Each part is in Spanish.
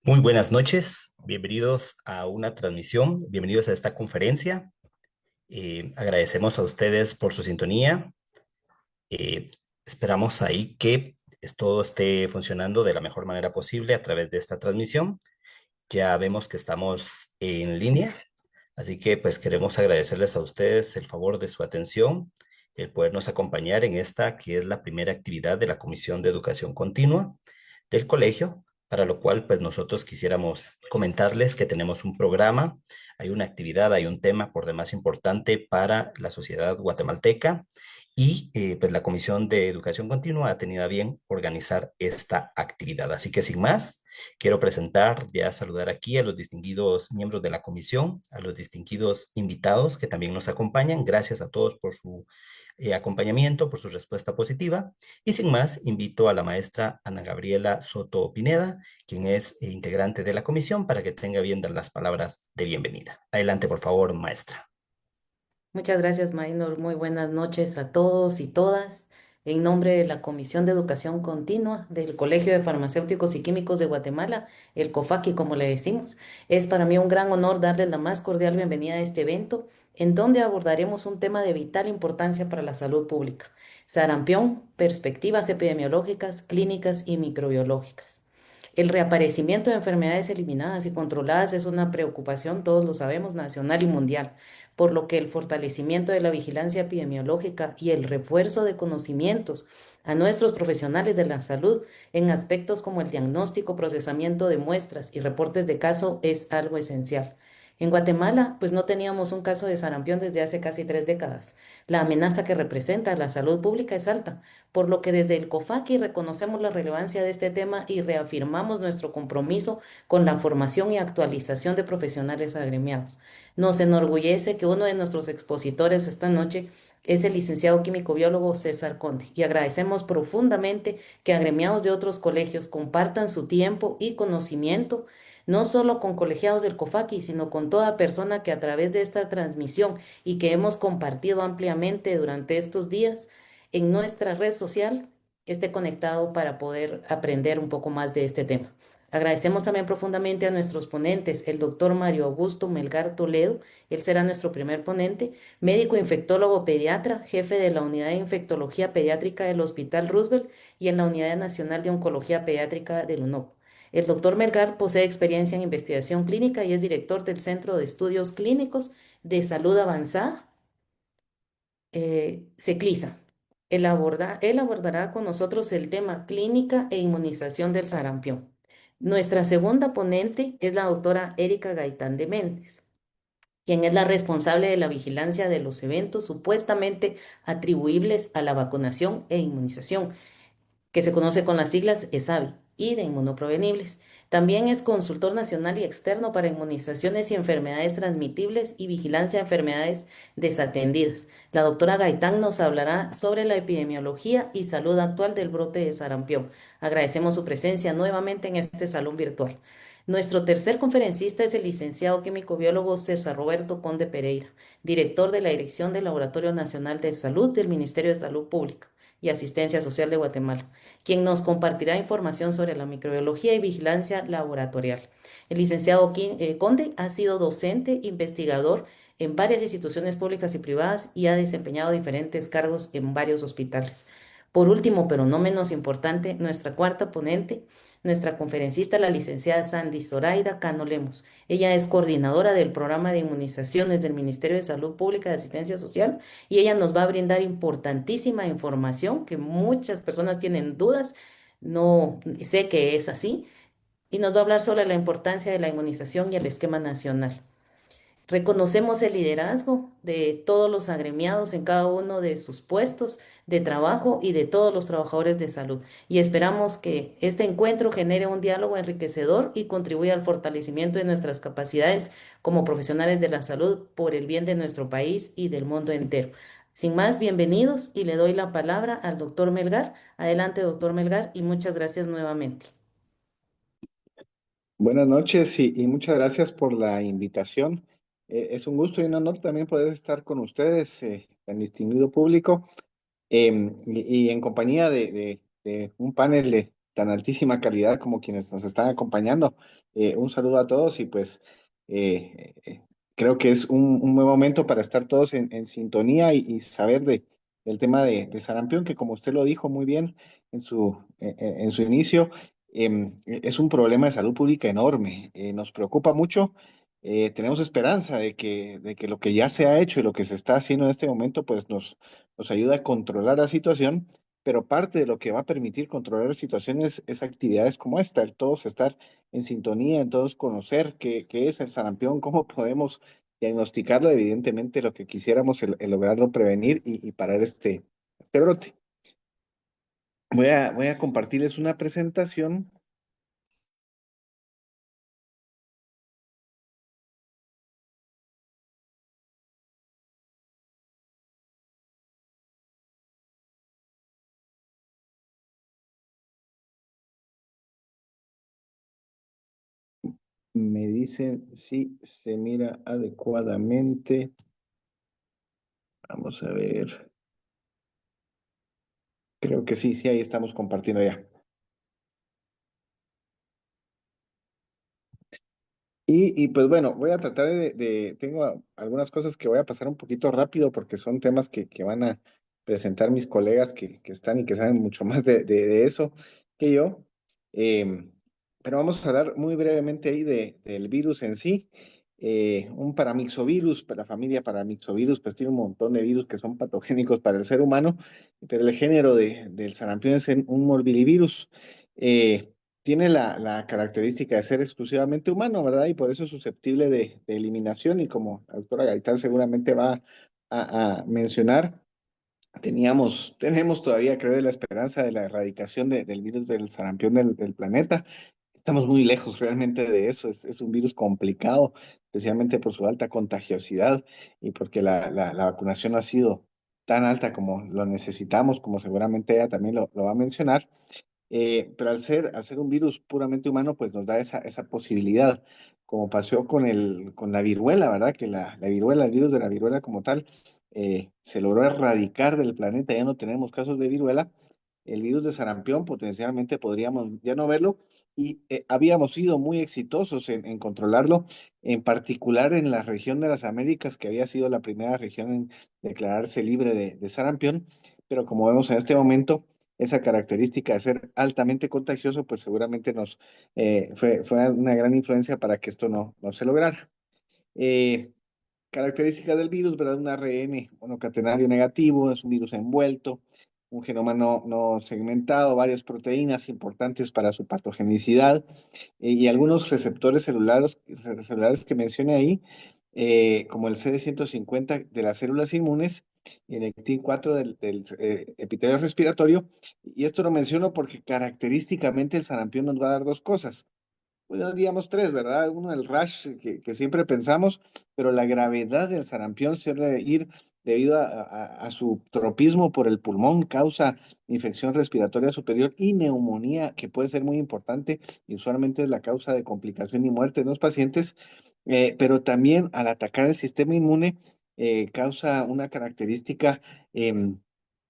Muy buenas noches, bienvenidos a una transmisión, bienvenidos a esta conferencia. Agradecemos a ustedes por su sintonía. Eh, Esperamos ahí que todo esté funcionando de la mejor manera posible a través de esta transmisión. Ya vemos que estamos en línea, así que pues queremos agradecerles a ustedes el favor de su atención, el podernos acompañar en esta que es la primera actividad de la Comisión de Educación Continua del colegio, para lo cual pues nosotros quisiéramos comentarles que tenemos un programa, hay una actividad, hay un tema por demás importante para la sociedad guatemalteca y pues la Comisión de Educación Continua ha tenido a bien organizar esta actividad. Así que sin más, quiero presentar, ya saludar aquí a los distinguidos miembros de la comisión, a los distinguidos invitados que también nos acompañan. Gracias a todos por su acompañamiento, por su respuesta positiva. Y sin más, invito a la maestra Ana Gabriela Soto Pineda, quien es integrante de la comisión, para que tenga bien dar las palabras de bienvenida. Adelante, por favor, maestra. Muchas gracias, Maynor. Muy buenas noches a todos y todas. En nombre de la Comisión de Educación Continua del Colegio de Farmacéuticos y Químicos de Guatemala, el COFAQui, como le decimos, es para mí un gran honor darles la más cordial bienvenida a este evento, en donde abordaremos un tema de vital importancia para la salud pública: sarampión, perspectivas epidemiológicas, clínicas y microbiológicas. El reaparecimiento de enfermedades eliminadas y controladas es una preocupación, todos lo sabemos, nacional y mundial, por lo que el fortalecimiento de la vigilancia epidemiológica y el refuerzo de conocimientos a nuestros profesionales de la salud en aspectos como el diagnóstico, procesamiento de muestras y reportes de caso es algo esencial. En Guatemala, pues no teníamos un caso de sarampión desde hace casi 3 décadas. La amenaza que representa a la salud pública es alta, por lo que desde el COFAQui reconocemos la relevancia de este tema y reafirmamos nuestro compromiso con la formación y actualización de profesionales agremiados. Nos enorgullece que uno de nuestros expositores esta noche es el licenciado químico biólogo César Conde, y agradecemos profundamente que agremiados de otros colegios compartan su tiempo y conocimiento, no solo con colegiados del COFAQui, sino con toda persona que a través de esta transmisión y que hemos compartido ampliamente durante estos días en nuestra red social esté conectado para poder aprender un poco más de este tema. Agradecemos también profundamente a nuestros ponentes, el doctor Mario Augusto Melgar Toledo, él será nuestro primer ponente, médico infectólogo pediatra, jefe de la Unidad de Infectología Pediátrica del Hospital Roosevelt y en la Unidad Nacional de Oncología Pediátrica del UNOP. El doctor Melgar posee experiencia en investigación clínica y es director del Centro de Estudios Clínicos de Salud Avanzada, CECLISA. Él abordará con nosotros el tema clínica e inmunización del sarampión. Nuestra segunda ponente es la doctora Erika Gaitán de Méndez, quien es la responsable de la vigilancia de los eventos supuestamente atribuibles a la vacunación e inmunización, que se conoce con las siglas ESAVI, y de inmunoprevenibles. También es consultor nacional y externo para inmunizaciones y enfermedades transmitibles y vigilancia de enfermedades desatendidas. La doctora Gaitán nos hablará sobre la epidemiología y salud actual del brote de sarampión. Agradecemos su presencia nuevamente en este salón virtual. Nuestro tercer conferencista es el licenciado químico biólogo César Roberto Conde Pereira, director de la Dirección del Laboratorio Nacional de Salud del Ministerio de Salud Pública y Asistencia Social de Guatemala, quien nos compartirá información sobre la microbiología y vigilancia laboratorial. El licenciado Conde ha sido docente, investigador en varias instituciones públicas y privadas y ha desempeñado diferentes cargos en varios hospitales. Por último, pero no menos importante, nuestra cuarta ponente, nuestra conferencista, la licenciada Sandy Zoraida Cano Lemos. Ella es coordinadora del programa de inmunizaciones del Ministerio de Salud Pública y Asistencia Social, y ella nos va a brindar importantísima información que muchas personas tienen dudas. No sé que es así, y nos va a hablar sobre la importancia de la inmunización y el esquema nacional. Reconocemos el liderazgo de todos los agremiados en cada uno de sus puestos de trabajo y de todos los trabajadores de salud, y esperamos que este encuentro genere un diálogo enriquecedor y contribuya al fortalecimiento de nuestras capacidades como profesionales de la salud por el bien de nuestro país y del mundo entero. Sin más, bienvenidos, y le doy la palabra al doctor Melgar. Adelante, doctor Melgar, y muchas gracias nuevamente. Buenas noches y muchas gracias por la invitación. Es un gusto y un honor también poder estar con ustedes, tan distinguido público, y en compañía de un panel tan altísima calidad como quienes nos están acompañando. Un saludo a todos y pues creo que es un buen momento para estar todos en sintonía y saber del tema de sarampión, que como usted lo dijo muy bien en su inicio, es un problema de salud pública enorme. Nos preocupa mucho. Tenemos esperanza de que lo que ya se ha hecho y lo que se está haciendo en este momento pues nos ayuda a controlar la situación, pero parte de lo que va a permitir controlar la situación es actividades como esta, el todos estar en sintonía, en todos conocer qué es el sarampión, cómo podemos diagnosticarlo, evidentemente lo que quisiéramos el lograrlo prevenir y parar este brote. Voy a compartirles una presentación. Me dicen si se mira adecuadamente. Vamos a ver. Creo que sí, sí, ahí estamos compartiendo ya. Pues bueno, voy a tratar tengo algunas cosas que voy a pasar un poquito rápido porque son temas que van a presentar mis colegas que están y que saben mucho más de eso que yo. Em, pero vamos a hablar muy brevemente ahí del virus en sí. Un paramixovirus, para la familia paramixovirus, pues tiene un montón de virus que son patogénicos para el ser humano, pero el género del sarampión es un morbillivirus. Tiene la característica de ser exclusivamente humano, ¿verdad? Y por eso es susceptible de eliminación y como la doctora Gaitán seguramente va a mencionar, tenemos todavía, creo, la esperanza de la erradicación del virus del sarampión del planeta. Estamos muy lejos realmente de eso. Es un virus complicado, especialmente por su alta contagiosidad y porque la vacunación no ha sido tan alta como lo necesitamos, como seguramente ella también lo va a mencionar. Pero al ser un virus puramente humano, pues nos da esa posibilidad, como pasó con la viruela, ¿verdad? Que la viruela, el virus de la viruela como tal, se logró erradicar del planeta, ya no tenemos casos de viruela. El virus de sarampión potencialmente podríamos ya no verlo y habíamos sido muy exitosos en controlarlo, en particular en la región de las Américas, que había sido la primera región en declararse libre de sarampión, pero como vemos en este momento, esa característica de ser altamente contagioso, pues seguramente fue una gran influencia para que esto no se lograra. Eh, Características del virus, ¿verdad? Un ARN monocatenario negativo, es un virus envuelto, un genoma no segmentado, varias proteínas importantes para su patogenicidad y algunos receptores celulares que mencioné ahí, como el CD150 de las células inmunes y el Nectin-4 del epitelio respiratorio. Y esto lo menciono porque característicamente el sarampión nos va a dar dos cosas. Bueno, diríamos tres, ¿verdad? Uno, el rash que siempre pensamos, pero la gravedad del sarampión suele ir debido a su tropismo por el pulmón, causa infección respiratoria superior y neumonía, que puede ser muy importante y usualmente es la causa de complicación y muerte en los pacientes, pero también al atacar el sistema inmune causa una característica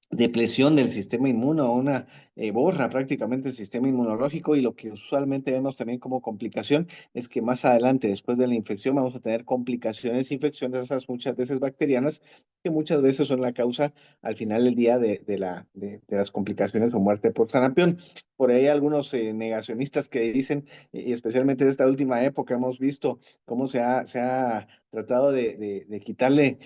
depresión del sistema inmune o una borra prácticamente el sistema inmunológico y lo que usualmente vemos también como complicación es que más adelante, después de la infección, vamos a tener complicaciones, infecciones, esas muchas veces bacterianas, que muchas veces son la causa al final del día de las complicaciones o muerte por sarampión. Por ahí hay algunos negacionistas que dicen, y especialmente en esta última época hemos visto cómo se ha tratado de quitarle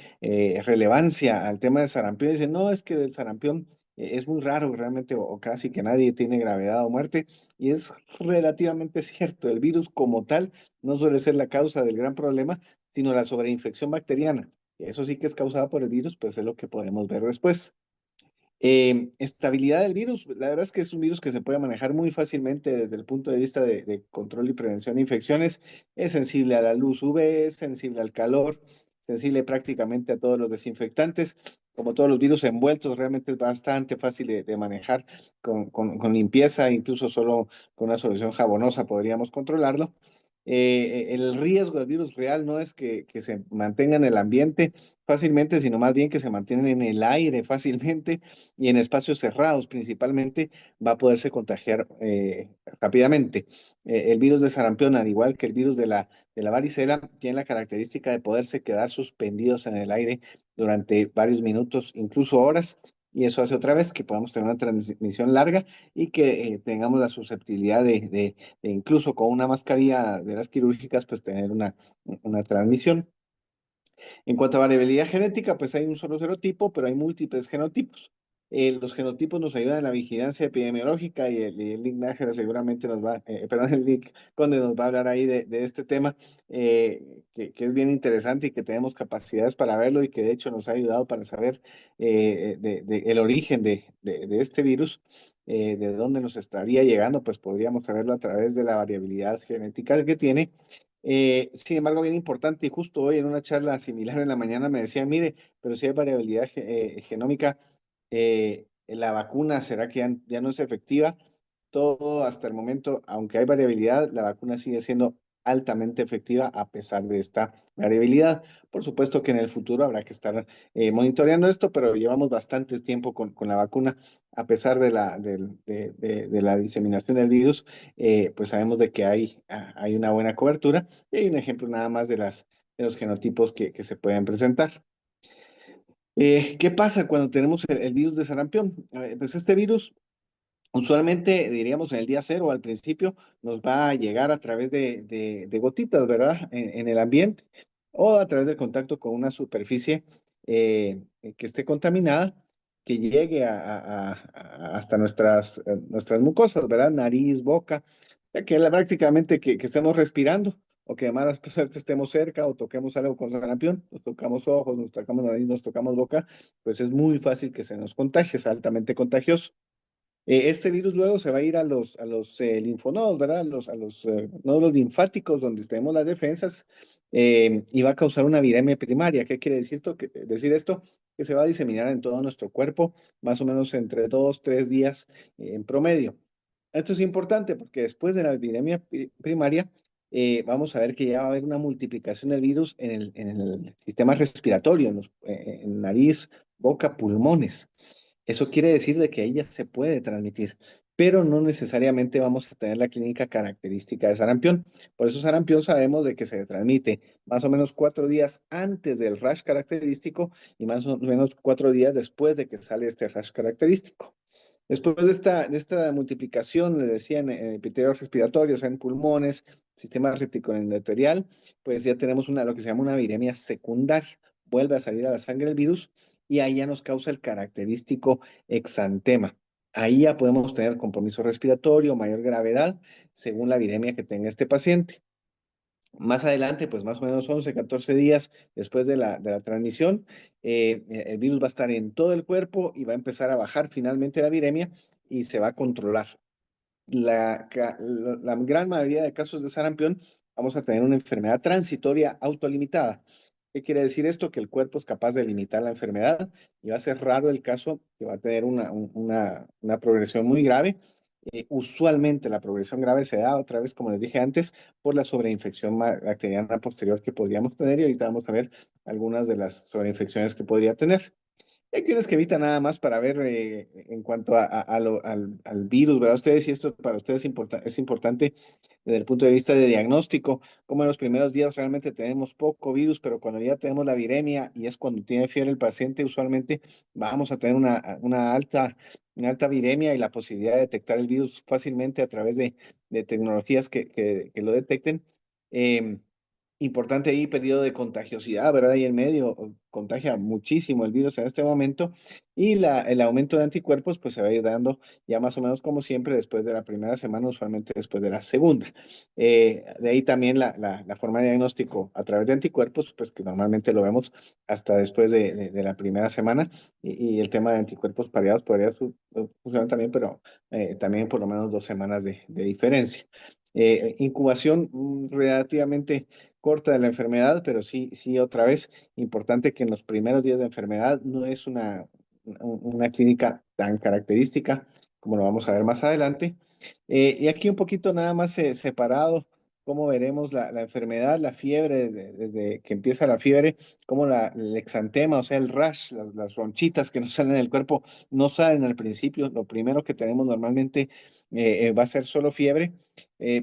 relevancia al tema del sarampión. Dicen, no, es que del sarampión es muy raro realmente o casi que nadie tiene gravedad o muerte. Y es relativamente cierto, el virus como tal no suele ser la causa del gran problema, sino la sobreinfección bacteriana. Eso sí que es causada por el virus, pues es lo que podemos ver después. Estabilidad del virus, la verdad es que es un virus que se puede manejar muy fácilmente desde el punto de vista de control y prevención de infecciones. Es sensible a la luz UV, es sensible al calor, sensible prácticamente a todos los desinfectantes. Como todos los virus envueltos, realmente es bastante fácil de manejar con limpieza, incluso solo con una solución jabonosa podríamos controlarlo. El riesgo del virus real no es que se mantenga en el ambiente fácilmente, sino más bien que se mantienen en el aire fácilmente y en espacios cerrados principalmente, va a poderse contagiar rápidamente. El virus de sarampión, al igual que el virus de la varicela, tiene la característica de poderse quedar suspendidos en el aire durante varios minutos, incluso horas. Y eso hace otra vez que podamos tener una transmisión larga y que tengamos la susceptibilidad de incluso con una mascarilla de las quirúrgicas, pues tener una transmisión. En cuanto a variabilidad genética, pues hay un solo serotipo, pero hay múltiples genotipos. Los genotipos nos ayudan en la vigilancia epidemiológica y el Lic Nájera seguramente nos va, perdón, el Lic Conde nos va a hablar ahí de este tema, que es bien interesante y que tenemos capacidades para verlo y que de hecho nos ha ayudado para saber el origen de este virus, de dónde nos estaría llegando, pues podríamos saberlo a través de la variabilidad genética que tiene. Sin embargo, bien importante, y justo hoy en una charla similar en la mañana me decían, mire, pero si hay variabilidad genómica, la vacuna, ¿será que ya no es efectiva? Todo hasta el momento, aunque hay variabilidad, la vacuna sigue siendo altamente efectiva a pesar de esta variabilidad. Por supuesto que en el futuro habrá que estar monitoreando esto, pero llevamos bastante tiempo con la vacuna, a pesar de la diseminación del virus, pues sabemos de que hay una buena cobertura y hay un ejemplo nada más de los genotipos que se pueden presentar. ¿Qué pasa cuando tenemos el virus de sarampión? Pues este virus usualmente, diríamos, en el día cero al principio, nos va a llegar a través de gotitas, ¿verdad? En el ambiente o a través del contacto con una superficie que esté contaminada, que llegue hasta nuestras mucosas, ¿verdad? Nariz, boca, ya que prácticamente que estemos respirando o que de mala suerte estemos cerca o toquemos algo con sarampión, nos tocamos ojos, nos tocamos nariz, nos tocamos boca, pues es muy fácil que se nos contagie, es altamente contagioso. Este virus luego se va a ir a los linfonodos, ¿verdad? A los nódulos linfáticos donde tenemos las defensas y va a causar una viremia primaria. ¿Qué quiere decir esto? Decir esto? Que se va a diseminar en todo nuestro cuerpo, más o menos entre 2, 3 días en promedio. Esto es importante porque después de la viremia primaria, vamos a ver que ya va a haber una multiplicación del virus en el sistema respiratorio, en nariz, boca, pulmones. Eso quiere decir de que ella se puede transmitir, pero no necesariamente vamos a tener la clínica característica de sarampión. Por eso sarampión sabemos de que se transmite más o menos 4 días antes del rash característico y más o menos 4 días después de que sale este rash característico. Después de esta multiplicación, le decía, en epitelios respiratorios, en pulmones, sistema reticuloendotelial, pues ya tenemos lo que se llama una viremia secundaria. Vuelve a salir a la sangre el virus y ahí ya nos causa el característico exantema. Ahí ya podemos tener compromiso respiratorio, mayor gravedad, según la viremia que tenga este paciente. Más adelante, pues más o menos 11, 14 días después de la transmisión, el virus va a estar en todo el cuerpo y va a empezar a bajar finalmente la viremia y se va a controlar. La gran mayoría de casos de sarampión vamos a tener una enfermedad transitoria autolimitada. ¿Qué quiere decir esto? Que el cuerpo es capaz de limitar la enfermedad y va a ser raro el caso que va a tener una progresión muy grave. Usualmente la progresión grave se da, otra vez, como les dije antes, por la sobreinfección bacteriana posterior que podríamos tener y ahorita vamos a ver algunas de las sobreinfecciones que podría tener. Hay quienes que evitan nada más para ver en cuanto al virus, ¿verdad? Ustedes, si esto para ustedes es importante desde el punto de vista de diagnóstico, como en los primeros días realmente tenemos poco virus, pero cuando ya tenemos la viremia y es cuando tiene fiebre el paciente, usualmente vamos a tener una alta viremia y la posibilidad de detectar el virus fácilmente a través de tecnologías que lo detecten. Em, Importante ahí periodo de contagiosidad, ¿verdad? Ahí en medio contagia muchísimo el virus en este momento y el aumento de anticuerpos pues se va a ir dando ya más o menos como siempre después de la primera semana, usualmente después de la segunda. De ahí también la forma de diagnóstico a través de anticuerpos, pues que normalmente lo vemos hasta después de la primera semana y el tema de anticuerpos pareados podría funcionar también, pero también por lo menos 2 semanas de diferencia. Incubación relativamente corta de la enfermedad, pero sí, sí, otra vez, importante que en los primeros días de enfermedad no es una clínica tan característica como lo vamos a ver más adelante. Y aquí un poquito nada más separado cómo veremos la enfermedad, la fiebre, desde que empieza la fiebre, cómo el exantema, o sea, el rash, las ronchitas que nos salen en el cuerpo, no salen al principio. Lo primero que tenemos normalmente va a ser solo fiebre,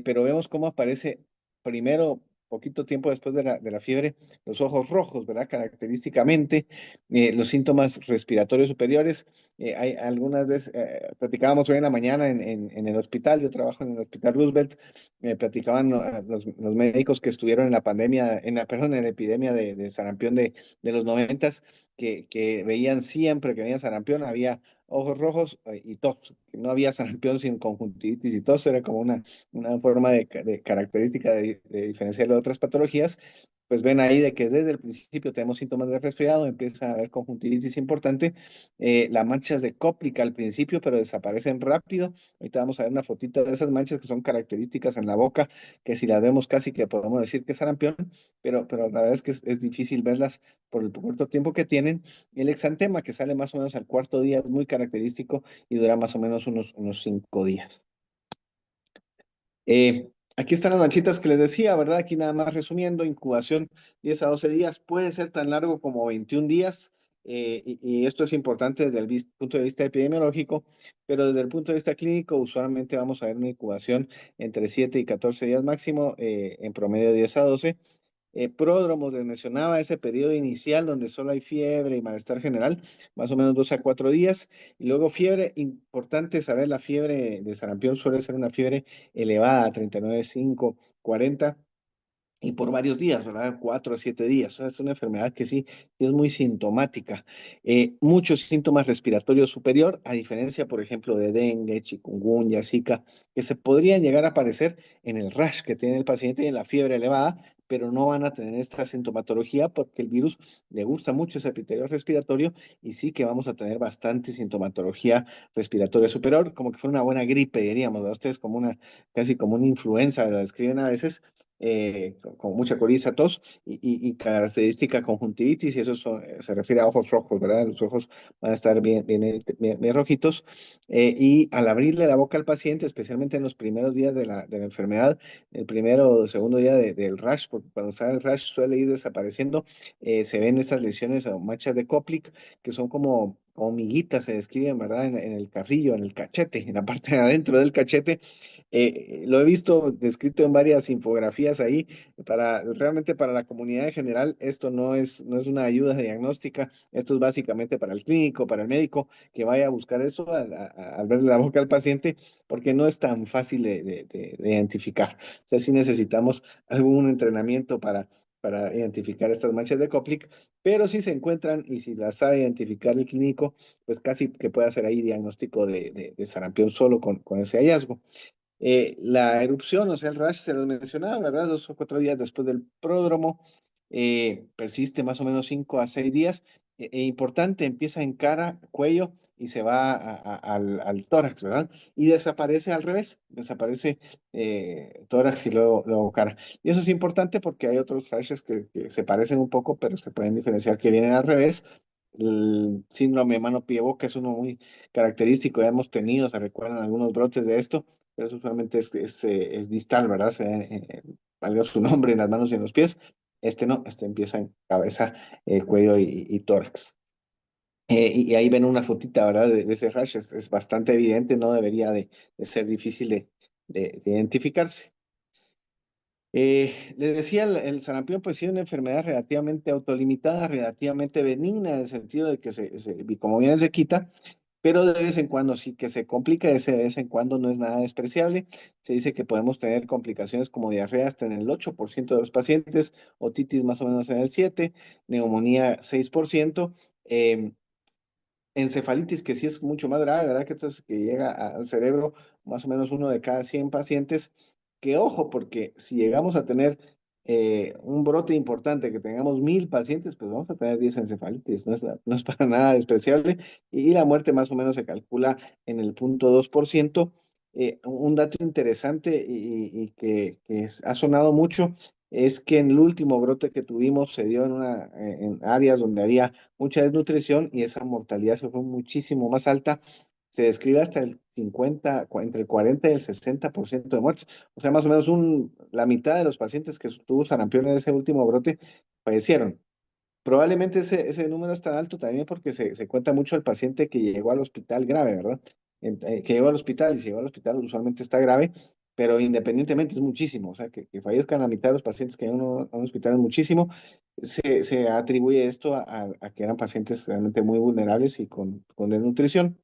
pero vemos cómo aparece primero, poquito tiempo después de la fiebre, los ojos rojos, ¿verdad? Característicamente, los síntomas respiratorios superiores. Hay algunas veces, platicábamos hoy en la mañana en el hospital, yo trabajo en el Hospital Roosevelt, me platicaban los médicos que estuvieron en la pandemia, perdón, en la epidemia de sarampión de los noventas, que veían siempre que venía sarampión, había ojos rojos y tos. No había sarampión sin conjuntivitis y tos, era como una forma de característica de diferenciarlo de otras patologías. Pues ven ahí de que desde el principio tenemos síntomas de resfriado, empieza a haber conjuntivitis importante, las manchas de cóplica al principio, pero desaparecen rápido. Ahorita vamos a ver una fotito de esas manchas que son características en la boca, que si las vemos casi que podemos decir que es sarampión, pero la verdad es que es difícil verlas por el corto tiempo que tienen. El exantema, que sale más o menos al cuarto día, es muy característico y dura más o menos unos 5 días. Aquí están las manchitas que les decía, ¿verdad? Aquí nada más resumiendo, incubación 10 a 12 días, puede ser tan largo como 21 días, y esto es importante desde el punto de vista epidemiológico, pero desde el punto de vista clínico, usualmente vamos a ver una incubación entre 7 y 14 días máximo, en promedio 10 a 12. Pródromos, les mencionaba ese periodo inicial donde solo hay fiebre y malestar general, más o menos 2 a 4 días, y luego fiebre. Importante saber, la fiebre de sarampión suele ser una fiebre elevada, 39,5, 40, y por varios días, ¿verdad? 4 a 7 días. O sea, es una enfermedad que sí es muy sintomática. Muchos síntomas respiratorios superior, a diferencia, por ejemplo, de dengue, chikungunya, zika, que se podrían llegar a aparecer en el rash que tiene el paciente y en la fiebre elevada, pero no van a tener esta sintomatología porque el virus le gusta mucho ese epitelio respiratorio, y sí que vamos a tener bastante sintomatología respiratoria superior, como que fue una buena gripe, diríamos, ¿verdad? Ustedes como casi como una influenza, la describen a veces, con mucha coriza, tos y característica conjuntivitis, y eso se refiere a ojos rojos, ¿verdad? Los ojos van a estar bien rojitos, y al abrirle la boca al paciente, especialmente en los primeros días de la enfermedad, el primero o segundo día del rash, porque cuando sale el rash suele ir desapareciendo, se ven estas lesiones o manchas de Koplik, que son como miguitas, se describen, ¿verdad? En el carrillo, en el cachete, en la parte de adentro del cachete. Lo he visto descrito en varias infografías ahí. Realmente para la comunidad en general, esto no es una ayuda diagnóstica, esto es básicamente para el clínico, para el médico, que vaya a buscar eso al verle la boca al paciente, porque no es tan fácil de identificar. O sea, sí necesitamos algún entrenamiento para identificar estas manchas de Koplik, pero si se encuentran y si las sabe identificar el clínico, pues casi que puede hacer ahí diagnóstico de sarampión solo con ese hallazgo. La erupción, o sea, el rash, se los mencionaba, ¿verdad? 2 o 4 días después del pródromo, persiste más o menos 5 a 6 días. Importante, empieza en cara, cuello y se va al tórax, ¿verdad? Y desaparece al revés, desaparece tórax y luego cara. Y eso es importante porque hay otros rashes que se parecen un poco, pero se pueden diferenciar que vienen al revés. El síndrome mano-pie-boca es uno muy característico, ya hemos tenido, se recuerdan algunos brotes de esto, pero eso usualmente es distal, ¿verdad? Valga su nombre, en las manos y en los pies. Este no, este empieza en cabeza, cuello y tórax. Y ahí ven una fotita, ¿verdad? De ese rash, es bastante evidente, no debería de ser difícil de identificarse. Les decía, el sarampión pues sí es una enfermedad relativamente autolimitada, relativamente benigna, en el sentido de que como bien se quita, pero de vez en cuando sí que se complica, de vez en cuando no es nada despreciable. Se dice que podemos tener complicaciones como diarrea hasta en el 8% de los pacientes, otitis más o menos en el 7%, neumonía 6%, encefalitis, que sí es mucho más grave, ¿verdad? Que esto es que llega al cerebro, más o menos 1 de cada 100 pacientes. Que ojo, porque si llegamos a tener un brote importante, que tengamos 1,000 pacientes, pues vamos a tener 10 encefalitis, no es para nada despreciable, y la muerte más o menos se calcula en el 0,2%. Un dato interesante y que ha sonado mucho es que en el último brote que tuvimos se dio en áreas donde había mucha desnutrición, y esa mortalidad se fue muchísimo más alta. se describe hasta el 50, entre el 40 y el 60% de muertes. O sea, más o menos la mitad de los pacientes que tuvo sarampión en ese último brote fallecieron. Probablemente ese número es tan alto también porque se cuenta mucho el paciente que llegó al hospital grave, ¿verdad? Que llegó al hospital y si llegó al hospital usualmente está grave, pero independientemente es muchísimo. O sea, que fallezcan la mitad de los pacientes que llegan a un hospital es muchísimo. Se atribuye esto a que eran pacientes realmente muy vulnerables y con desnutrición.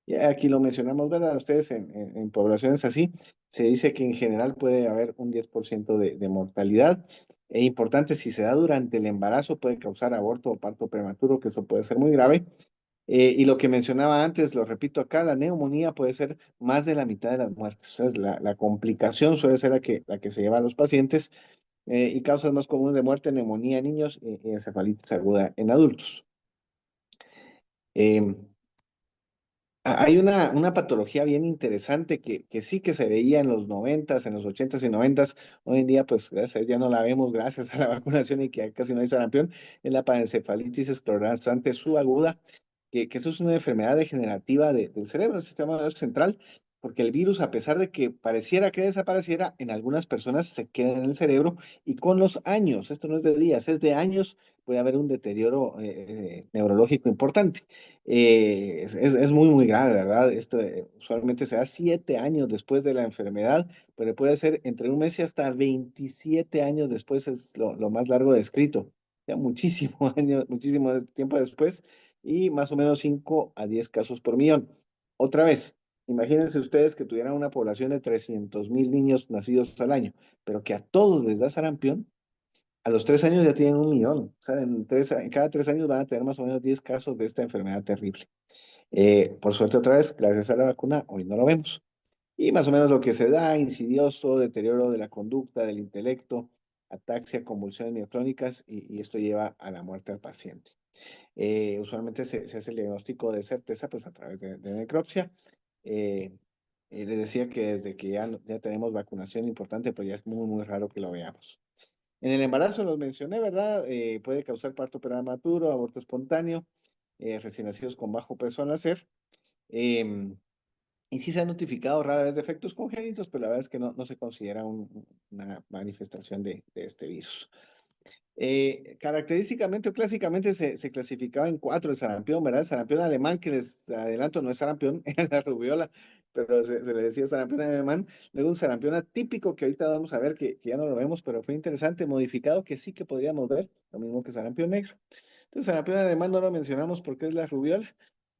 Y aquí lo mencionamos, ¿verdad? Ustedes en poblaciones así, se dice que en general puede haber un 10% de mortalidad. Es importante, si se da durante el embarazo, puede causar aborto o parto prematuro, que eso puede ser muy grave. Y lo que mencionaba antes, lo repito acá, la neumonía puede ser más de la mitad de las muertes. O sea, la complicación suele ser la que se lleva a los pacientes y causas más comunes de muerte, neumonía en niños y encefalitis aguda en adultos. Em, Hay una patología bien interesante que sí que se veía en los 90s, en los 80s y 90s. Hoy en día, pues, gracias a Dios, ya no la vemos gracias a la vacunación y que ya casi no hay sarampión. Es la parencefalitis esclerosante subaguda, que eso es una enfermedad degenerativa del cerebro, del sistema nervioso central, porque el virus, a pesar de que pareciera que desapareciera, en algunas personas se queda en el cerebro y con los años, esto no es de días, es de años, puede haber un deterioro neurológico importante. Es muy, muy grave, ¿verdad? Esto usualmente se da 7 años después de la enfermedad, pero puede ser entre un mes y hasta 27 años después, es lo más largo descrito. Ya muchísimo años, muchísimo tiempo después y más o menos 5 a 10 casos por millón. Otra vez, imagínense ustedes que tuvieran una población de 300.000 niños nacidos al año, pero que a todos les da sarampión, a los 3 años ya tienen 1 millón. O sea, en cada 3 años van a tener más o menos 10 casos de esta enfermedad terrible. Por suerte otra vez, gracias a la vacuna, hoy no lo vemos. Y más o menos lo que se da, insidioso, deterioro de la conducta, del intelecto, ataxia, convulsiones mioclónicas, y esto lleva a la muerte del paciente. Usualmente se hace el diagnóstico de certeza pues a través de necropsia. Eh, Les decía que desde que ya tenemos vacunación importante, pues ya es muy, muy raro que lo veamos. En el embarazo los mencioné, ¿verdad? Puede causar parto prematuro, aborto espontáneo, recién nacidos con bajo peso al nacer. Em, y sí se han notificado rara vez defectos congénitos, pero la verdad es que no se considera una manifestación de este virus. Característicamente o clásicamente se clasificaba en cuatro el sarampión, ¿verdad? El sarampión alemán, que les adelanto, no es sarampión, era la rubiola, pero se le decía sarampión alemán. Luego un sarampión atípico, que ahorita vamos a ver que ya no lo vemos, pero fue interesante, modificado, que sí que podríamos ver, lo mismo que sarampión negro. Entonces, sarampión alemán no lo mencionamos porque es la rubiola,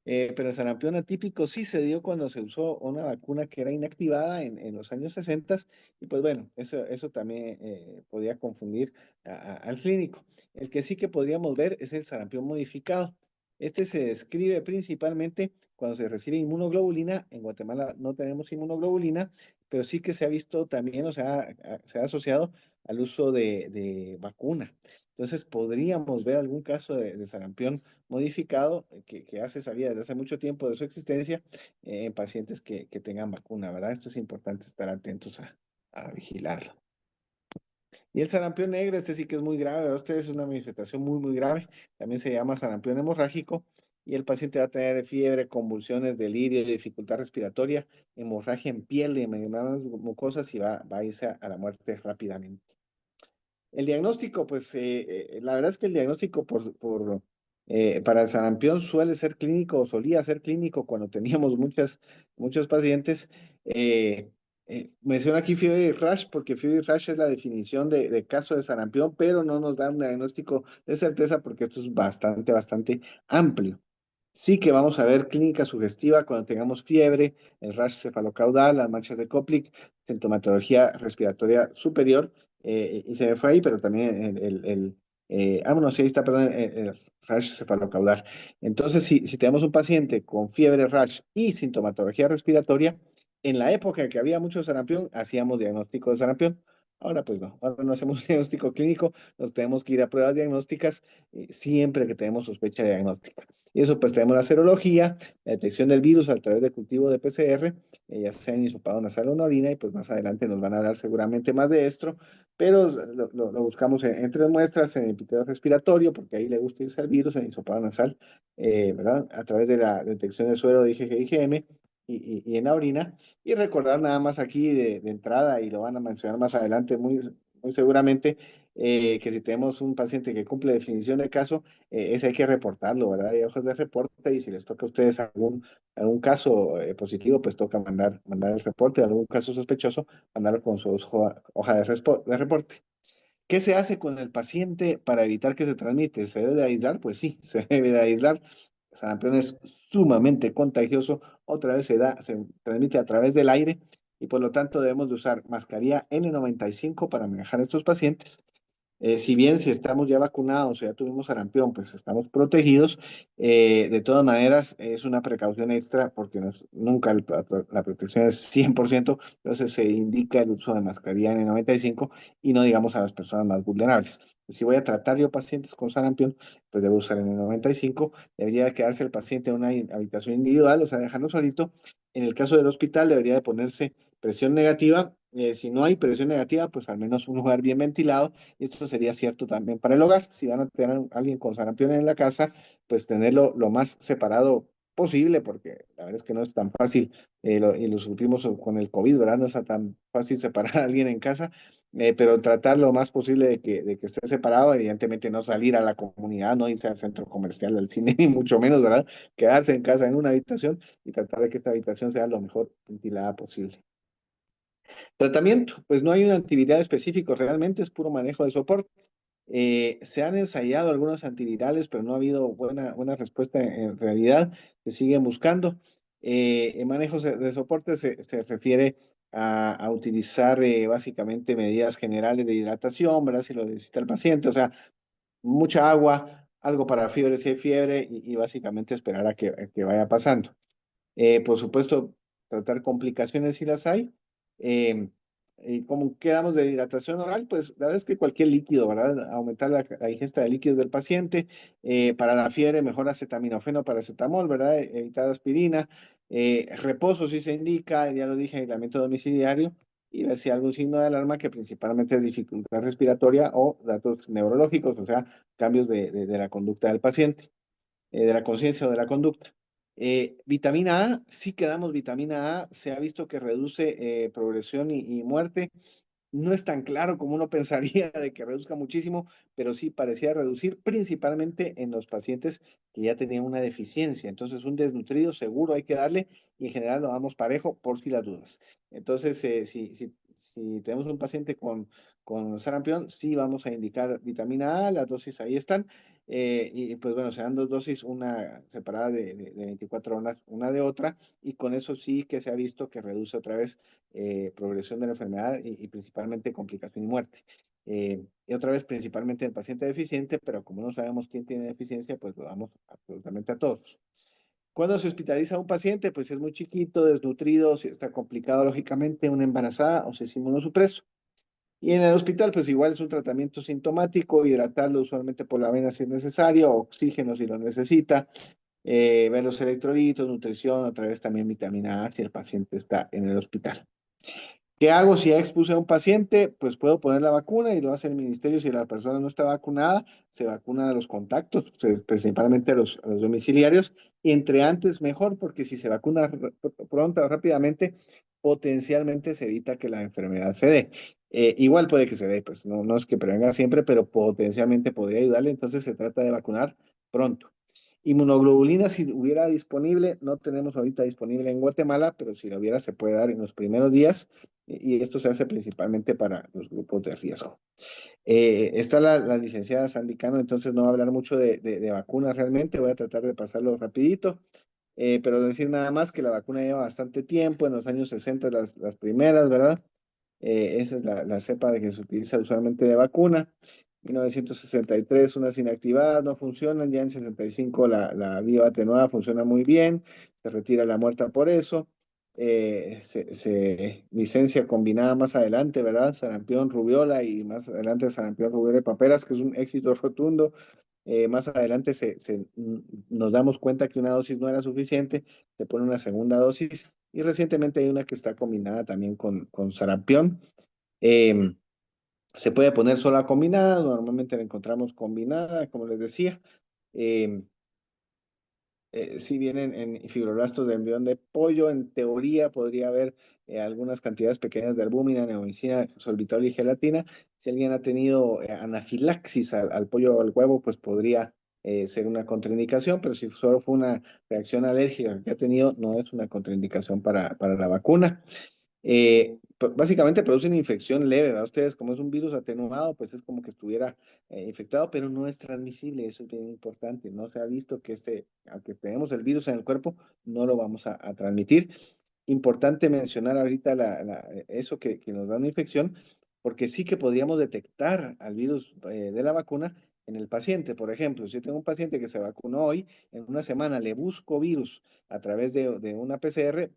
pero el sarampión atípico sí se dio cuando se usó una vacuna que era inactivada en los años 60 y pues bueno, eso también podía confundir al clínico. El que sí que podríamos ver es el sarampión modificado. Este se describe principalmente cuando se recibe inmunoglobulina. En Guatemala no tenemos inmunoglobulina, pero sí que se ha visto también, o sea, se ha asociado al uso de vacuna. Entonces, podríamos ver algún caso de sarampión modificado que hace salida desde hace mucho tiempo de su existencia en pacientes que tengan vacuna, ¿verdad? Esto es importante estar atentos a vigilarlo. Y el sarampión negro, este sí que es muy grave, ¿verdad? Este es una manifestación muy, muy grave. También se llama sarampión hemorrágico y el paciente va a tener fiebre, convulsiones, delirio, dificultad respiratoria, hemorragia en piel de membranas mucosas y va a irse a la muerte rápidamente. El diagnóstico, pues la verdad es que el diagnóstico para el sarampión suele ser clínico o solía ser clínico cuando teníamos muchos pacientes. Menciona aquí fiebre y rash porque fiebre y rash es la definición de caso de sarampión, pero no nos da un diagnóstico de certeza porque esto es bastante, bastante amplio. Sí que vamos a ver clínica sugestiva cuando tengamos fiebre, el rash cefalocaudal, las manchas de Koplik, sintomatología respiratoria superior, y se me fue ahí, pero también bueno, sí, ahí está, perdón, el rash cefalocaudal. Entonces, si tenemos un paciente con fiebre, rash y sintomatología respiratoria, en la época en que había mucho sarampión, hacíamos diagnóstico de sarampión. Ahora pues no, ahora no hacemos un diagnóstico clínico, nos tenemos que ir a pruebas diagnósticas siempre que tenemos sospecha diagnóstica. Y eso pues tenemos la serología, la detección del virus a través de cultivo de PCR, ya sea en hisopado nasal o en orina, y pues más adelante nos van a hablar seguramente más de esto, pero lo buscamos en tres muestras, en el epitelio respiratorio, porque ahí le gusta irse al virus, en hisopado nasal, ¿verdad? A través de la detección de suero de IgG, IgM, y en la orina. Y recordar nada más aquí de entrada, y lo van a mencionar más adelante muy seguramente, que si tenemos un paciente que cumple definición de caso, ese hay que reportarlo, ¿verdad? Hay hojas de reporte, y si les toca a ustedes algún caso positivo, pues toca mandar el reporte, algún caso sospechoso, mandarlo con su hoja de reporte. ¿Qué se hace con el paciente para evitar que se transmite? ¿Se debe de aislar? Pues sí, se debe de aislar. Sarampión es sumamente contagioso. Otra vez se transmite a través del aire, y por lo tanto debemos de usar mascarilla N95 para manejar a estos pacientes. Si bien si estamos ya vacunados o ya tuvimos sarampión, pues estamos protegidos, de todas maneras es una precaución extra porque nunca la protección es 100%. Entonces se indica el uso de mascarilla N95, y no digamos a las personas más vulnerables. Si voy a tratar yo pacientes con sarampión, pues debo usar N95. Debería quedarse el paciente en una habitación individual, o sea, dejarlo solito. En el caso del hospital debería de ponerse presión negativa. Si no hay presión negativa, pues al menos un lugar bien ventilado. Y esto sería cierto también para el hogar. Si van a tener a alguien con sarampión en la casa, pues tenerlo lo más separado posible, porque la verdad es que no es tan fácil, y lo supimos con el COVID, ¿verdad? No es tan fácil separar a alguien en casa, pero tratar lo más posible de que esté separado, evidentemente no salir a la comunidad, no irse al centro comercial, al cine, ni mucho menos, ¿verdad? Quedarse en casa en una habitación, y tratar de que esta habitación sea lo mejor ventilada posible. Tratamiento, pues no hay un antiviral específico, realmente es puro manejo de soporte. Se han ensayado algunos antivirales, pero no ha habido buena respuesta en realidad. Se siguen buscando. En manejos de soporte se refiere a utilizar básicamente medidas generales de hidratación, ¿verdad? Si lo necesita el paciente, o sea, mucha agua, algo para fiebre si hay fiebre, y básicamente esperar a que vaya pasando. Por supuesto, tratar complicaciones si las hay. Eh, y como quedamos de hidratación oral, pues la verdad es que cualquier líquido, ¿verdad? Aumentar la ingesta de líquidos del paciente. Para la fiebre, mejor acetaminofeno, paracetamol, ¿verdad? Evitar aspirina. Reposo si se indica, ya lo dije, aislamiento domiciliario. Y ver si hay algún signo de alarma, que principalmente es dificultad respiratoria o datos neurológicos, o sea, cambios de la conducta del paciente, de la conciencia o de la conducta. Vitamina A, sí que damos vitamina A, se ha visto que reduce progresión y muerte. No es tan claro como uno pensaría de que reduzca muchísimo, pero sí parecía reducir, principalmente en los pacientes que ya tenían una deficiencia. Entonces, un desnutrido seguro hay que darle, y en general lo damos parejo por si las dudas. Entonces, si tenemos un paciente con sarampión, sí vamos a indicar vitamina A, las dosis ahí están. Y pues bueno, serán dos dosis, una separada de 24 horas, una de otra, y con eso sí que se ha visto que reduce otra vez progresión de la enfermedad, y principalmente complicación y muerte. Y otra vez, principalmente el paciente deficiente, pero como no sabemos quién tiene deficiencia, pues lo damos absolutamente a todos. Cuando se hospitaliza a un paciente, pues es muy chiquito, desnutrido, si está complicado, lógicamente, una embarazada, o si es inmunosupreso. Y en el hospital, pues igual es un tratamiento sintomático, hidratarlo usualmente por la vena si es necesario, oxígeno si lo necesita, ver los electrolitos, nutrición, otra vez también vitamina A si el paciente está en el hospital. ¿Qué hago si ya expuse a un paciente? Pues puedo poner la vacuna, y lo hace el ministerio. Si la persona no está vacunada, se vacuna a los contactos, principalmente a los domiciliarios. Y entre antes mejor, porque si se vacuna pronto o rápidamente, potencialmente se evita que la enfermedad se dé. Igual puede que se dé, pues no es que prevenga siempre, pero potencialmente podría ayudarle. Entonces se trata de vacunar pronto. Inmunoglobulina, si hubiera disponible, no tenemos ahorita disponible en Guatemala, pero si la hubiera, se puede dar en los primeros días, y esto se hace principalmente para los grupos de riesgo. Está la licenciada Sandy Cano, entonces no va a hablar mucho de vacunas realmente, voy a tratar de pasarlo rapidito, pero decir nada más que la vacuna lleva bastante tiempo, en los años 60 las primeras, ¿verdad? Esa es la cepa de que se utiliza usualmente de vacuna. 1963, unas inactivadas no funcionan, ya en 65 la viva atenuada funciona muy bien, se retira la muerta por eso. se licencia combinada más adelante, ¿verdad? Sarampión, rubiola y más adelante sarampión, rubiola y paperas, que es un éxito rotundo. Más adelante nos damos cuenta que una dosis no era suficiente, se pone una segunda dosis y recientemente hay una que está combinada también con sarampión. Em, Se puede poner sola combinada, normalmente la encontramos combinada, como les decía. Em, si vienen en fibroblastos de embrión de pollo, en teoría podría haber algunas cantidades pequeñas de albúmina, neomicina, sorbitol y gelatina. Si alguien ha tenido anafilaxis al pollo o al huevo, pues podría ser una contraindicación, pero si solo fue una reacción alérgica que ha tenido, no es una contraindicación para la vacuna. Básicamente produce una infección leve, ¿verdad? Ustedes, como es un virus atenuado, pues es como que estuviera infectado, pero no es transmisible, eso es bien importante. No se ha visto que aunque tenemos el virus en el cuerpo, no lo vamos a transmitir. Importante mencionar ahorita eso que nos da una infección, porque sí que podríamos detectar al virus de la vacuna en el paciente. Por ejemplo, si yo tengo un paciente que se vacunó hoy, en una semana le busco virus a través de una PCR,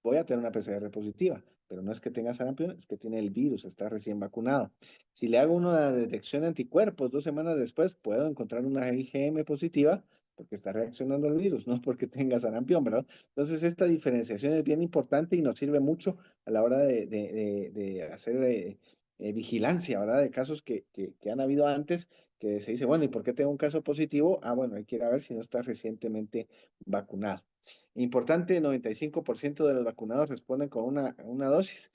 voy a tener una PCR positiva, pero no es que tenga sarampión, es que tiene el virus, está recién vacunado. Si le hago una detección de anticuerpos 2 semanas después, puedo encontrar una IgM positiva porque está reaccionando al virus, no porque tenga sarampión, ¿verdad? Entonces, esta diferenciación es bien importante y nos sirve mucho a la hora de hacer vigilancia, ¿verdad? De casos que han habido antes, que se dice, bueno, ¿y por qué tengo un caso positivo? Ah, bueno, hay que ir a ver si no está recientemente vacunado. Importante, 95% de los vacunados responden con una dosis,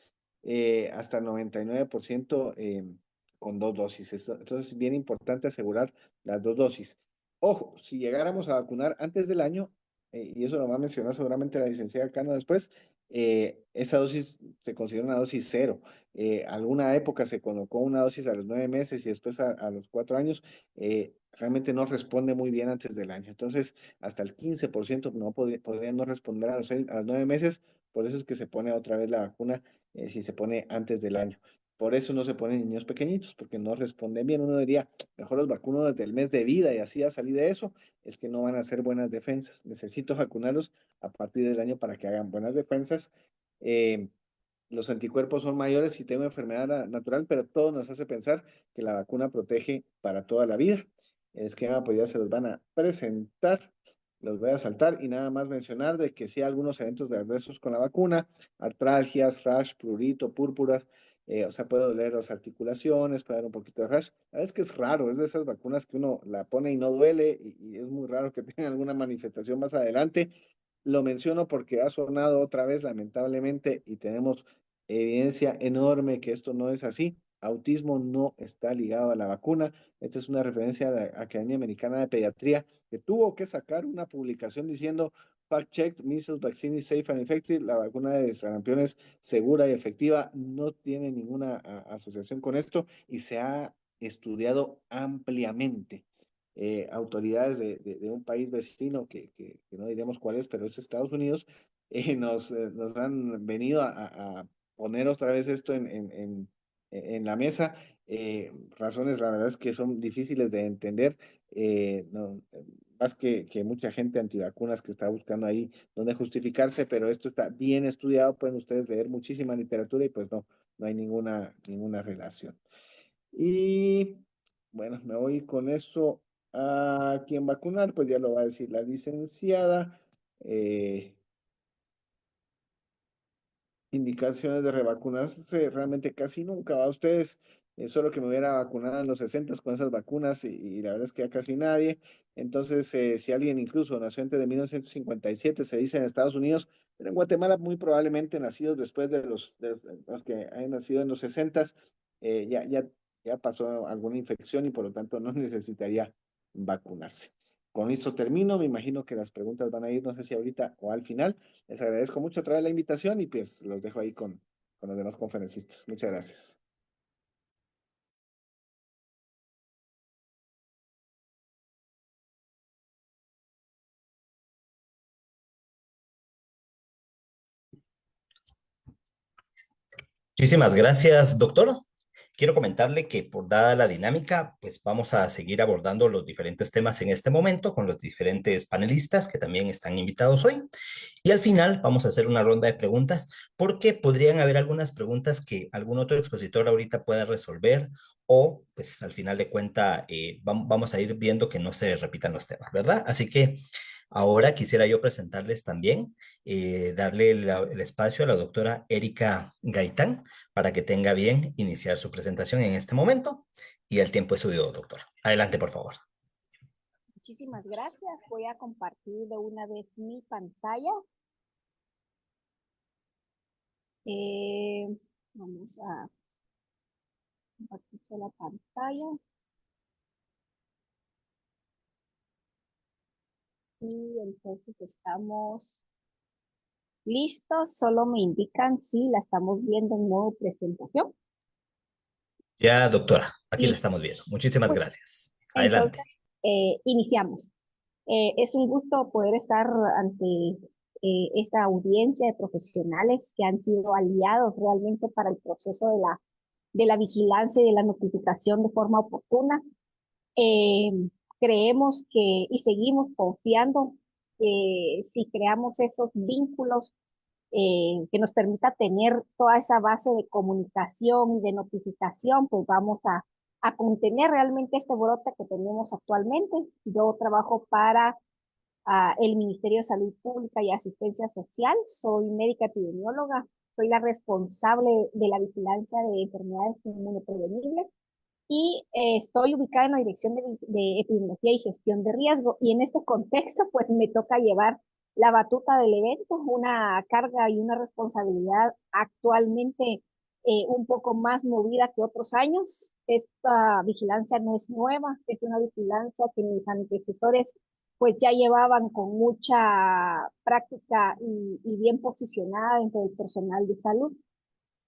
hasta el 99% con 2 dosis. Entonces es bien importante asegurar las 2 dosis. Ojo, si llegáramos a vacunar antes del año, y eso lo va a mencionar seguramente la licenciada Cano después, esa dosis se considera una dosis cero. Alguna época se colocó una dosis a los 9 meses y después a los 4 años. Realmente no responde muy bien antes del año. Entonces, hasta el 15% no podría no responder a los 9 meses. Por eso es que se pone otra vez la vacuna si se pone antes del año. Por eso no se ponen niños pequeñitos, porque no responden bien. Uno diría, mejor los vacuno desde el mes de vida y así a salir de eso. Es que no van a ser buenas defensas. Necesito vacunarlos a partir del año para que hagan buenas defensas. Eh, los anticuerpos son mayores si tengo enfermedad natural, pero todo nos hace pensar que la vacuna protege para toda la vida. El esquema, pues ya se los van a presentar, los voy a saltar y nada más mencionar de que sí hay algunos eventos de adversos con la vacuna, artralgias, rash, prurito, púrpura, o sea, puede doler las articulaciones, puede dar un poquito de rash. La verdad es que es raro, es de esas vacunas que uno la pone y no duele y es muy raro que tenga alguna manifestación más adelante. Lo menciono porque ha sonado otra vez, lamentablemente, y tenemos evidencia enorme que esto no es así. Autismo no está ligado a la vacuna. Esta es una referencia a la Academia Americana de Pediatría, que tuvo que sacar una publicación diciendo fact-checked, measles vaccine is safe and effective. La vacuna de sarampión es segura y efectiva. No tiene ninguna asociación con esto y se ha estudiado ampliamente. Autoridades de un país vecino, que no diríamos cuál es, pero es Estados Unidos, nos han venido a poner otra vez esto en la mesa. Razones, la verdad es que son difíciles de entender. No, más que mucha gente antivacunas que está buscando ahí donde justificarse, pero esto está bien estudiado, pueden ustedes leer muchísima literatura y pues no hay ninguna relación. Y bueno, me voy con eso a quién vacunar, pues ya lo va a decir la licenciada. Eh, Indicaciones de revacunarse realmente casi nunca va a ustedes. Solo que me hubiera vacunado en los 60 con esas vacunas y la verdad es que a casi nadie. Entonces, si alguien incluso nació antes de 1957, se dice en Estados Unidos, pero en Guatemala muy probablemente nacidos después de los que hayan nacido en los 60, ya pasó alguna infección y por lo tanto no necesitaría vacunarse. Con esto termino, me imagino que las preguntas van a ir, no sé si ahorita o al final. Les agradezco mucho otra vez la invitación y pues los dejo ahí con los demás conferencistas. Muchas gracias. Muchísimas gracias, doctor. Quiero comentarle que por dada la dinámica, pues vamos a seguir abordando los diferentes temas en este momento con los diferentes panelistas que también están invitados hoy. Y al final vamos a hacer una ronda de preguntas porque podrían haber algunas preguntas que algún otro expositor ahorita pueda resolver o pues al final de cuenta vamos a ir viendo que no se repitan los temas, ¿verdad? Así que ahora quisiera yo presentarles también, darle el espacio a la doctora Erika Gaitán para que tenga bien iniciar su presentación en este momento y el tiempo es suyo, doctora. Adelante, por favor. Muchísimas gracias. Voy a compartir de una vez mi pantalla. Vamos a compartir la pantalla. Y entonces estamos listos. Solo me indican si la estamos viendo en modo presentación. Ya, doctora, aquí la Listo. estamos viendo. Muchísimas Pues, gracias. entonces, Adelante. iniciamos. Es un gusto poder estar ante esta audiencia de profesionales que han sido aliados realmente para el proceso de la vigilancia y de la notificación de forma oportuna. Eh, Creemos que y seguimos confiando que si creamos esos vínculos que nos permita tener toda esa base de comunicación y de notificación, pues vamos a contener realmente este brote que tenemos actualmente. Yo trabajo para el Ministerio de Salud Pública y Asistencia Social, soy médica epidemióloga, soy la responsable de la vigilancia de enfermedades inmunoprevenibles y estoy ubicada en la Dirección de Epidemiología y Gestión de Riesgo. Y en este contexto, pues me toca llevar la batuta del evento, una carga y una responsabilidad actualmente un poco más movida que otros años. Esta vigilancia no es nueva, es una vigilancia que mis antecesores pues ya llevaban con mucha práctica y bien posicionada dentro del personal de salud.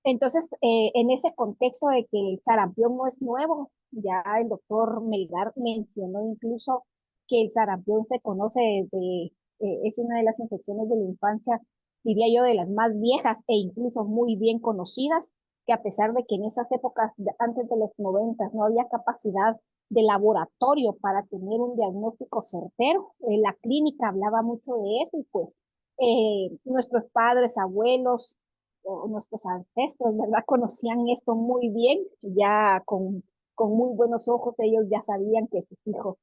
Entonces, en ese contexto de que el sarampión no es nuevo, ya el doctor Melgar mencionó incluso que el sarampión se conoce desde, es una de las infecciones de la infancia, diría yo, de las más viejas e incluso muy bien conocidas, que a pesar de que en esas épocas, antes de los 90, no había capacidad de laboratorio para tener un diagnóstico certero, la clínica hablaba mucho de eso y pues nuestros padres, abuelos, o nuestros ancestros, ¿verdad? Conocían esto muy bien, ya con muy buenos ojos ellos ya sabían que sus hijos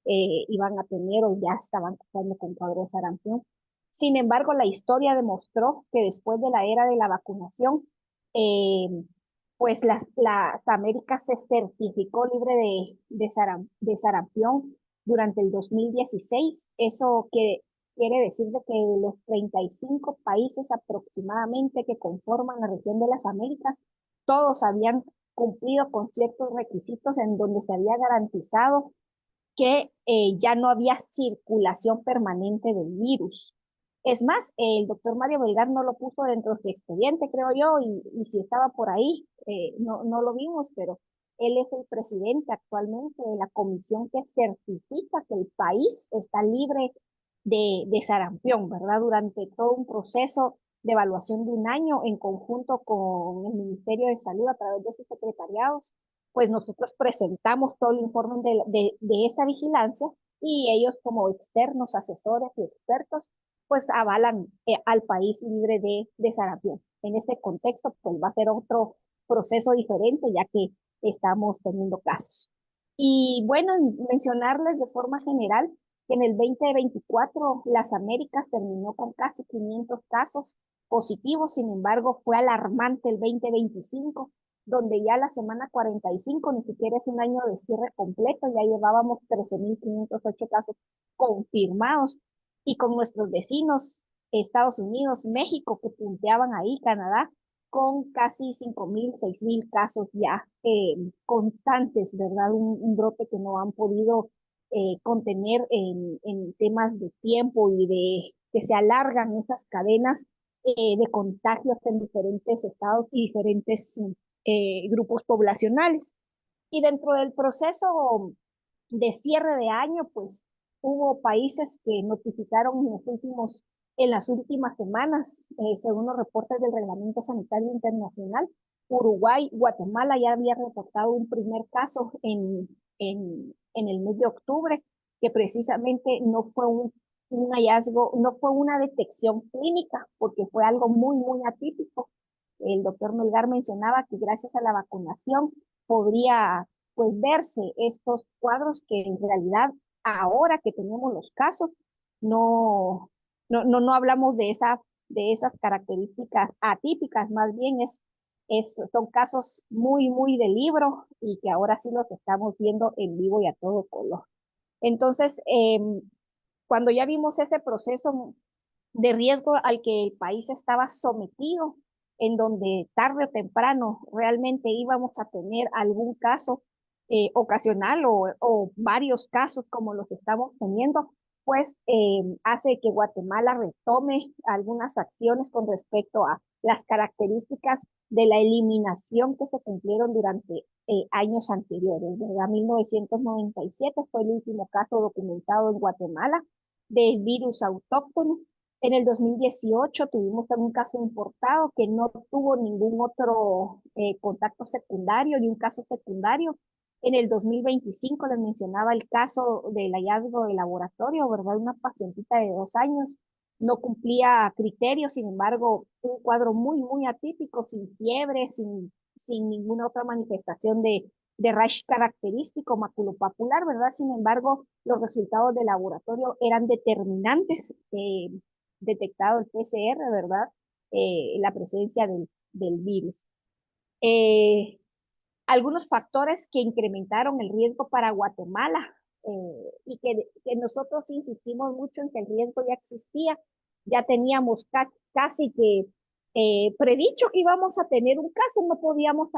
iban a tener o ya estaban pasando con cuadro de sarampión. Sin embargo, la historia demostró que después de la era de la vacunación, eh, pues las Américas se certificó libre de sarampión durante el 2016. Eso que quiere decir de que los 35 países aproximadamente que conforman la región de las Américas, todos habían cumplido con ciertos requisitos en donde se había garantizado que ya no había circulación permanente del virus. Es más, el doctor Mario Belgar no lo puso dentro de su expediente, creo yo, y si estaba por ahí, no lo vimos, pero él es el presidente actualmente de la comisión que certifica que el país está libre de sarampión, ¿verdad? Durante todo un proceso de evaluación de un año en conjunto con el Ministerio de Salud a través de sus secretariados, pues nosotros presentamos todo el informe de esa vigilancia y ellos como externos, asesores y expertos, pues avalan al país libre de sarampión. En este contexto, pues va a ser otro proceso diferente ya que estamos teniendo casos. Y bueno, mencionarles de forma general que en el 2024 las Américas terminó con casi 500 casos positivos, sin embargo fue alarmante el 2025 donde ya la semana 45 ni siquiera es un año de cierre completo, ya llevábamos 13.508 casos confirmados y con nuestros vecinos, Estados Unidos, México, que punteaban ahí, Canadá, con casi 5.000, 6.000 casos ya constantes, ¿verdad? Un brote que no han podido contener en temas de tiempo y de que se alargan esas cadenas de contagios en diferentes estados y diferentes grupos poblacionales. Y dentro del proceso de cierre de año, pues hubo países que notificaron en las últimas semanas, según los reportes del Reglamento Sanitario Internacional, Uruguay, Guatemala ya había reportado un primer caso en el mes de octubre, que precisamente no fue un hallazgo, no fue una detección clínica, porque fue algo muy, muy atípico. El doctor Melgar mencionaba que gracias a la vacunación podría pues verse estos cuadros que en realidad ahora que tenemos los casos no, no hablamos de esas características atípicas, más bien son casos muy, muy de libro y que ahora sí los estamos viendo en vivo y a todo color. Entonces, cuando ya vimos ese proceso de riesgo al que el país estaba sometido, en donde tarde o temprano realmente íbamos a tener algún caso ocasional o varios casos como los que estamos teniendo, pues hace que Guatemala retome algunas acciones con respecto a las características de la eliminación que se cumplieron durante años anteriores. ¿Verdad? 1997 fue el último caso documentado en Guatemala del virus autóctono. En el 2018 tuvimos un caso importado que no tuvo ningún otro contacto secundario ni un caso secundario. En el 2025 les mencionaba el caso del hallazgo de laboratorio, ¿verdad? Una pacientita de 2 años no cumplía criterios, sin embargo, un cuadro muy, muy atípico, sin fiebre, sin ninguna otra manifestación de rash característico maculopapular, ¿verdad? Sin embargo, los resultados de laboratorio eran determinantes. Detectado el PCR, ¿verdad? La presencia del virus. Eh, Algunos factores que incrementaron el riesgo para Guatemala y que nosotros insistimos mucho en que el riesgo ya existía, ya teníamos casi que predicho que íbamos a tener un caso, no podíamos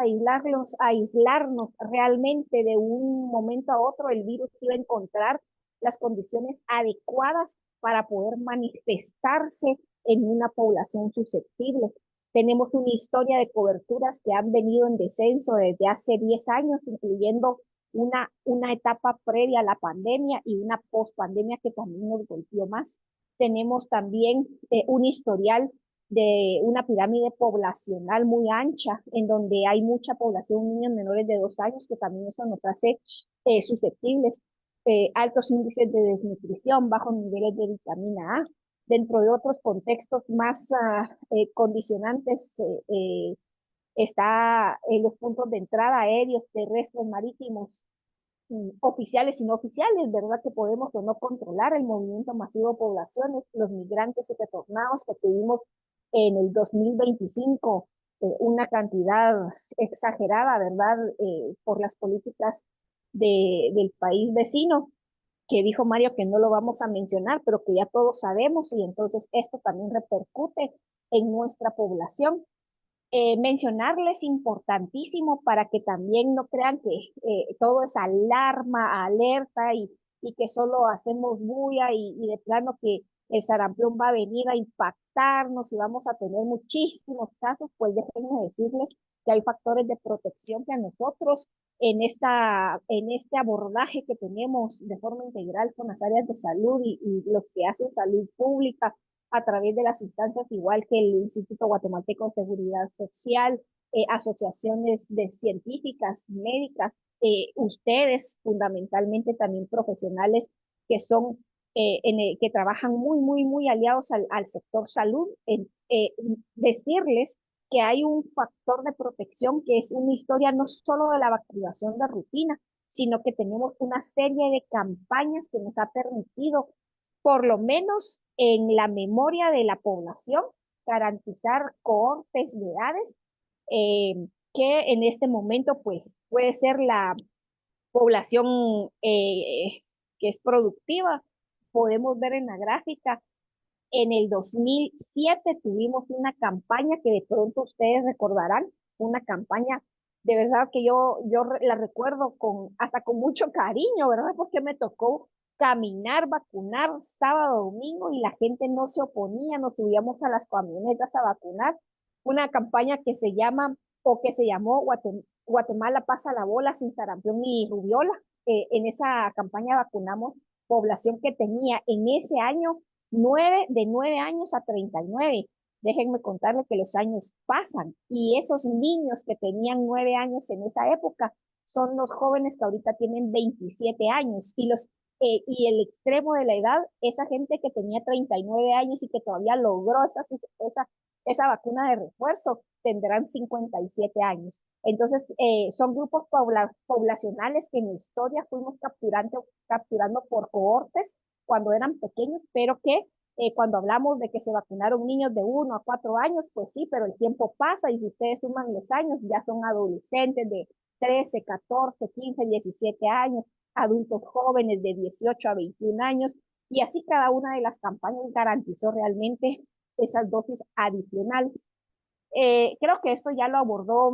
aislarnos realmente de un momento a otro, el virus iba a encontrar las condiciones adecuadas para poder manifestarse en una población susceptible. Tenemos una historia de coberturas que han venido en descenso desde hace 10 años, incluyendo una etapa previa a la pandemia y una post-pandemia que también nos golpeó más. Tenemos también un historial de una pirámide poblacional muy ancha, en donde hay mucha población, niños menores de 2 años, que también eso nos hace susceptibles. Altos índices de desnutrición, bajos niveles de vitamina A, dentro de otros contextos más condicionantes, está en los puntos de entrada aéreos, terrestres, marítimos, oficiales y no oficiales, ¿verdad? Que podemos o no controlar el movimiento masivo de poblaciones, los migrantes y retornados que tuvimos en el 2025, una cantidad exagerada, ¿verdad? Por las políticas del país vecino, que dijo Mario que no lo vamos a mencionar, pero que ya todos sabemos y entonces esto también repercute en nuestra población. Mencionarles importantísimo para que también no crean que todo es alarma, alerta y que solo hacemos bulla y de plano que el sarampión va a venir a impactarnos y vamos a tener muchísimos casos, pues déjenme decirles que hay factores de protección que a nosotros en este abordaje que tenemos de forma integral con las áreas de salud y los que hacen salud pública a través de las instancias, igual que el Instituto Guatemalteco de Seguridad Social, asociaciones de científicas, médicas, ustedes fundamentalmente también profesionales que son que trabajan muy, muy, muy aliados al sector salud, decirles que hay un factor de protección que es una historia no solo de la vacunación de rutina, sino que tenemos una serie de campañas que nos ha permitido, por lo menos en la memoria de la población, garantizar cohortes de edades que en este momento pues puede ser la población que es productiva. Podemos ver en la gráfica, en el 2007 tuvimos una campaña que de pronto ustedes recordarán, una campaña de verdad que yo la recuerdo hasta con mucho cariño, ¿verdad? Porque me tocó caminar, vacunar sábado, domingo y la gente no se oponía, nos subíamos a las camionetas a vacunar. Una campaña que se llama o que se llamó Guatemala pasa la bola sin sarampión ni rubiola. En esa campaña vacunamos población que tenía en ese año de 9 años a 39. déjenme contarle que los años pasan y esos niños que tenían 9 años en esa época son los jóvenes que ahorita tienen 27 años y el extremo de la edad, esa gente que tenía 39 años y que todavía logró esa vacuna de refuerzo, tendrán 57 años. Entonces, son grupos poblacionales que en la historia fuimos capturando por cohortes cuando eran pequeños, pero que cuando hablamos de que se vacunaron niños de 1 a 4 años, pues sí, pero el tiempo pasa y si ustedes suman los años, ya son adolescentes de 13, 14, 15, 17 años, adultos jóvenes de 18 a 21 años, y así cada una de las campañas garantizó realmente esas dosis adicionales. Creo que esto ya lo abordó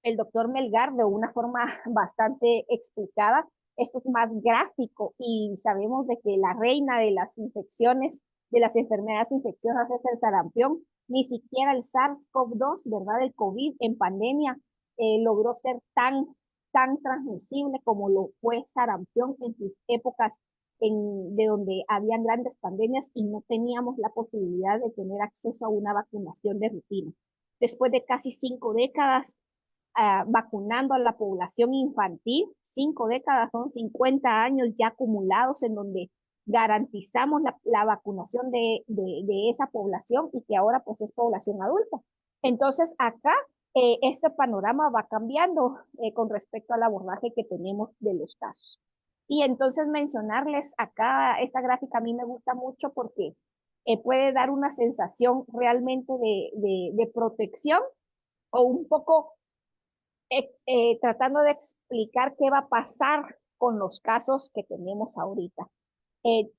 el doctor Melgar de una forma bastante explicada. Esto es más gráfico y sabemos de que la reina de las infecciones, de las enfermedades infecciosas es el sarampión. Ni siquiera el SARS-CoV-2, ¿verdad? El COVID en pandemia logró ser tan transmisible como lo fue sarampión en sus épocas de donde habían grandes pandemias y no teníamos la posibilidad de tener acceso a una vacunación de rutina. Después de casi 5 décadas vacunando a la población infantil, 5 décadas son 50 años ya acumulados en donde garantizamos la vacunación de esa población y que ahora pues es población adulta. Entonces acá este panorama va cambiando con respecto al abordaje que tenemos de los casos. Y entonces mencionarles acá, esta gráfica a mí me gusta mucho porque puede dar una sensación realmente de protección o un poco tratando de explicar qué va a pasar con los casos que tenemos ahorita.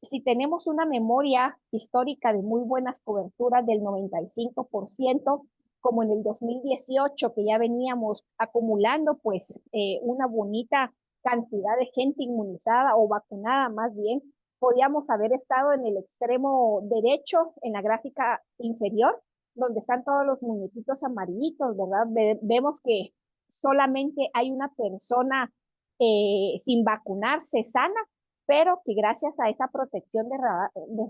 Si tenemos una memoria histórica de muy buenas coberturas del 95%, como en el 2018, que ya veníamos acumulando pues una bonita cantidad de gente inmunizada o vacunada más bien, podíamos haber estado en el extremo derecho, en la gráfica inferior, donde están todos los muñequitos amarillitos, ¿verdad? Vemos que solamente hay una persona sin vacunarse sana, pero que gracias a esta protección de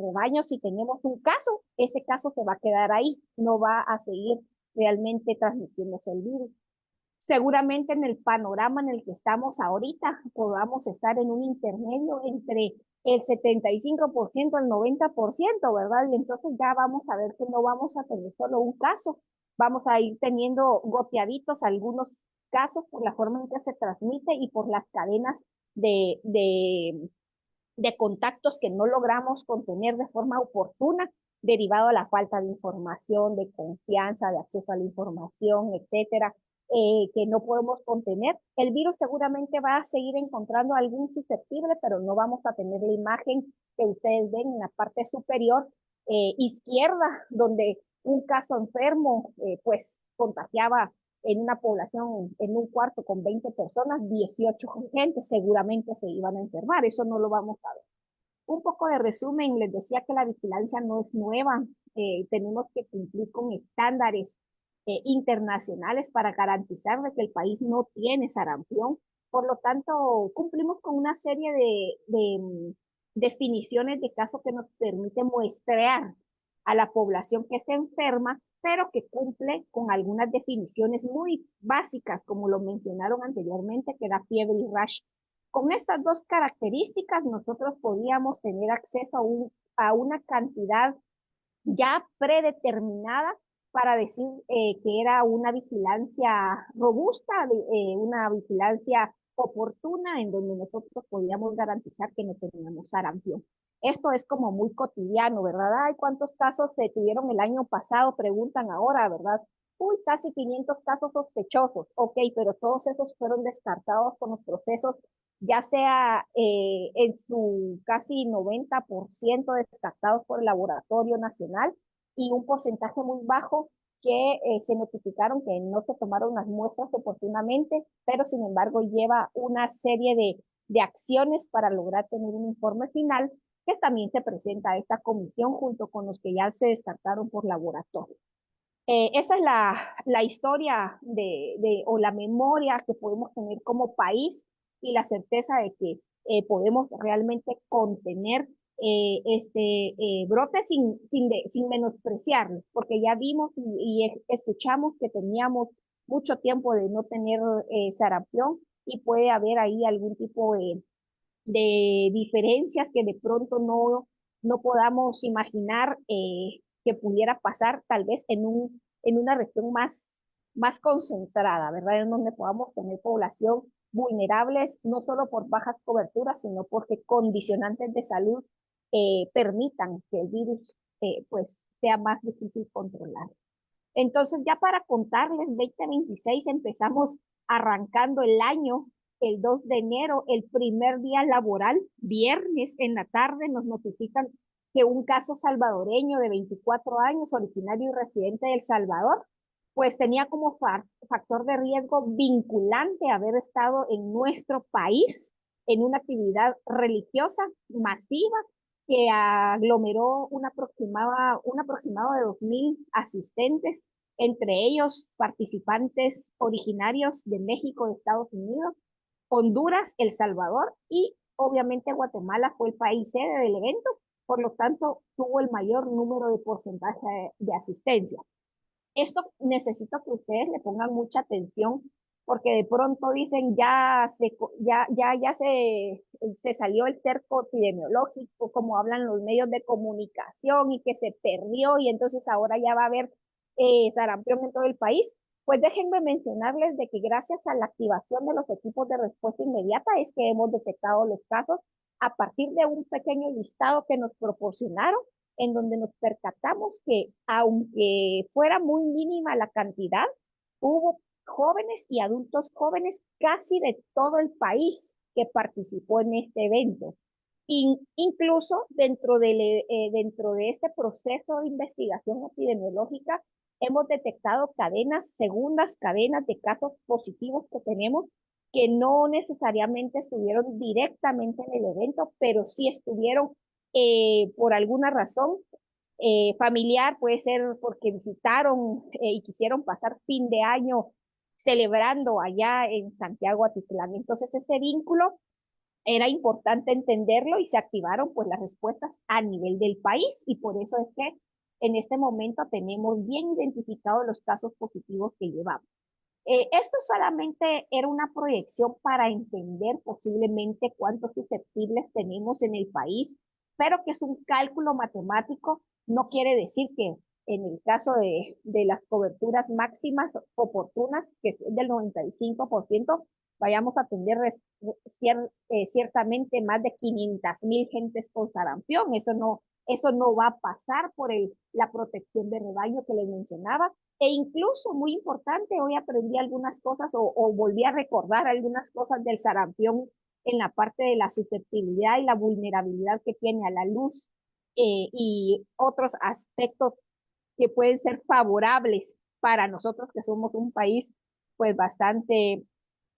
rebaño, si tenemos un caso, ese caso se va a quedar ahí, no va a seguir realmente transmitiéndose el virus. Seguramente en el panorama en el que estamos ahorita podamos estar en un intermedio entre el 75% al 90%, ¿verdad? Y entonces ya vamos a ver que no vamos a tener solo un caso, vamos a ir teniendo goteaditos algunos casos por la forma en que se transmite y por las cadenas de, de, de contactos que no logramos contener de forma oportuna, derivado a la falta de información, de confianza, de acceso a la información, etcétera, que no podemos contener. El virus seguramente va a seguir encontrando a alguien susceptible, pero no vamos a tener la imagen que ustedes ven en la parte superior izquierda, donde un caso enfermo pues contagiaba en una población, en un cuarto con 20 personas, 18 gente seguramente se iban a enfermar. Eso no lo vamos a ver. Un poco de resumen, les decía que la vigilancia no es nueva. Tenemos que cumplir con estándares internacionales para garantizar de que el país no tiene sarampión. Por lo tanto, cumplimos con una serie de definiciones de casos que nos permiten muestrear a la población que se enferma, pero que cumple con algunas definiciones muy básicas, como lo mencionaron anteriormente, que era fiebre y rash. Con estas dos características, nosotros podíamos tener acceso a una cantidad ya predeterminada para decir que era una vigilancia robusta, una vigilancia oportuna, en donde nosotros podíamos garantizar que no teníamos sarampión. Esto es como muy cotidiano, ¿verdad? Ay, ¿cuántos casos se tuvieron el año pasado? Preguntan ahora, ¿verdad? Uy, casi 500 casos sospechosos. Ok, pero todos esos fueron descartados con los procesos, ya sea en su casi 90% descartados por el Laboratorio Nacional y un porcentaje muy bajo que se notificaron que no se tomaron las muestras oportunamente, pero sin embargo lleva una serie de acciones para lograr tener un informe final que también se presenta a esta comisión junto con los que ya se descartaron por laboratorio. Esta es la historia o la memoria que podemos tener como país y la certeza de que podemos realmente contener brote sin menospreciarlo, porque ya vimos y escuchamos que teníamos mucho tiempo de no tener sarampión y puede haber ahí algún tipo de diferencias que de pronto no podamos imaginar que pudiera pasar tal vez en una región más concentrada, ¿verdad? En donde podamos tener población vulnerables, no solo por bajas coberturas, sino porque condicionantes de salud permitan que el virus pues sea más difícil controlar. Entonces, ya para contarles, 2026 empezamos arrancando el año, el 2 de enero, el primer día laboral, viernes en la tarde, nos notifican que un caso salvadoreño de 24 años, originario y residente de El Salvador, pues tenía como factor de riesgo vinculante haber estado en nuestro país en una actividad religiosa masiva que aglomeró un aproximado de 2.000 asistentes, entre ellos participantes originarios de México, de Estados Unidos, Honduras, El Salvador y obviamente Guatemala fue el país sede del evento, por lo tanto tuvo el mayor número de porcentaje de asistencia. Esto necesito que ustedes le pongan mucha atención porque de pronto dicen ya se salió el cerco epidemiológico, como hablan los medios de comunicación y que se perdió y entonces ahora ya va a haber sarampión en todo el país. Pues déjenme mencionarles de que gracias a la activación de los equipos de respuesta inmediata es que hemos detectado los casos a partir de un pequeño listado que nos proporcionaron en donde nos percatamos que aunque fuera muy mínima la cantidad, hubo jóvenes y adultos jóvenes casi de todo el país que participó en este evento. Incluso dentro de este proceso de investigación epidemiológica, hemos detectado segundas cadenas de casos positivos que tenemos que no necesariamente estuvieron directamente en el evento, pero sí estuvieron por alguna razón familiar, puede ser porque visitaron y quisieron pasar fin de año celebrando allá en Santiago Atitlán. Entonces ese vínculo era importante entenderlo y se activaron pues las respuestas a nivel del país y por eso es que en este momento tenemos bien identificados los casos positivos que llevamos. Esto solamente era una proyección para entender posiblemente cuántos susceptibles tenemos en el país, pero que es un cálculo matemático, no quiere decir que en el caso de las coberturas máximas oportunas, que es del 95%, vayamos a atender ciertamente más de 500.000 gentes con sarampión. Eso no va a pasar por la protección de rebaño que les mencionaba. E incluso, muy importante, hoy aprendí algunas cosas o volví a recordar algunas cosas del sarampión en la parte de la susceptibilidad y la vulnerabilidad que tiene a la luz y otros aspectos que pueden ser favorables para nosotros que somos un país pues bastante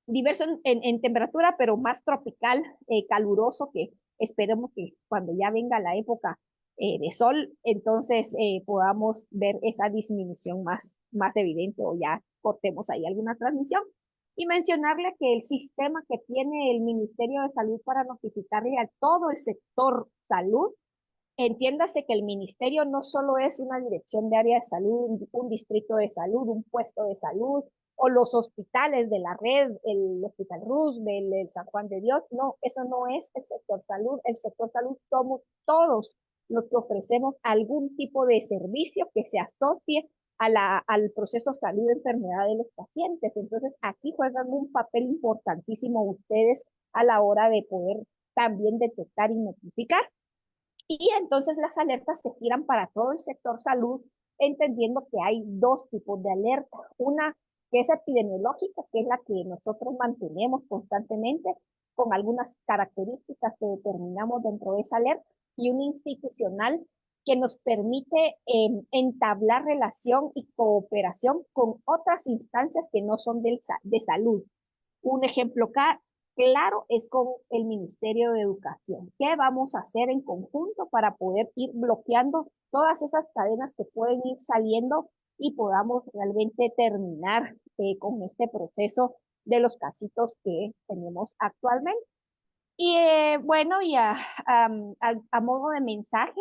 diverso en temperatura, pero más tropical, caluroso, que esperemos que cuando ya venga la época de sol, entonces podamos ver esa disminución más evidente o ya cortemos ahí alguna transmisión. Y mencionarle que el sistema que tiene el Ministerio de Salud para notificarle a todo el sector salud, entiéndase que el ministerio no solo es una dirección de área de salud, un distrito de salud, un puesto de salud, o los hospitales de la red, el Hospital Roosevelt, el San Juan de Dios, no, eso no es el sector salud somos todos los que ofrecemos algún tipo de servicio que se asocie al proceso salud de enfermedad de los pacientes. Entonces, aquí juegan un papel importantísimo ustedes a la hora de poder también detectar y notificar. Y entonces las alertas se giran para todo el sector salud, entendiendo que hay dos tipos de alerta. Una que es epidemiológica, que es la que nosotros mantenemos constantemente con algunas características que determinamos dentro de esa alerta, y una institucional que nos permite entablar relación y cooperación con otras instancias que no son de salud. Un ejemplo claro es con el Ministerio de Educación. ¿Qué vamos a hacer en conjunto para poder ir bloqueando todas esas cadenas que pueden ir saliendo y podamos realmente terminar con este proceso de los casitos que tenemos actualmente? Y bueno, y a modo de mensaje,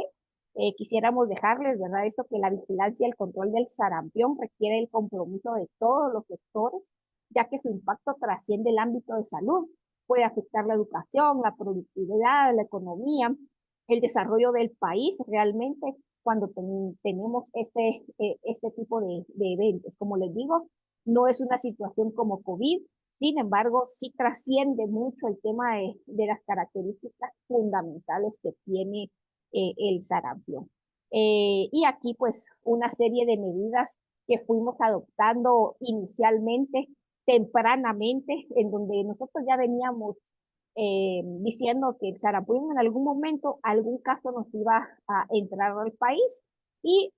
quisiéramos dejarles, ¿verdad? Esto que la vigilancia y el control del sarampión requiere el compromiso de todos los sectores, ya que su impacto trasciende el ámbito de salud. Puede afectar la educación, la productividad, la economía, el desarrollo del país realmente cuando tenemos este tipo de eventos. Como les digo, no es una situación como COVID. Sin embargo, sí trasciende mucho el tema de las características fundamentales que tiene el sarampión. Y aquí, pues, una serie de medidas que fuimos adoptando inicialmente, tempranamente, en donde nosotros ya veníamos diciendo que el sarampión en algún momento, algún caso nos iba a entrar al país y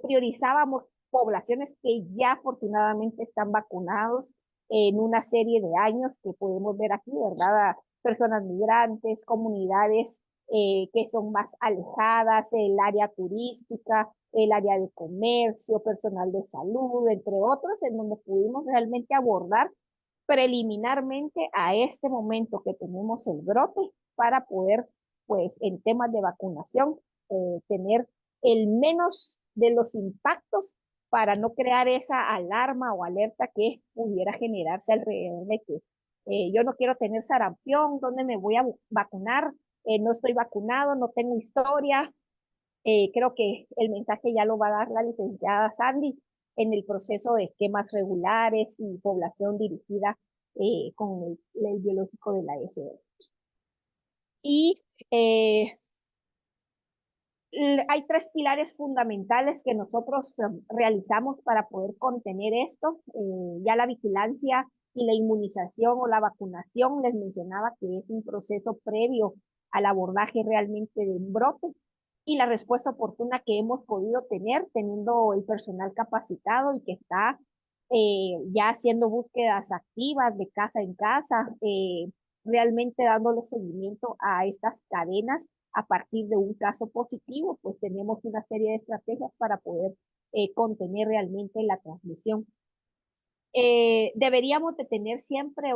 priorizábamos poblaciones que ya afortunadamente están vacunados en una serie de años que podemos ver aquí, ¿verdad? Personas migrantes, comunidades que son más alejadas, el área turística, el área de comercio, personal de salud, entre otros, en donde pudimos realmente abordar preliminarmente a este momento que tenemos el brote para poder, pues, en temas de vacunación, tener el menos de los impactos para no crear esa alarma o alerta que pudiera generarse alrededor de que yo no quiero tener sarampión, ¿dónde me voy a vacunar? No estoy vacunado, no tengo historia. Creo que el mensaje ya lo va a dar la licenciada Sandy en el proceso de esquemas regulares y población dirigida con el biológico de la SB. Y hay tres pilares fundamentales que nosotros realizamos para poder contener esto. Ya la vigilancia y la inmunización o la vacunación, les mencionaba que es un proceso previo al abordaje realmente de un brote y la respuesta oportuna que hemos podido tener teniendo el personal capacitado y que está ya haciendo búsquedas activas de casa en casa, realmente dándole seguimiento a estas cadenas a partir de un caso positivo, pues tenemos una serie de estrategias para poder contener realmente la transmisión. Deberíamos de tener siempre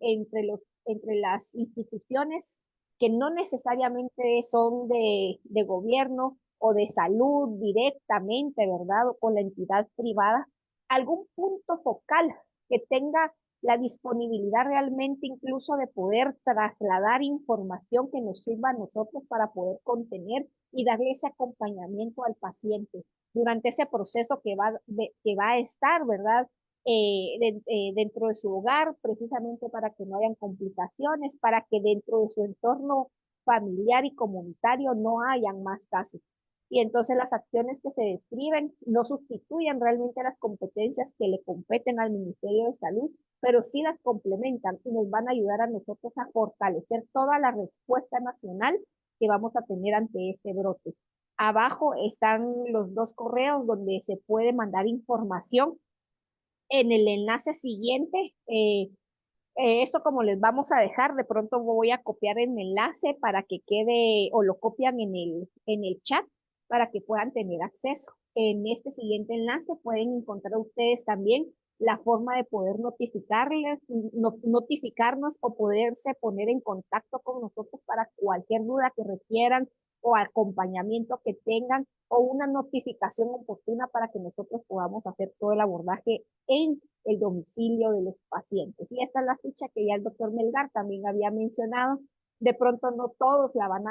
entre las instituciones que no necesariamente son de gobierno o de salud directamente, ¿verdad? O con la entidad privada, algún punto focal que tenga la disponibilidad realmente incluso de poder trasladar información que nos sirva a nosotros para poder contener y darle ese acompañamiento al paciente durante ese proceso que va a estar, ¿verdad? Dentro de su hogar, precisamente para que no hayan complicaciones, para que dentro de su entorno familiar y comunitario no hayan más casos. Y entonces las acciones que se describen no sustituyen realmente las competencias que le competen al Ministerio de Salud, pero sí las complementan y nos van a ayudar a nosotros a fortalecer toda la respuesta nacional que vamos a tener ante este brote. Abajo están los dos correos donde se puede mandar información en el enlace siguiente. Esto como les vamos a dejar, de pronto voy a copiar el enlace para que quede o lo copian en el chat para que puedan tener acceso. En este siguiente enlace pueden encontrar ustedes también la forma de poder notificarnos o poderse poner en contacto con nosotros para cualquier duda que requieran o acompañamiento que tengan o una notificación oportuna para que nosotros podamos hacer todo el abordaje en el domicilio de los pacientes. Y esta es la ficha que ya el doctor Melgar también había mencionado. De pronto no todos la van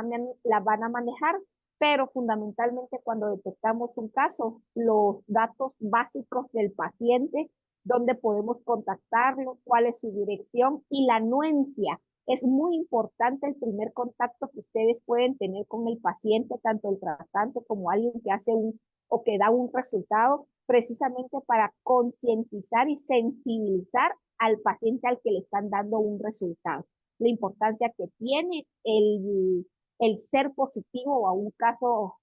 a manejar, pero fundamentalmente cuando detectamos un caso, los datos básicos del paciente, dónde podemos contactarlo, cuál es su dirección y la anuencia. Es muy importante el primer contacto que ustedes pueden tener con el paciente, tanto el tratante como alguien que hace o que da un resultado, precisamente para concientizar y sensibilizar al paciente al que le están dando un resultado. La importancia que tiene el ser positivo a un caso,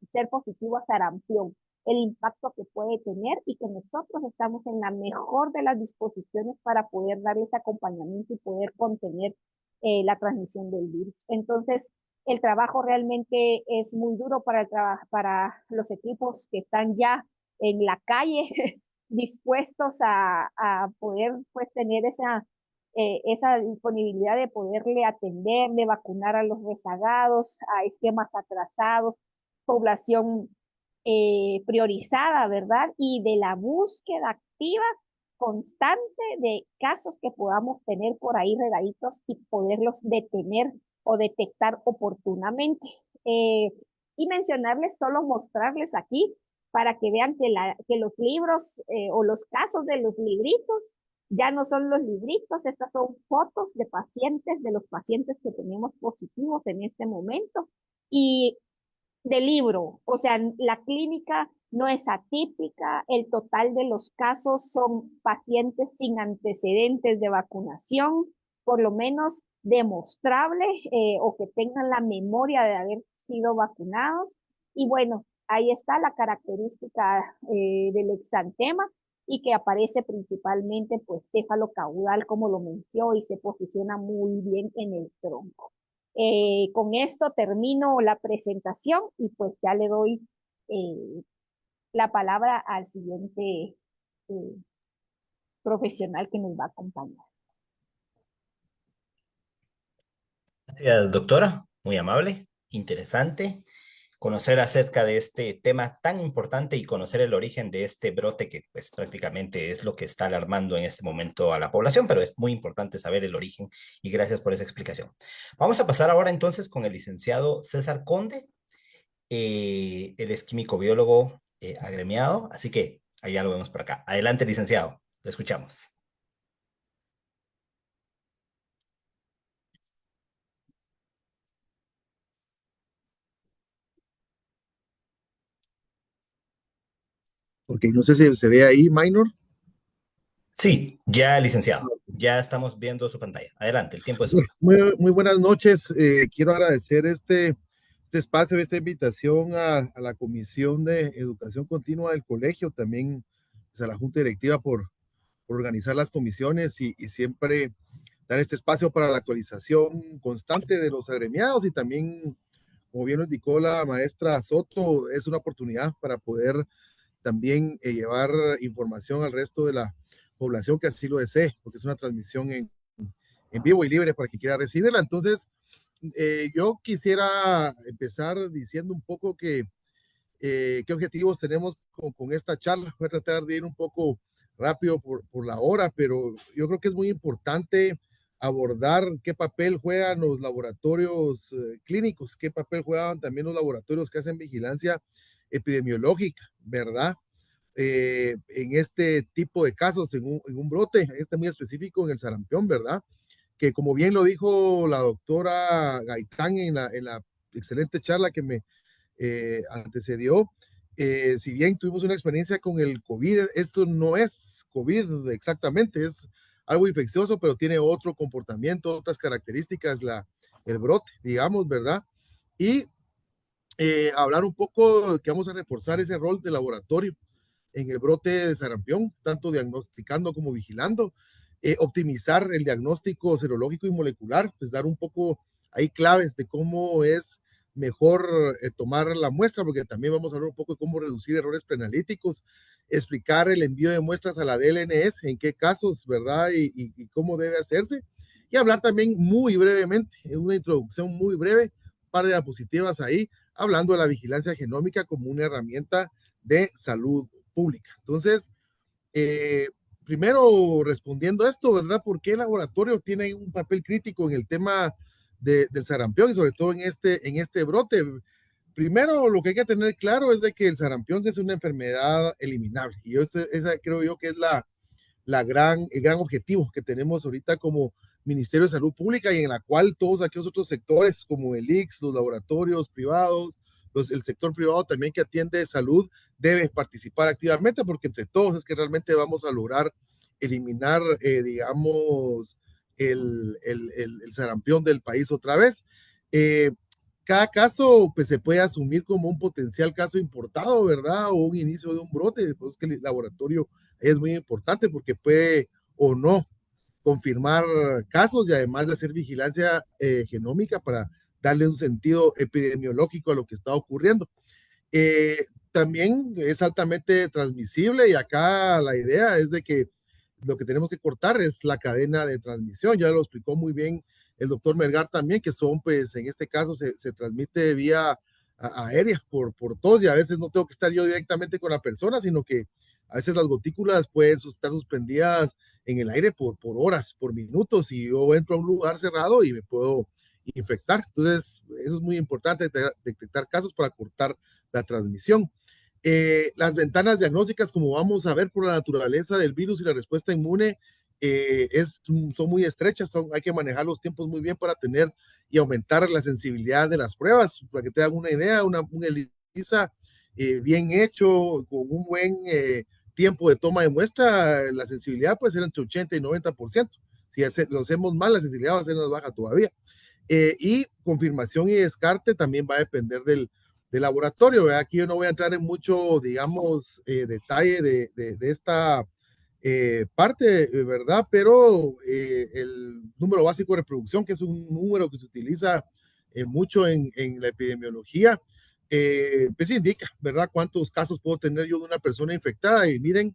ser positivo a sarampión, el impacto que puede tener y que nosotros estamos en la mejor de las disposiciones para poder dar ese acompañamiento y poder contener la transmisión del virus. Entonces, el trabajo realmente es muy duro para los equipos que están ya en la calle dispuestos a poder pues tener esa disponibilidad de poderle atender, de vacunar a los rezagados, a esquemas atrasados, población priorizada, ¿verdad? Y de la búsqueda activa constante de casos que podamos tener por ahí regaditos y poderlos detener o detectar oportunamente. Eh, y mencionarles, solo mostrarles aquí para que vean que los libros o los casos de los libritos ya no son los libritos, estas son fotos de pacientes, de los pacientes que tenemos positivos en este momento. Y de libro, o sea, la clínica no es atípica, el total de los casos son pacientes sin antecedentes de vacunación, por lo menos demostrable o que tengan la memoria de haber sido vacunados. Y bueno, ahí está la característica del exantema y que aparece principalmente pues céfalo-caudal, como lo mencionó, y se posiciona muy bien en el tronco. Con esto termino la presentación y pues ya le doy eh, la palabra al siguiente eh, profesional que nos va a acompañar. Gracias, doctora, muy amable, interesante conocer acerca de este tema tan importante y conocer el origen de este brote que pues prácticamente es lo que está alarmando en este momento a la población, pero es muy importante saber el origen y gracias por esa explicación. Vamos a pasar ahora entonces con el licenciado César Conde. Él es químico biólogo agremiado, así que allá lo vemos por acá. Adelante, licenciado, lo escuchamos. Ok, no sé si se ve ahí, Minor. Sí, ya, licenciado, ya estamos viendo su pantalla. Adelante, el tiempo es suyo. Muy buenas noches. Quiero agradecer este espacio, esta invitación a la Comisión de Educación Continua del colegio, también pues, a la Junta Directiva por organizar las comisiones y siempre dar este espacio para la actualización constante de los agremiados y también, como bien lo indicó la maestra Soto, es una oportunidad para poder también llevar información al resto de la población que así lo desee, porque es una transmisión en vivo y libre para quien quiera recibirla. Entonces, yo quisiera empezar diciendo un poco qué objetivos tenemos con esta charla. Voy a tratar de ir un poco rápido por la hora, pero yo creo que es muy importante abordar qué papel juegan los laboratorios clínicos, qué papel juegan también los laboratorios que hacen vigilancia epidemiológica, ¿verdad? En este tipo de casos, en un brote, este muy específico en el sarampión, ¿verdad? Que como bien lo dijo la doctora Gaitán en la excelente charla que me antecedió, si bien tuvimos una experiencia con el COVID, esto no es COVID exactamente, es algo infeccioso, pero tiene otro comportamiento, otras características, el brote, digamos, ¿verdad? Y hablar un poco que vamos a reforzar ese rol de laboratorio en el brote de sarampión, tanto diagnosticando como vigilando, optimizar el diagnóstico serológico y molecular, pues dar un poco ahí claves de cómo es mejor tomar la muestra, porque también vamos a hablar un poco de cómo reducir errores preanalíticos, explicar el envío de muestras a la DLNS, en qué casos, ¿verdad? Y cómo debe hacerse. Y hablar también muy brevemente, en una introducción muy breve, un par de diapositivas ahí, hablando de la vigilancia genómica como una herramienta de salud pública. Entonces, primero respondiendo a esto, ¿verdad? ¿Por qué el laboratorio tiene un papel crítico en el tema del sarampión y sobre todo en este brote? Primero, lo que hay que tener claro es de que el sarampión es una enfermedad eliminable y esa creo yo que es el gran objetivo que tenemos ahorita como Ministerio de Salud Pública y en la cual todos aquellos otros sectores como el ICS, los laboratorios privados, el sector privado también que atiende salud debe participar activamente porque entre todos es que realmente vamos a lograr eliminar, digamos, el sarampión del país otra vez. Cada caso pues se puede asumir como un potencial caso importado, ¿verdad? O un inicio de un brote, pues que el laboratorio es muy importante porque puede o no confirmar casos y además de hacer vigilancia genómica para darle un sentido epidemiológico a lo que está ocurriendo. También es altamente transmisible y acá la idea es de que lo que tenemos que cortar es la cadena de transmisión. Ya lo explicó muy bien el doctor Melgar también, que son, pues, en este caso se transmite vía aérea por tos, y a veces no tengo que estar yo directamente con la persona, sino que a veces las gotículas pueden estar suspendidas en el aire por horas, por minutos, y yo entro a un lugar cerrado y me puedo infectar. Entonces, eso es muy importante, detectar casos para cortar la transmisión. Las ventanas diagnósticas, como vamos a ver por la naturaleza del virus y la respuesta inmune, son muy estrechas, hay que manejar los tiempos muy bien para tener y aumentar la sensibilidad de las pruebas. Para que te hagan una idea, un ELISA bien hecho, con un buen tiempo de toma de muestra, la sensibilidad puede ser entre 80 y 90%. Si lo hacemos mal, la sensibilidad va a ser más baja todavía. Y confirmación y descarte también va a depender del laboratorio. ¿Verdad? Aquí yo no voy a entrar en mucho, digamos, detalle de esta parte, ¿verdad? Pero el número básico de reproducción, que es un número que se utiliza mucho en la epidemiología, pues indica, ¿verdad? Cuántos casos puedo tener yo de una persona infectada. Y miren,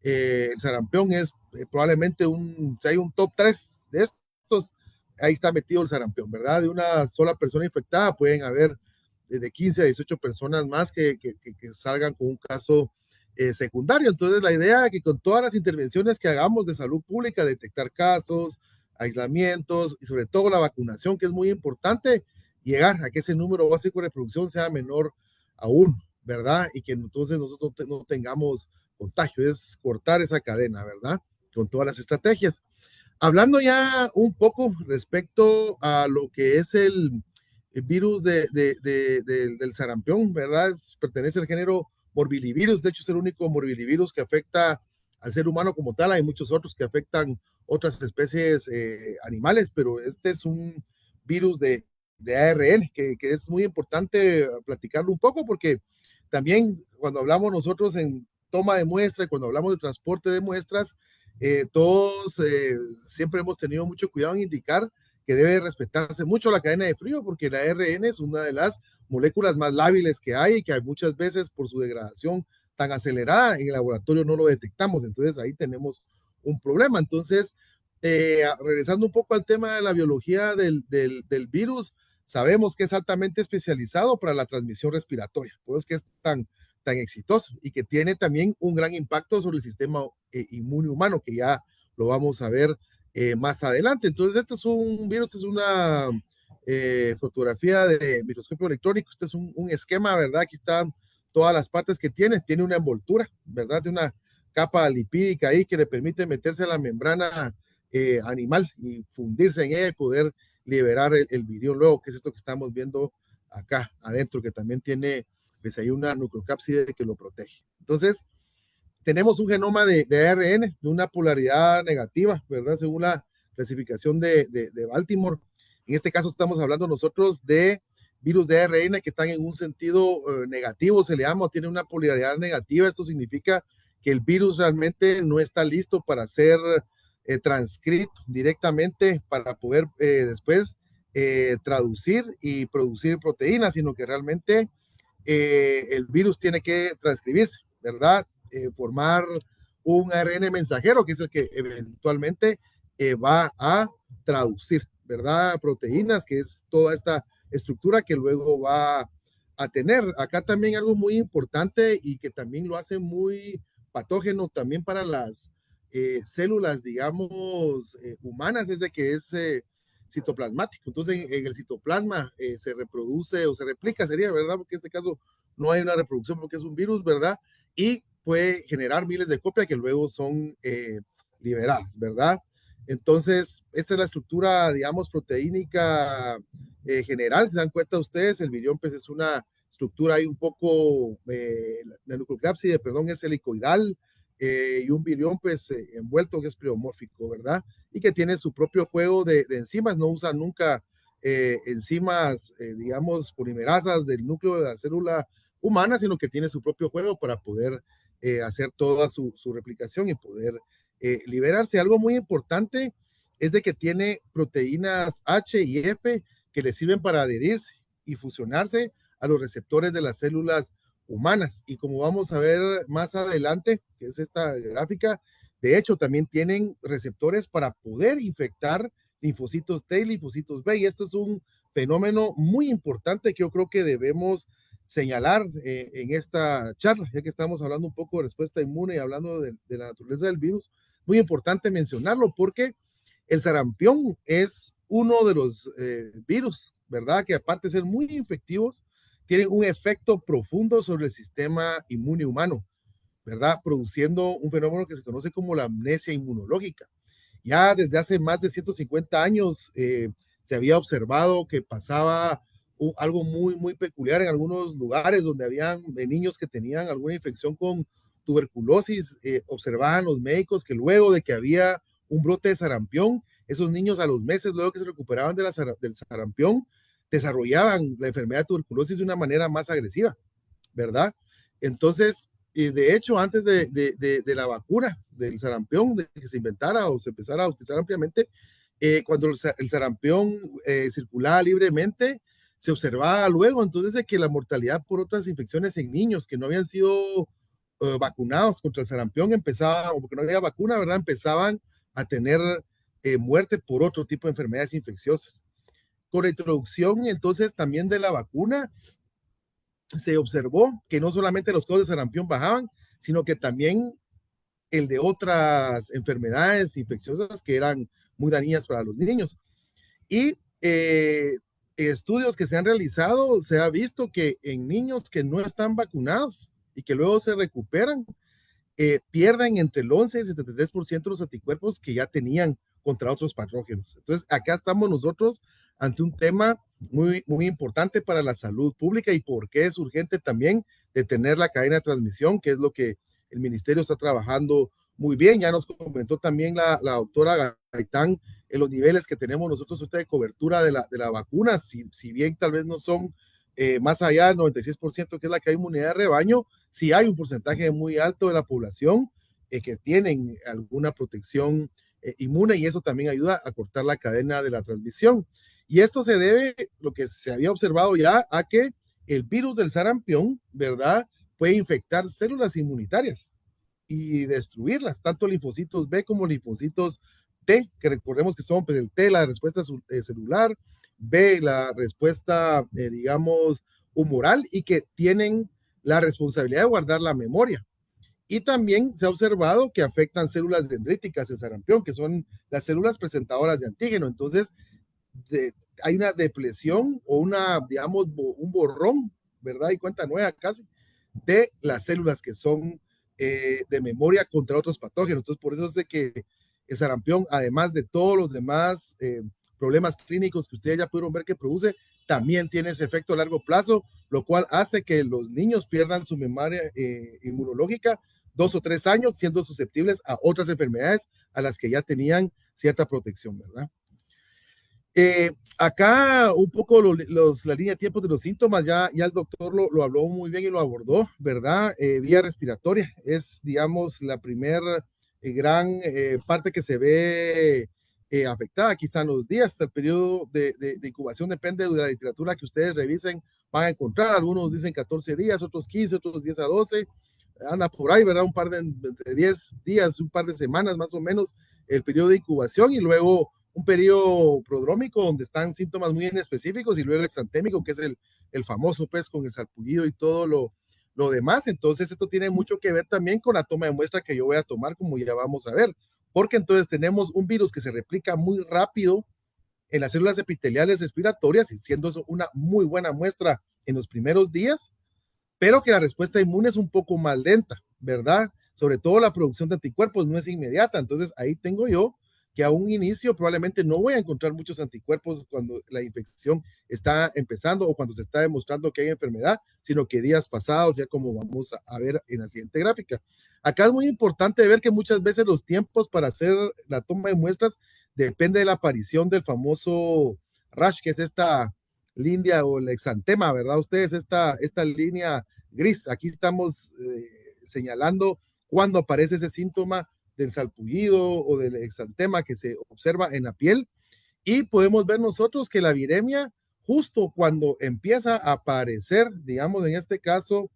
el sarampión es probablemente si hay un top 3 de estos, ahí está metido el sarampión, ¿verdad? De una sola persona infectada pueden haber de 15 a 18 personas más que salgan con un caso secundario. Entonces, la idea es que con todas las intervenciones que hagamos de salud pública, detectar casos, aislamientos y sobre todo la vacunación, que es muy importante, llegar a que ese número básico de reproducción sea menor aún, ¿verdad? Y que entonces nosotros no tengamos contagio, es cortar esa cadena, ¿verdad? Con todas las estrategias. Hablando ya un poco respecto a lo que es el virus del sarampión, ¿verdad? Pertenece al género morbillivirus, de hecho es el único morbillivirus que afecta al ser humano como tal. Hay muchos otros que afectan otras especies animales, pero este es un virus de ARN que es muy importante platicarlo un poco, porque también cuando hablamos nosotros en toma de muestra y cuando hablamos de transporte de muestras, todos siempre hemos tenido mucho cuidado en indicar que debe respetarse mucho la cadena de frío, porque la ARN es una de las moléculas más lábiles que hay y que muchas veces por su degradación tan acelerada en el laboratorio no lo detectamos. Entonces ahí tenemos un problema. Entonces, regresando un poco al tema de la biología del virus, sabemos que es altamente especializado para la transmisión respiratoria, por eso es que es tan exitoso y que tiene también un gran impacto sobre el sistema inmune humano, que ya lo vamos a ver más adelante. Entonces, este es un virus, es una fotografía de microscopio electrónico, este es un esquema, ¿verdad? Aquí están todas las partes que tiene una envoltura, ¿verdad? De una capa lipídica ahí que le permite meterse a la membrana animal y fundirse en ella y poder liberar el virión luego, que es esto que estamos viendo acá adentro, que también tiene, pues hay una nucleocápside que lo protege. Entonces, tenemos un genoma de ARN de una polaridad negativa, ¿verdad? Según la clasificación de Baltimore. En este caso estamos hablando nosotros de virus de ARN que están en un sentido negativo, se le llama, tiene una polaridad negativa. Esto significa que el virus realmente no está listo para ser transcrito directamente para poder después traducir y producir proteínas, sino que realmente el virus tiene que transcribirse, ¿verdad? Formar un ARN mensajero, que es el que eventualmente va a traducir, ¿verdad? Proteínas, que es toda esta estructura que luego va a tener. Acá también algo muy importante y que también lo hace muy patógeno también para las células, digamos, humanas, es de que es citoplasmático. Entonces, en el citoplasma se reproduce o se replica, sería, ¿verdad? Porque en este caso no hay una reproducción porque es un virus, ¿verdad? Y puede generar miles de copias que luego son liberadas, ¿verdad? Entonces, esta es la estructura, digamos, proteínica general. Se dan cuenta ustedes, el virión, pues es una estructura ahí un poco, la nucleocápside, perdón, es helicoidal, y un virión, pues, envuelto, que es pleomórfico, ¿verdad? Y que tiene su propio juego de enzimas, no usa nunca enzimas, digamos, polimerasas del núcleo de la célula humana, sino que tiene su propio juego para poder hacer toda su replicación y poder liberarse. Algo muy importante es de que tiene proteínas H y F que le sirven para adherirse y fusionarse a los receptores de las células humanas. Y como vamos a ver más adelante, que es esta gráfica, De hecho, también tienen receptores para poder infectar linfocitos T y linfocitos B, y esto es un fenómeno muy importante que yo creo que debemos señalar en esta charla, ya que estamos hablando un poco de respuesta inmune y hablando de la naturaleza del virus. Muy importante mencionarlo porque el sarampión es uno de los virus, ¿verdad? Que aparte de ser muy infectivos, tienen un efecto profundo sobre el sistema inmune humano, ¿verdad? Produciendo un fenómeno que se conoce como la amnesia inmunológica. Ya desde hace más de 150 años se había observado que pasaba algo muy peculiar en algunos lugares donde habían niños que tenían alguna infección con tuberculosis. Observaban los médicos que luego de que había un brote de sarampión, esos niños a los meses, luego que se recuperaban del sarampión, desarrollaban la enfermedad de tuberculosis de una manera más agresiva, ¿verdad? Entonces, de hecho, antes de la vacuna del sarampión, de que se inventara o se empezara a utilizar ampliamente, cuando el sarampión circulaba libremente, se observaba luego entonces de que la mortalidad por otras infecciones en niños que no habían sido vacunados contra el sarampión empezaba, o porque no había vacuna, ¿verdad? Empezaban a tener muerte por otro tipo de enfermedades infecciosas. Con la introducción entonces también de la vacuna, se observó que no solamente los casos de sarampión bajaban, sino que también el de otras enfermedades infecciosas que eran muy dañinas para los niños. Y estudios que se han realizado, se ha visto que en niños que no están vacunados y que luego se recuperan, pierden entre el 11 y el 73% de los anticuerpos que ya tenían contra otros patógenos. Entonces, acá estamos nosotros ante un tema muy importante para la salud pública y por qué es urgente también detener la cadena de transmisión, que es lo que el ministerio está trabajando muy bien. Ya nos comentó también la doctora Gaitán en los niveles que tenemos nosotros de cobertura de la vacuna, si bien tal vez no son más allá del 96%, que es la que hay inmunidad de rebaño, sí hay un porcentaje muy alto de la población que tienen alguna protección inmune, y eso también ayuda a cortar la cadena de la transmisión. Y esto se debe, lo que se había observado ya, a que el virus del sarampión, ¿verdad?, puede infectar células inmunitarias y destruirlas, tanto linfocitos B como linfocitos T, que recordemos que son pues, el T, la respuesta celular, B, la respuesta, digamos, humoral, y que tienen la responsabilidad de guardar la memoria. Y también se ha observado que afectan células dendríticas el sarampión, que son las células presentadoras de antígeno. Entonces, hay una depresión o digamos, un borrón, ¿verdad? Y cuenta nueva casi, de las células que son de memoria contra otros patógenos. Entonces, por eso es de que el sarampión, además de todos los demás problemas clínicos que ustedes ya pudieron ver que produce, también tiene ese efecto a largo plazo, lo cual hace que los niños pierdan su memoria inmunológica 2 o 3 años, siendo susceptibles a otras enfermedades a las que ya tenían cierta protección, ¿verdad? Acá un poco la línea de tiempo de los síntomas, ya el doctor lo habló muy bien y lo abordó, ¿verdad? Vía respiratoria es, digamos, la primera gran parte que se ve afectada. Aquí están los días, el periodo de incubación depende de la literatura que ustedes revisen, van a encontrar, algunos dicen 14 días, otros 15, otros 10 a 12, anda por ahí, ¿verdad? Entre 10 días, un par de semanas más o menos, el periodo de incubación, y luego un periodo prodrómico donde están síntomas muy específicos, y luego el exantémico, que es el famoso pues con el sarpullido y todo lo demás. Entonces esto tiene mucho que ver también con la toma de muestra que yo voy a tomar, como ya vamos a ver, porque entonces tenemos un virus que se replica muy rápido en las células epiteliales respiratorias, y siendo eso una muy buena muestra en los primeros días, pero que la respuesta inmune es un poco más lenta, ¿verdad? Sobre todo la producción de anticuerpos no es inmediata. Entonces ahí tengo yo que a un inicio probablemente no voy a encontrar muchos anticuerpos cuando la infección está empezando o cuando se está demostrando que hay enfermedad, sino que días pasados, ya como vamos a ver en la siguiente gráfica. Acá es muy importante ver que muchas veces los tiempos para hacer la toma de muestras depende de la aparición del famoso rash, que es esta línea o el exantema, ¿verdad? Ustedes esta línea gris, aquí estamos señalando cuando aparece ese síntoma del salpullido o del exantema que se observa en la piel, y podemos ver nosotros que la viremia, justo cuando empieza a aparecer, digamos en este caso,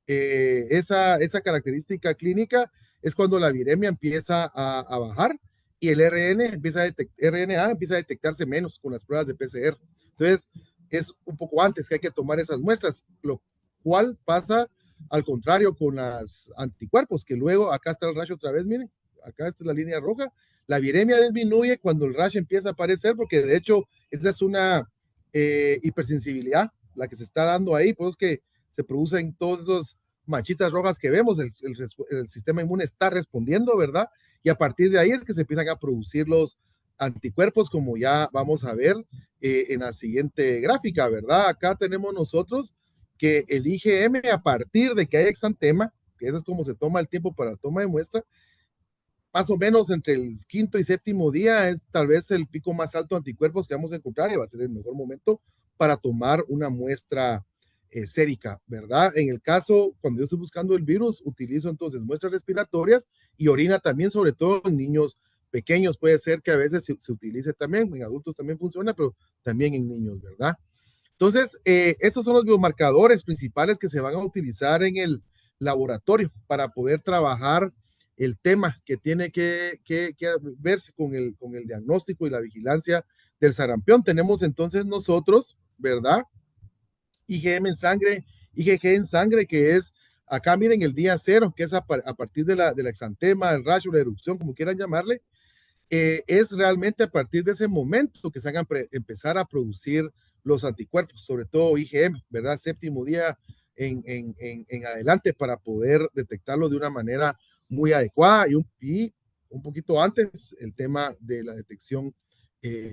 esa característica clínica, es cuando la viremia empieza a bajar y el RNA empieza a detectarse menos con las pruebas de PCR. Entonces, es un poco antes que hay que tomar esas muestras, lo cual pasa al contrario con las anticuerpos, que luego, acá está el rash otra vez, miren, acá esta es la línea roja, la viremia disminuye cuando el rash empieza a aparecer, porque de hecho, esta es una hipersensibilidad la que se está dando ahí, pues que se producen todos esos manchitas rojas que vemos, el sistema inmune está respondiendo, ¿verdad? Y a partir de ahí es que se empiezan a producir los anticuerpos, como ya vamos a ver en la siguiente gráfica, ¿verdad? Acá tenemos nosotros que el IgM, a partir de que hay exantema, que eso es como se toma el tiempo para la toma de muestra, más o menos entre el quinto y séptimo día es tal vez el pico más alto de anticuerpos que vamos a encontrar y va a ser el mejor momento para tomar una muestra sérica, ¿verdad? En el caso, cuando yo estoy buscando el virus, utilizo entonces muestras respiratorias y orina también, sobre todo en niños pequeños. Puede ser que a veces se utilice también, en adultos también funciona, pero también en niños, ¿verdad? Entonces, estos son los biomarcadores principales que se van a utilizar en el laboratorio para poder trabajar el tema que tiene que verse con el diagnóstico y la vigilancia del sarampión. Tenemos entonces nosotros, ¿verdad? IgM en sangre, IgG en sangre, que es acá, miren, el día cero, que es a partir de la exantema, el rash o la erupción, como quieran llamarle, es realmente a partir de ese momento que se hagan empezar a producir los anticuerpos, sobre todo IgM, ¿verdad? Séptimo día en adelante para poder detectarlo de una manera muy adecuada y un poquito antes el tema de la detección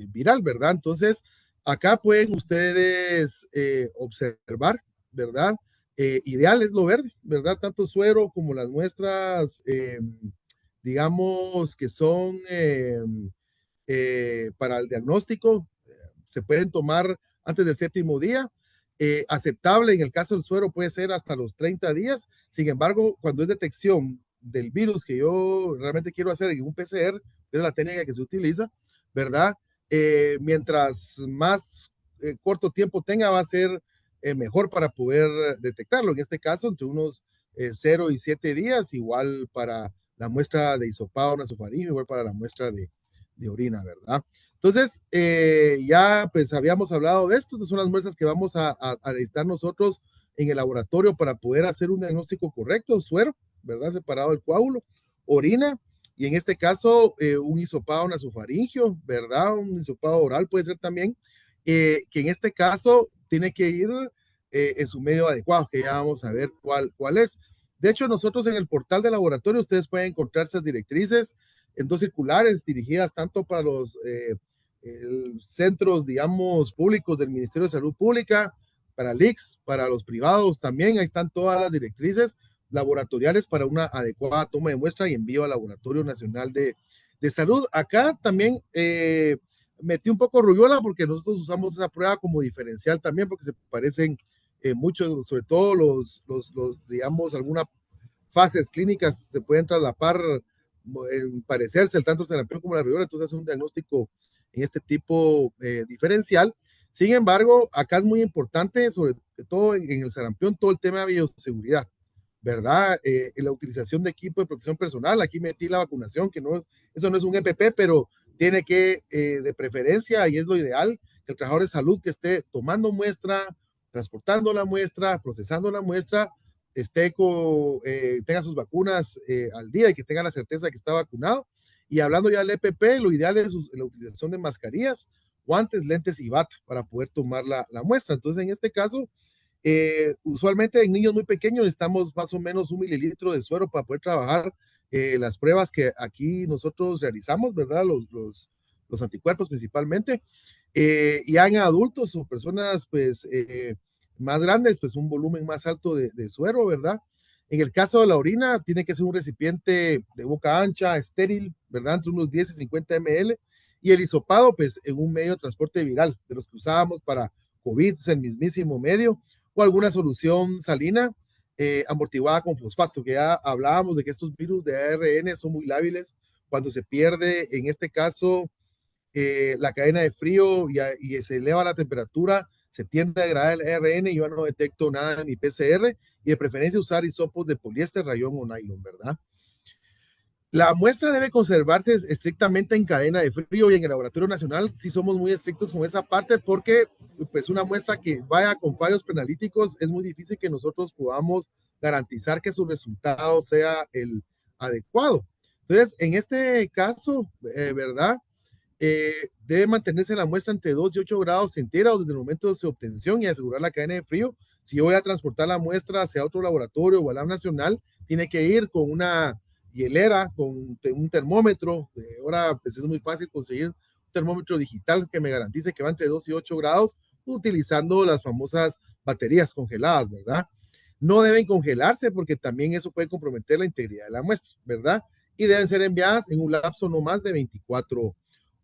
viral, ¿verdad? Entonces, acá pueden ustedes observar, ¿verdad? Ideal es lo verde, ¿verdad? Tanto suero como las muestras, digamos, que son para el diagnóstico, se pueden tomar antes del séptimo día. Aceptable en el caso del suero puede ser hasta los 30 días. Sin embargo, cuando es detección del virus que yo realmente quiero hacer en un PCR, es la técnica que se utiliza, ¿verdad? Mientras más corto tiempo tenga, va a ser mejor para poder detectarlo. En este caso, entre unos 0 y 7 días, igual para la muestra de hisopado nasofaríngeo, igual para la muestra de orina, ¿verdad? Entonces, ya pues habíamos hablado de esto, estas son las muestras que vamos a necesitar nosotros en el laboratorio para poder hacer un diagnóstico correcto, suero, ¿verdad? Separado del coágulo, orina, y en este caso un hisopado nasofaríngeo, ¿verdad? Un hisopado oral puede ser también, que en este caso tiene que ir en su medio adecuado, que ya vamos a ver cuál es. De hecho, nosotros en el portal de laboratorio ustedes pueden encontrar esas directrices en dos circulares dirigidas tanto para los centros, digamos, públicos del Ministerio de Salud Pública, para LICS, para los privados también. Ahí están todas las directrices laboratoriales para una adecuada toma de muestra y envío al Laboratorio Nacional de Salud. Acá también metí un poco rubiola porque nosotros usamos esa prueba como diferencial también porque se parecen mucho, sobre todo los, digamos, algunas fases clínicas se pueden traslapar, parecerse el tanto el sarampión como la rubiola, entonces es un diagnóstico en este tipo diferencial. Sin embargo, acá es muy importante, sobre todo en el sarampión, todo el tema de bioseguridad, ¿verdad? La utilización de equipo de protección personal, aquí metí la vacunación, que no, eso no es un EPP, pero tiene que, de preferencia, y es lo ideal, que el trabajador de salud que esté tomando muestra, transportando la muestra, procesando la muestra, tenga sus vacunas al día y que tenga la certeza de que está vacunado. Y hablando ya del EPP, lo ideal es la utilización de mascarillas, guantes, lentes y bata para poder tomar la muestra. Entonces, en este caso, usualmente en niños muy pequeños necesitamos más o menos 1 mililitro de suero para poder trabajar las pruebas que aquí nosotros realizamos, ¿verdad? Los anticuerpos principalmente. Ya en adultos o personas, pues, más grandes, pues un volumen más alto de suero, ¿verdad? En el caso de la orina, tiene que ser un recipiente de boca ancha, estéril, ¿verdad? Entre unos 10 y 50 ml. Y el hisopado, pues, en un medio de transporte viral, de los que usábamos para COVID, es el mismísimo medio, o alguna solución salina amortiguada con fosfato, que ya hablábamos de que estos virus de ARN son muy lábiles cuando se pierde, en este caso, la cadena de frío y se eleva la temperatura, se tiende a degradar el ARN y yo no detecto nada en mi PCR y de preferencia usar hisopos de poliéster, rayón o nylon, ¿verdad? La muestra debe conservarse estrictamente en cadena de frío y en el Laboratorio Nacional sí somos muy estrictos con esa parte porque pues una muestra que vaya con fallos penalíticos es muy difícil que nosotros podamos garantizar que su resultado sea el adecuado. Entonces, en este caso, ¿verdad? Debe mantenerse la muestra entre 2 y 8 grados centígrados desde el momento de su obtención y asegurar la cadena de frío. Si yo voy a transportar la muestra hacia otro laboratorio o a la nacional, tiene que ir con una hielera, con un termómetro. Ahora pues es muy fácil conseguir un termómetro digital que me garantice que va entre 2 y 8 grados utilizando las famosas baterías congeladas, ¿verdad? No deben congelarse porque también eso puede comprometer la integridad de la muestra, ¿verdad? Y deben ser enviadas en un lapso no más de 24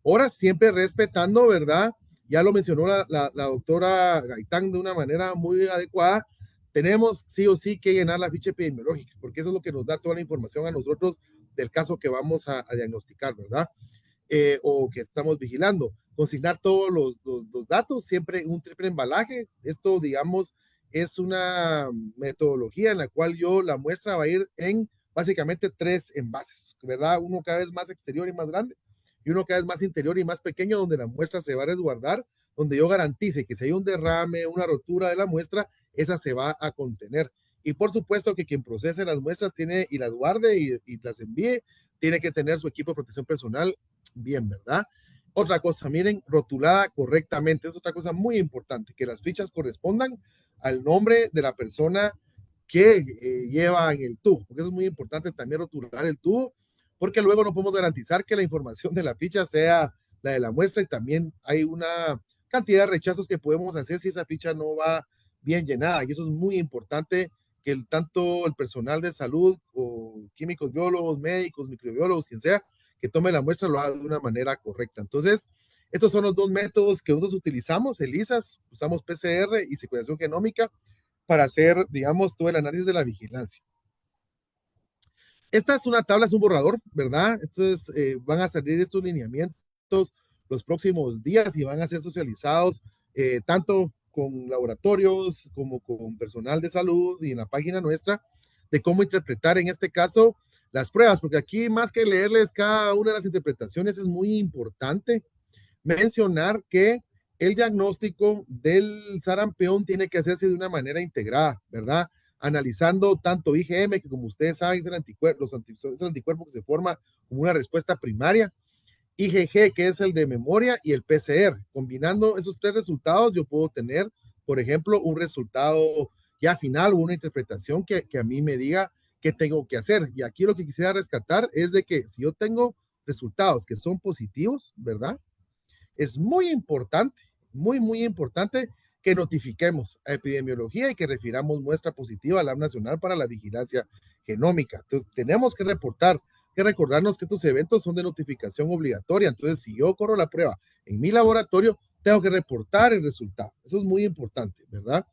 horas, siempre respetando, ¿verdad? Ya lo mencionó la doctora Gaitán de una manera muy adecuada. Tenemos sí o sí que llenar la ficha epidemiológica, porque eso es lo que nos da toda la información a nosotros del caso que vamos a diagnosticar, ¿verdad? O que estamos vigilando. Consignar todos los datos, siempre un triple embalaje. Esto, digamos, es una metodología en la cual la muestra va a ir en básicamente 3 envases, ¿verdad? Uno cada vez más exterior y más grande, y uno cada vez más interior y más pequeño, donde la muestra se va a resguardar, donde yo garantice que si hay un derrame, una rotura de la muestra, esa se va a contener. Y por supuesto que quien procese las muestras tiene y las guarde y las envíe, tiene que tener su equipo de protección personal bien, ¿verdad? Otra cosa, miren, rotulada correctamente, es otra cosa muy importante, que las fichas correspondan al nombre de la persona que lleva en el tubo, porque eso es muy importante también rotular el tubo, porque luego no podemos garantizar que la información de la ficha sea la de la muestra y también hay una cantidad de rechazos que podemos hacer si esa ficha no va bien llenada y eso es muy importante que tanto el personal de salud o químicos, biólogos, médicos, microbiólogos, quien sea, que tome la muestra lo haga de una manera correcta. Entonces, estos son los dos métodos que nosotros utilizamos, ELISAS, usamos PCR y secuenciación genómica para hacer, digamos, todo el análisis de la vigilancia. Esta es una tabla, es un borrador, ¿verdad? Entonces, van a salir estos lineamientos los próximos días y van a ser socializados tanto con laboratorios como con personal de salud y en la página nuestra de cómo interpretar en este caso las pruebas, porque aquí más que leerles cada una de las interpretaciones es muy importante mencionar que el diagnóstico del sarampión tiene que hacerse de una manera integrada, ¿verdad? Analizando tanto IgM, que como ustedes saben es el anticuerpo, es el anticuerpo que se forma como una respuesta primaria, IgG, que es el de memoria, y el PCR. Combinando esos 3 resultados, yo puedo tener, por ejemplo, un resultado ya final o una interpretación que a mí me diga qué tengo que hacer. Y aquí lo que quisiera rescatar es de que si yo tengo resultados que son positivos, ¿verdad? Es muy importante que notifiquemos a epidemiología y que refiramos muestra positiva a la Nacional para la Vigilancia Genómica. Entonces, tenemos que reportar, que recordarnos que estos eventos son de notificación obligatoria. Entonces, si yo corro la prueba en mi laboratorio, tengo que reportar el resultado. Eso es muy importante, ¿verdad?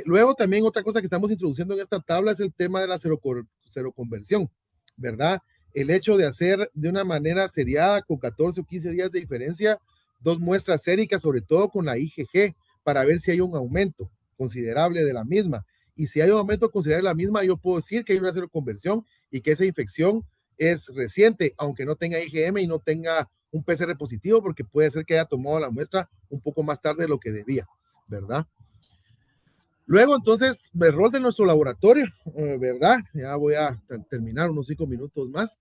Luego también otra cosa que estamos introduciendo en esta tabla es el tema de la seroconversión, ¿verdad? El hecho de hacer de una manera seriada con 14 o 15 días de diferencia 2 muestras séricas, sobre todo con la IgG, para ver si hay un aumento considerable de la misma. Y si hay un aumento considerable de la misma, yo puedo decir que hay una seroconversión y que esa infección es reciente, aunque no tenga IgM y no tenga un PCR positivo, porque puede ser que haya tomado la muestra un poco más tarde de lo que debía, ¿verdad? Luego, entonces, el rol de nuestro laboratorio, ¿verdad? Ya voy a terminar unos 5 minutos más.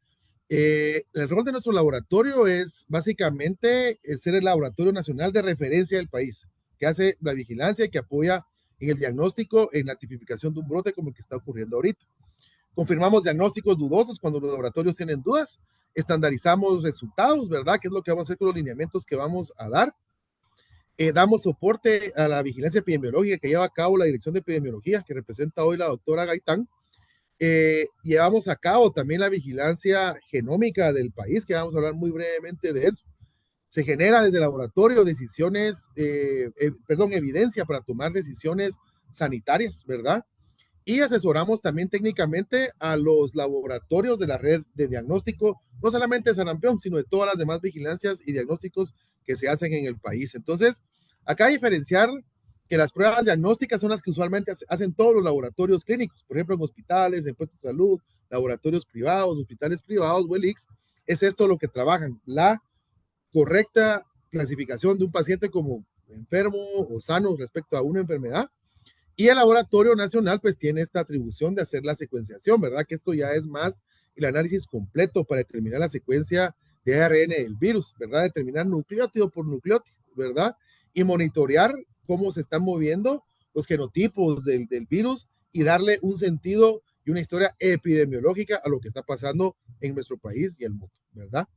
El rol de nuestro laboratorio es básicamente ser el laboratorio nacional de referencia del país, que hace la vigilancia y que apoya en el diagnóstico, en la tipificación de un brote como el que está ocurriendo ahorita. Confirmamos diagnósticos dudosos cuando los laboratorios tienen dudas, estandarizamos resultados, ¿verdad? Que es lo que vamos a hacer con los lineamientos que vamos a dar. Damos soporte a la vigilancia epidemiológica que lleva a cabo la Dirección de Epidemiología, que representa hoy la doctora Gaitán. Llevamos a cabo también la vigilancia genómica del país, que vamos a hablar muy brevemente de eso. Se genera desde el laboratorio evidencia para tomar decisiones sanitarias, ¿verdad? Y asesoramos también técnicamente a los laboratorios de la red de diagnóstico, no solamente de sarampión, sino de todas las demás vigilancias y diagnósticos que se hacen en el país. Entonces, acá diferenciar que las pruebas diagnósticas son las que usualmente hacen todos los laboratorios clínicos, por ejemplo, en hospitales, en puestos de salud, laboratorios privados, hospitales privados, WELIX, es esto lo que trabajan, la correcta clasificación de un paciente como enfermo o sano respecto a una enfermedad. Y el Laboratorio Nacional pues tiene esta atribución de hacer la secuenciación, ¿verdad? Que esto ya es más el análisis completo para determinar la secuencia de ARN del virus, ¿verdad? Determinar nucleótido por nucleótido, ¿verdad? Y monitorear cómo se están moviendo los genotipos del virus y darle un sentido y una historia epidemiológica a lo que está pasando en nuestro país y el mundo, ¿verdad?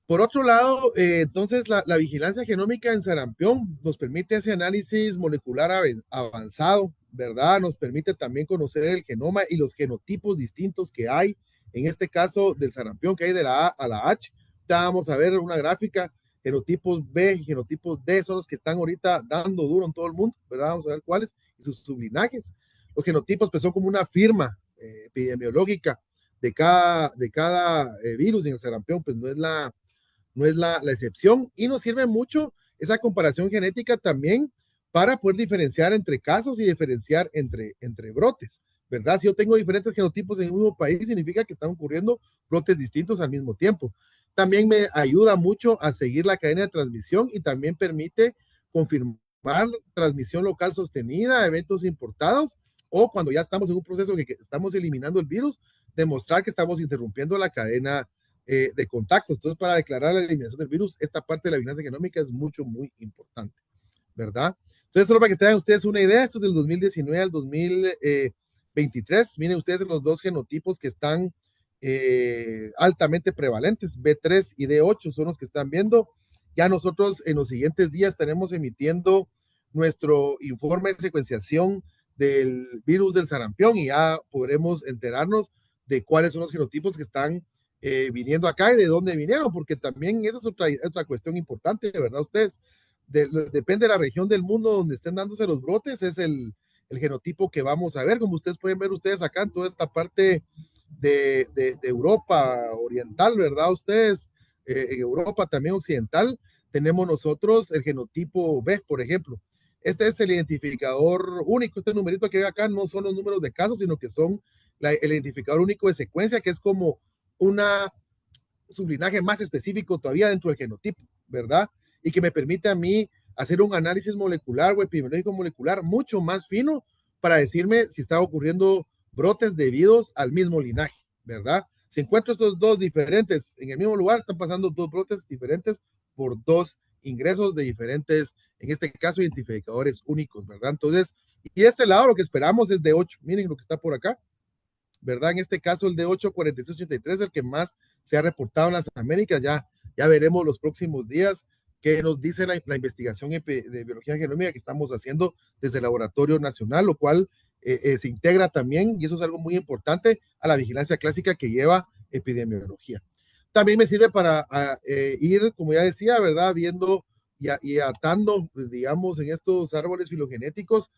Por otro lado, entonces la vigilancia genómica en sarampión nos permite ese análisis molecular avanzado, ¿verdad? Nos permite también conocer el genoma y los genotipos distintos que hay, en este caso del sarampión, que hay de la A a la H. Vamos a ver una gráfica, genotipos B y genotipos D son los que están ahorita dando duro en todo el mundo, ¿verdad? Vamos a ver cuáles y sus sublinajes. Los genotipos pues son como una firma epidemiológica de cada virus en el sarampión, pues no es la excepción y nos sirve mucho esa comparación genética también para poder diferenciar entre casos y diferenciar entre brotes, ¿verdad? Si yo tengo diferentes genotipos en el mismo país, significa que están ocurriendo brotes distintos al mismo tiempo. También me ayuda mucho a seguir la cadena de transmisión y también permite confirmar transmisión local sostenida, eventos importados, o cuando ya estamos en un proceso que estamos eliminando el virus, demostrar que estamos interrumpiendo la cadena de contactos. Entonces, para declarar la eliminación del virus, esta parte de la vigilancia genómica es muy importante, ¿verdad? Entonces, solo para que tengan ustedes una idea, esto es del 2019 al 2023. Miren ustedes los dos genotipos que están altamente prevalentes, B3 y D8 son los que están viendo. Ya nosotros en los siguientes días estaremos emitiendo nuestro informe de secuenciación del virus del sarampión y ya podremos enterarnos de cuáles son los genotipos que están viniendo acá y de dónde vinieron, porque también esa es otra cuestión importante, ¿verdad? Ustedes, depende de la región del mundo donde estén dándose los brotes, es el genotipo que vamos a ver, como ustedes pueden ver ustedes acá en toda esta parte de Europa oriental, ¿verdad? Ustedes, en Europa también occidental, tenemos nosotros el genotipo B, por ejemplo. Este es el identificador único, este numerito que ve acá no son los números de casos, sino que son el identificador único de secuencia, que es como una sublinaje más específico todavía dentro del genotipo, ¿verdad? Y que me permite a mí hacer un análisis molecular o epidemiológico molecular mucho más fino para decirme si está ocurriendo brotes debidos al mismo linaje, ¿verdad? Si encuentro estos dos diferentes en el mismo lugar, están pasando dos brotes diferentes por dos ingresos de diferentes, en este caso, identificadores únicos, ¿verdad? Entonces, y de este lado lo que esperamos es de 8. Miren lo que está por acá, ¿verdad? En este caso el de 84683 es el que más se ha reportado en las Américas. Ya veremos los próximos días qué nos dice la investigación de biología genómica que estamos haciendo desde el Laboratorio Nacional, lo cual se integra también, y eso es algo muy importante, a la vigilancia clásica que lleva epidemiología. También me sirve para ir, como ya decía, ¿verdad? Viendo y atando, digamos, en estos árboles filogenéticos,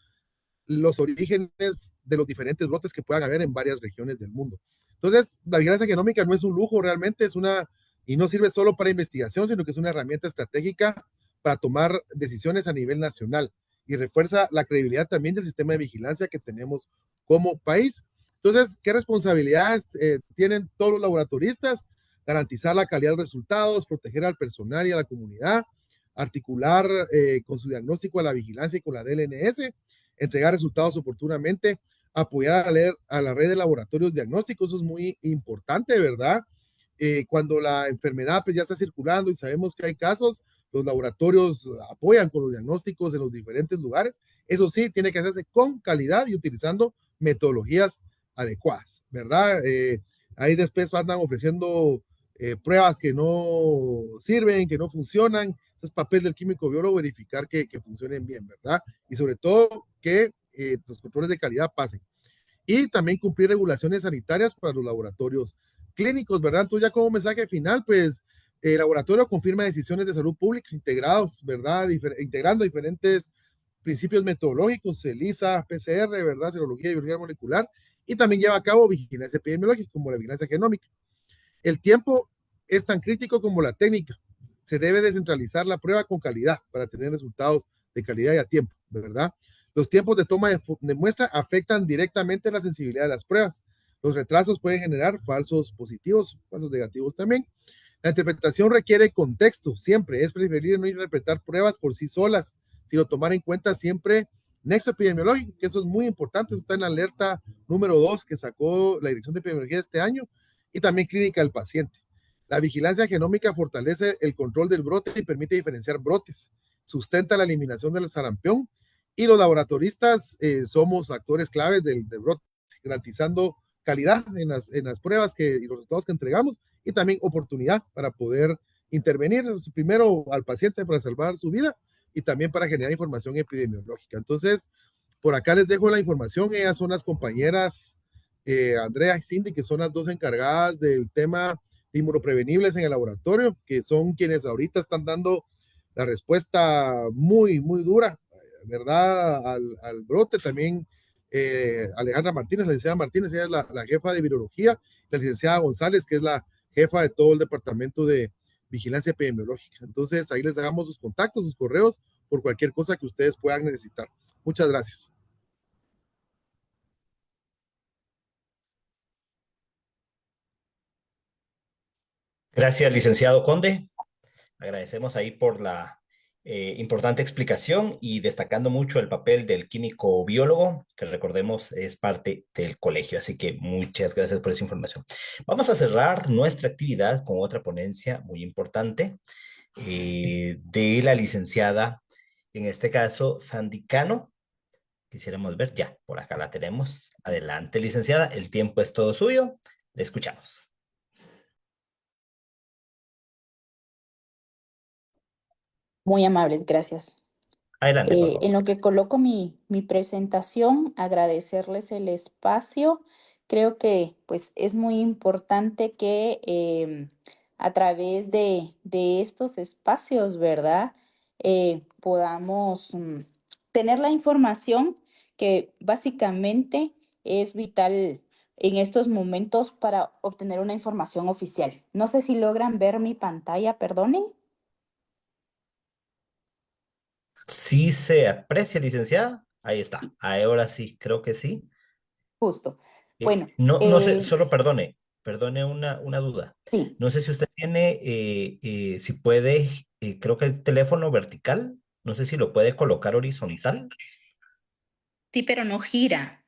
los orígenes de los diferentes brotes que puedan haber en varias regiones del mundo. Entonces, la vigilancia genómica no es un lujo, realmente es una, y no sirve solo para investigación, sino que es una herramienta estratégica para tomar decisiones a nivel nacional y refuerza la credibilidad también del sistema de vigilancia que tenemos como país. Entonces, ¿qué responsabilidades tienen todos los laboratoristas? Garantizar la calidad de los resultados, proteger al personal y a la comunidad, articular con su diagnóstico a la vigilancia y con la DLNS, entregar resultados oportunamente, apoyar a la red de laboratorios diagnósticos, eso es muy importante, ¿verdad? Cuando la enfermedad pues, ya está circulando y sabemos que hay casos, los laboratorios apoyan con los diagnósticos en los diferentes lugares. Eso sí, tiene que hacerse con calidad y utilizando metodologías adecuadas, ¿verdad? Ahí después andan ofreciendo pruebas que no sirven, que no funcionan. Es papel del químico biólogo verificar que funcionen bien, ¿verdad? Y sobre todo que los controles de calidad pasen. Y también cumplir regulaciones sanitarias para los laboratorios clínicos, ¿verdad? Entonces ya como mensaje final, pues el laboratorio confirma decisiones de salud pública integrados, ¿verdad? Integrando diferentes principios metodológicos, ELISA, PCR, ¿verdad? Serología y biología molecular, y también lleva a cabo vigilancia epidemiológica como la vigilancia genómica. El tiempo es tan crítico como la técnica. Se debe descentralizar la prueba con calidad para tener resultados de calidad y a tiempo, ¿verdad? Los tiempos de toma de muestra afectan directamente la sensibilidad de las pruebas. Los retrasos pueden generar falsos positivos, falsos negativos también. La interpretación requiere contexto, siempre. Es preferible no interpretar pruebas por sí solas, sino tomar en cuenta siempre nexo epidemiológico, que eso es muy importante. Eso está en la alerta número 2 que sacó la Dirección de Epidemiología este año, y también clínica del paciente. La vigilancia genómica fortalece el control del brote y permite diferenciar brotes, sustenta la eliminación del sarampión, y los laboratoristas somos actores claves del brote, garantizando calidad en las pruebas y los resultados que entregamos, y también oportunidad para poder intervenir primero al paciente para salvar su vida y también para generar información epidemiológica. Entonces, por acá les dejo la información. Ellas son las compañeras Andrea y Cindy, que son las dos encargadas del tema de inmunoprevenibles en el laboratorio, que son quienes ahorita están dando la respuesta muy, muy dura, ¿verdad? Al brote. También Alejandra Martínez, la licenciada Martínez, ella es la jefa de virología, la licenciada González, que es la jefa de todo el departamento de vigilancia epidemiológica. Entonces, ahí les dejamos sus contactos, sus correos, por cualquier cosa que ustedes puedan necesitar. Muchas gracias. Gracias, licenciado Conde. Agradecemos ahí por la importante explicación y destacando mucho el papel del químico biólogo, que recordemos es parte del colegio. Así que muchas gracias por esa información. Vamos a cerrar nuestra actividad con otra ponencia muy importante de la licenciada, en este caso, Sandy Cano. Quisiéramos ver, ya, por acá la tenemos. Adelante, licenciada, el tiempo es todo suyo. Le escuchamos. Muy amables, gracias. Adelante, por favor. En lo que coloco mi presentación, agradecerles el espacio. Creo que pues es muy importante que a través de estos espacios, ¿verdad? Podamos tener la información que básicamente es vital en estos momentos para obtener una información oficial. No sé si logran ver mi pantalla, perdonen. Sí se aprecia, licenciada. Ahí está. Ahora sí, creo que sí. Justo. Bueno, No sé, solo perdone una duda. sí, No sé si usted tiene, si puede, creo que el teléfono vertical, no sé si lo puede colocar horizontal. sí, pero no gira.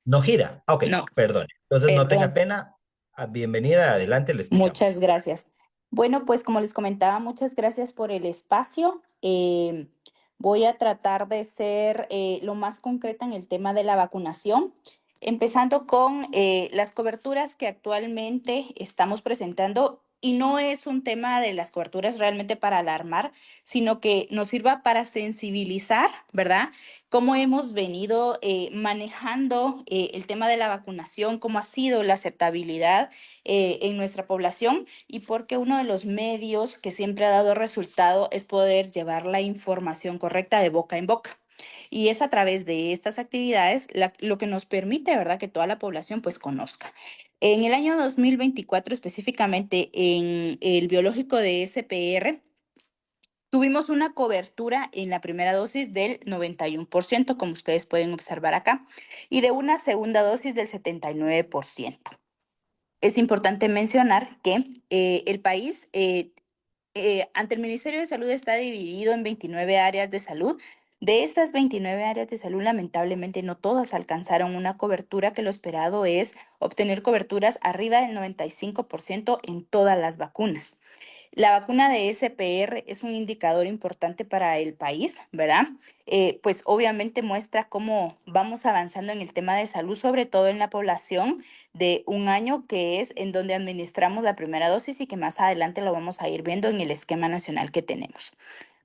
No gira. Ah, ok, No, perdone. Entonces no tenga perdón. pena. Bienvenida, adelante, le Muchas escuchamos. gracias. Bueno, pues como les comentaba, muchas gracias por el espacio. Voy a tratar de ser lo más concreta en el tema de la vacunación, empezando con las coberturas que actualmente estamos presentando. Y no es un tema de las coberturas realmente para alarmar, sino que nos sirva para sensibilizar, ¿verdad? Cómo hemos venido manejando el tema de la vacunación, cómo ha sido la aceptabilidad en nuestra población y porque uno de los medios que siempre ha dado resultado es poder llevar la información correcta de boca en boca. Y es a través de estas actividades lo que nos permite, ¿verdad?, que toda la población pues conozca. En el año 2024, específicamente en el biológico de SPR, tuvimos una cobertura en la primera dosis del 91%, como ustedes pueden observar acá, y de una segunda dosis del 79%. Es importante mencionar que el país, ante el Ministerio de Salud, está dividido en 29 áreas de salud. De estas 29 áreas de salud, lamentablemente no todas alcanzaron una cobertura, que lo esperado es obtener coberturas arriba del 95% en todas las vacunas. La vacuna de SPR es un indicador importante para el país, ¿verdad? Pues obviamente muestra cómo vamos avanzando en el tema de salud, sobre todo en la población de 1 año, que es en donde administramos la primera dosis y que más adelante lo vamos a ir viendo en el esquema nacional que tenemos.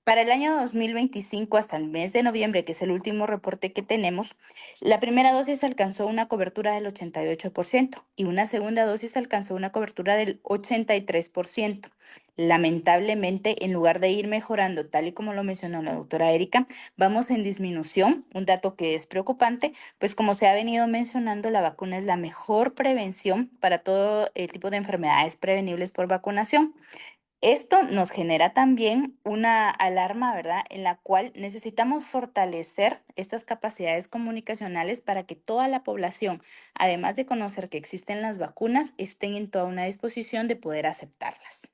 Para el año 2025, hasta el mes de noviembre, que es el último reporte que tenemos, la primera dosis alcanzó una cobertura del 88% y una segunda dosis alcanzó una cobertura del 83%. Lamentablemente, en lugar de ir mejorando, tal y como lo mencionó la doctora Erika, vamos en disminución, un dato que es preocupante, pues como se ha venido mencionando, la vacuna es la mejor prevención para todo tipo de enfermedades prevenibles por vacunación. Esto nos genera también una alarma, ¿verdad? En la cual necesitamos fortalecer estas capacidades comunicacionales para que toda la población, además de conocer que existen las vacunas, estén en toda una disposición de poder aceptarlas.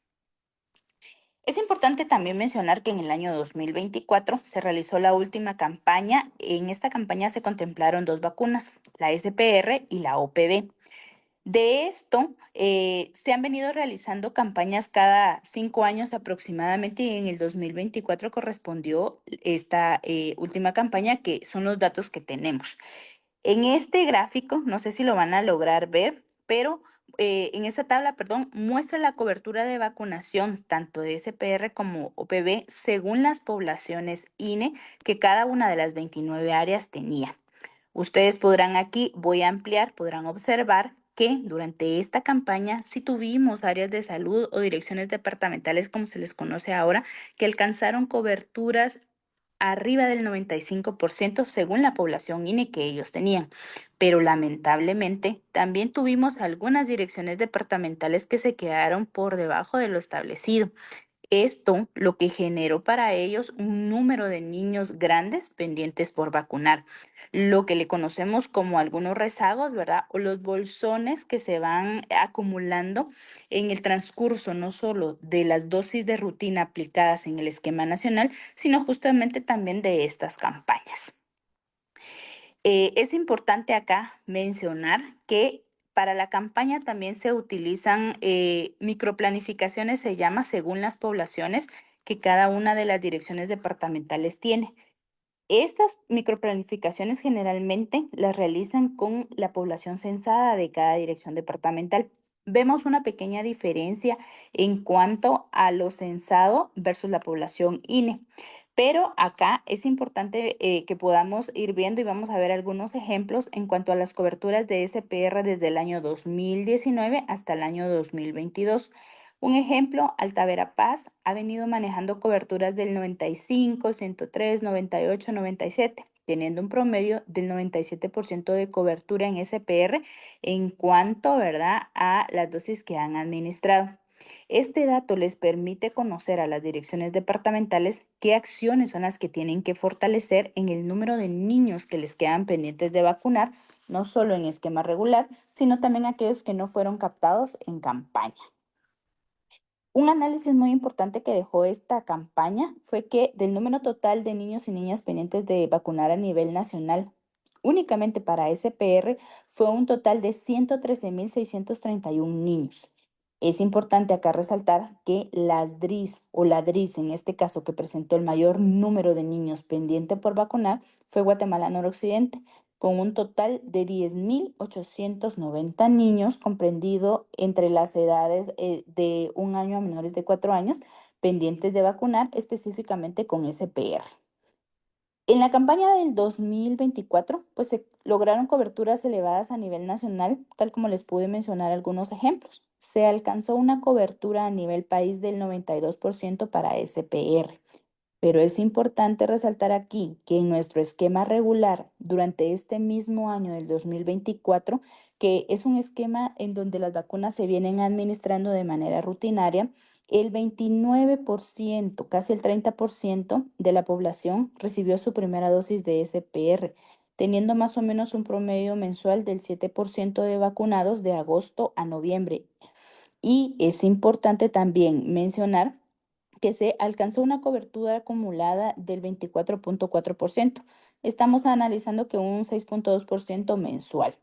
Es importante también mencionar que en el año 2024 se realizó la última campaña. En esta campaña se contemplaron dos vacunas, la SPR y la OPV. De esto, se han venido realizando campañas cada 5 años aproximadamente y en el 2024 correspondió esta última campaña, que son los datos que tenemos. En este gráfico, no sé si lo van a lograr ver, pero en esta tabla, perdón, muestra la cobertura de vacunación tanto de SPR como OPV según las poblaciones INE que cada una de las 29 áreas tenía. Ustedes podrán aquí, voy a ampliar, podrán observar que durante esta campaña sí tuvimos áreas de salud o direcciones departamentales, como se les conoce ahora, que alcanzaron coberturas arriba del 95% según la población INE que ellos tenían. Pero lamentablemente también tuvimos algunas direcciones departamentales que se quedaron por debajo de lo establecido. Esto lo que generó para ellos un número de niños grandes pendientes por vacunar, lo que le conocemos como algunos rezagos, ¿verdad? O los bolsones que se van acumulando en el transcurso no solo de las dosis de rutina aplicadas en el esquema nacional, sino justamente también de estas campañas. Es importante acá mencionar que para la campaña también se utilizan microplanificaciones, se llama, según las poblaciones que cada una de las direcciones departamentales tiene. Estas microplanificaciones generalmente las realizan con la población censada de cada dirección departamental. Vemos una pequeña diferencia en cuanto a lo censado versus la población INE. Pero acá es importante que podamos ir viendo y vamos a ver algunos ejemplos en cuanto a las coberturas de SPR desde el año 2019 hasta el año 2022. Un ejemplo, Alta Verapaz ha venido manejando coberturas del 95, 103, 98, 97, teniendo un promedio del 97% de cobertura en SPR en cuanto, ¿verdad?, a las dosis que han administrado. Este dato les permite conocer a las direcciones departamentales qué acciones son las que tienen que fortalecer en el número de niños que les quedan pendientes de vacunar, no solo en esquema regular, sino también aquellos que no fueron captados en campaña. Un análisis muy importante que dejó esta campaña fue que del número total de niños y niñas pendientes de vacunar a nivel nacional, únicamente para SPR, fue un total de 113.631 niños. Es importante acá resaltar que las DRIS o la DRIS, en este caso, que presentó el mayor número de niños pendientes por vacunar, fue Guatemala Noroccidente, con un total de 10.890 niños comprendido entre las edades de 1 año a menores de 4 años, pendientes de vacunar específicamente con SPR. En la campaña del 2024, pues se lograron coberturas elevadas a nivel nacional, tal como les pude mencionar algunos ejemplos. Se alcanzó una cobertura a nivel país del 92% para SPR. Pero es importante resaltar aquí que en nuestro esquema regular durante este mismo año del 2024, que es un esquema en donde las vacunas se vienen administrando de manera rutinaria, el 29%, casi el 30% de la población recibió su primera dosis de SPR, teniendo más o menos un promedio mensual del 7% de vacunados de agosto a noviembre. Y es importante también mencionar que se alcanzó una cobertura acumulada del 24.4%. Estamos analizando que un 6.2% mensual.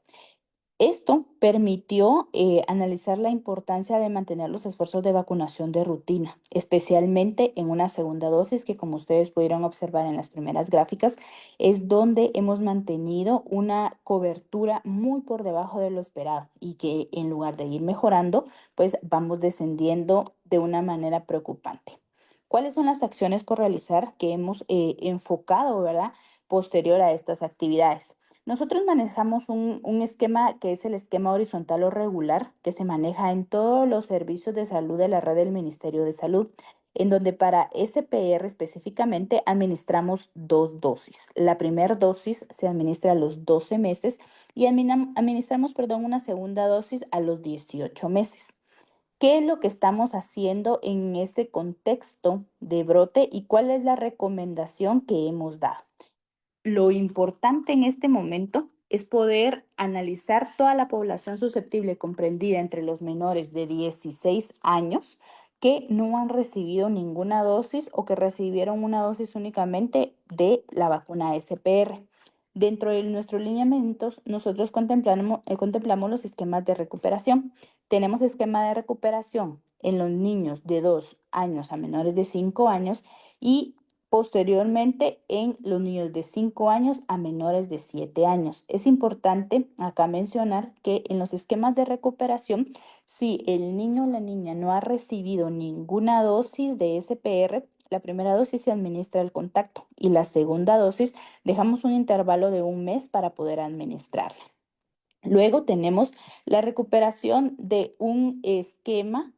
Esto permitió analizar la importancia de mantener los esfuerzos de vacunación de rutina, especialmente en una segunda dosis que, como ustedes pudieron observar en las primeras gráficas, es donde hemos mantenido una cobertura muy por debajo de lo esperado y que en lugar de ir mejorando, pues vamos descendiendo de una manera preocupante. ¿Cuáles son las acciones por realizar que hemos enfocado, ¿verdad?, posterior a estas actividades? Nosotros manejamos un esquema que es el esquema horizontal o regular, que se maneja en todos los servicios de salud de la red del Ministerio de Salud, en donde para SPR específicamente administramos 2 dosis. La primera dosis se administra a los 12 meses y administramos, una segunda dosis a los 18 meses. ¿Qué es lo que estamos haciendo en este contexto de brote y cuál es la recomendación que hemos dado? Lo importante en este momento es poder analizar toda la población susceptible comprendida entre los menores de 16 años que no han recibido ninguna dosis o que recibieron una dosis únicamente de la vacuna SPR. Dentro de nuestros lineamientos, nosotros contemplamos los esquemas de recuperación. Tenemos esquema de recuperación en los niños de 2 años a menores de 5 años y posteriormente en los niños de 5 años a menores de 7 años. Es importante acá mencionar que en los esquemas de recuperación, si el niño o la niña no ha recibido ninguna dosis de SPR, la primera dosis se administra al contacto y la segunda dosis dejamos un intervalo de 1 mes para poder administrarla. Luego tenemos la recuperación de un esquema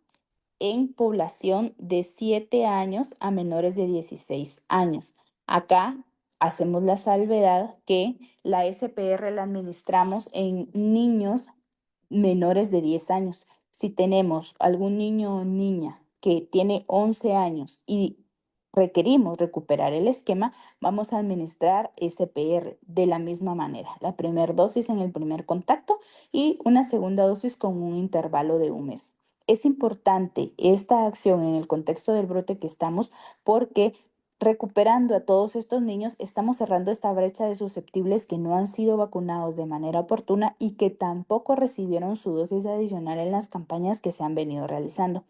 en población de 7 años a menores de 16 años. Acá hacemos la salvedad que la SPR la administramos en niños menores de 10 años. Si tenemos algún niño o niña que tiene 11 años y requerimos recuperar el esquema, vamos a administrar SPR de la misma manera. La primera dosis en el primer contacto y una segunda dosis con un intervalo de 1 mes. Es importante esta acción en el contexto del brote que estamos porque recuperando a todos estos niños estamos cerrando esta brecha de susceptibles que no han sido vacunados de manera oportuna y que tampoco recibieron su dosis adicional en las campañas que se han venido realizando.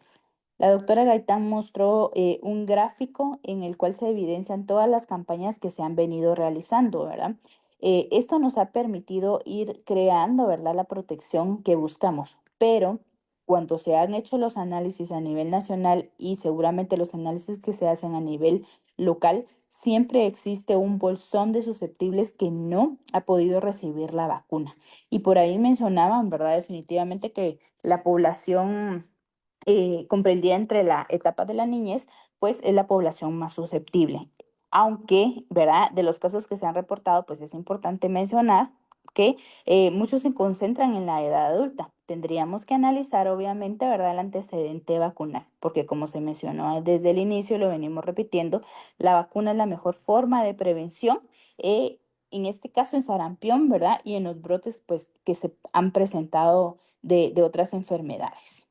La doctora Gaitán mostró un gráfico en el cual se evidencian todas las campañas que se han venido realizando, ¿verdad? Esto nos ha permitido ir creando, ¿verdad?, la protección que buscamos, pero cuando se han hecho los análisis a nivel nacional y seguramente los análisis que se hacen a nivel local, siempre existe un bolsón de susceptibles que no ha podido recibir la vacuna. Y por ahí mencionaban, ¿verdad?, definitivamente que la población comprendida entre la etapa de la niñez, pues es la población más susceptible. Aunque, ¿verdad? De los casos que se han reportado, pues es importante mencionar que muchos se concentran en la edad adulta. Tendríamos que analizar, obviamente, ¿verdad?, el antecedente vacunal, porque como se mencionó desde el inicio, lo venimos repitiendo, la vacuna es la mejor forma de prevención. En este caso en sarampión, ¿verdad? Y en los brotes, pues, que se han presentado de otras enfermedades.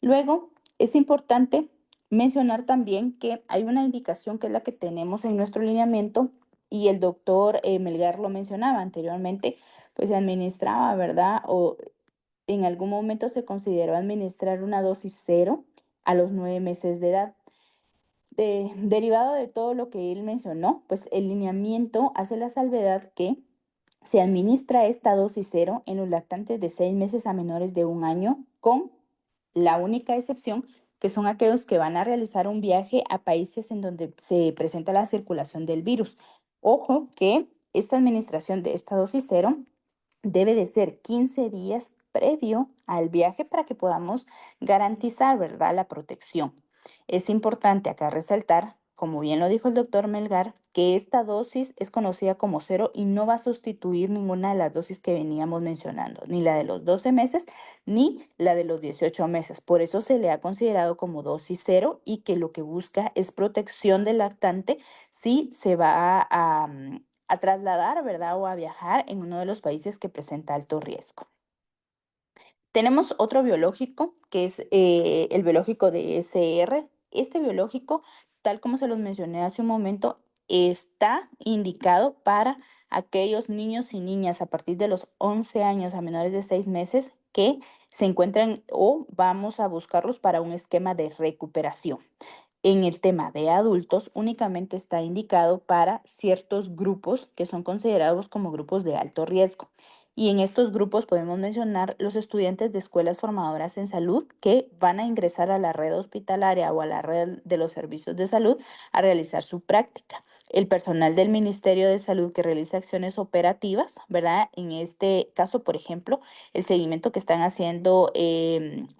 Luego, es importante mencionar también que hay una indicación que es la que tenemos en nuestro lineamiento y el doctor Melgar lo mencionaba anteriormente, pues se administraba, ¿verdad? O en algún momento se consideró administrar una dosis cero a los 9 meses de edad. Derivado de todo lo que él mencionó, pues el lineamiento hace la salvedad que se administra esta dosis cero en los lactantes de 6 meses a menores de 1 año, con la única excepción que son aquellos que van a realizar un viaje a países en donde se presenta la circulación del virus. Ojo que esta administración de esta dosis cero debe de ser 15 días previo al viaje para que podamos garantizar, ¿verdad?, la protección. Es importante acá resaltar, como bien lo dijo el doctor Melgar, que esta dosis es conocida como cero y no va a sustituir ninguna de las dosis que veníamos mencionando, ni la de los 12 meses ni la de los 18 meses. Por eso se le ha considerado como dosis cero y que lo que busca es protección del lactante si se va a trasladar, ¿verdad? O a viajar en uno de los países que presenta alto riesgo. Tenemos otro biológico, que es el biológico de SR. Este biológico, tal como se los mencioné hace un momento, está indicado para aquellos niños y niñas a partir de los 11 años a menores de 6 meses que se encuentran o vamos a buscarlos para un esquema de recuperación. En el tema de adultos, únicamente está indicado para ciertos grupos que son considerados como grupos de alto riesgo. Y en estos grupos podemos mencionar los estudiantes de escuelas formadoras en salud que van a ingresar a la red hospitalaria o a la red de los servicios de salud a realizar su práctica. El personal del Ministerio de Salud que realiza acciones operativas, ¿verdad? En este caso, por ejemplo, el seguimiento que están haciendo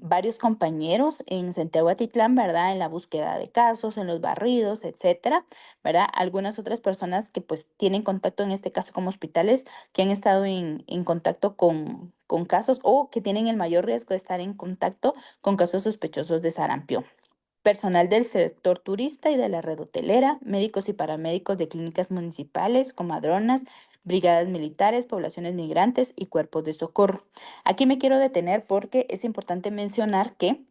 varios compañeros en Santiago Atitlán, ¿verdad? En la búsqueda de casos, en los barridos, etcétera, ¿verdad? Algunas otras personas que pues tienen contacto en este caso como hospitales que han estado en contacto con con casos o que tienen el mayor riesgo de estar en contacto con casos sospechosos de sarampión. Personal del sector turista y de la red hotelera, médicos y paramédicos de clínicas municipales, comadronas, brigadas militares, poblaciones migrantes y cuerpos de socorro. Aquí me quiero detener porque es importante mencionar que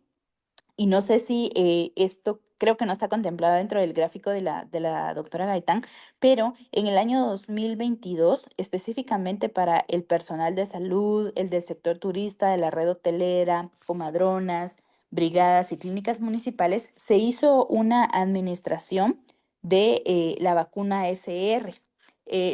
y no sé si esto creo que no está contemplado dentro del gráfico de la doctora Gaitán, pero en el año 2022, específicamente para el personal de salud, el del sector turista, de la red hotelera, comadronas, brigadas y clínicas municipales, se hizo una administración de la vacuna SR.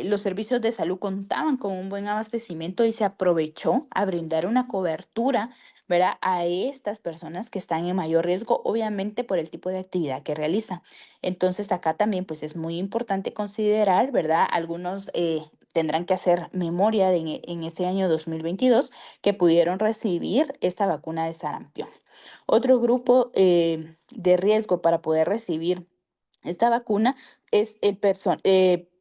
Los servicios de salud contaban con un buen abastecimiento y se aprovechó a brindar una cobertura, ¿verdad? A estas personas que están en mayor riesgo, obviamente por el tipo de actividad que realizan. Entonces, acá también, pues es muy importante considerar, ¿verdad? Algunos tendrán que hacer memoria en ese año 2022 que pudieron recibir esta vacuna de sarampión. Otro grupo de riesgo para poder recibir esta vacuna es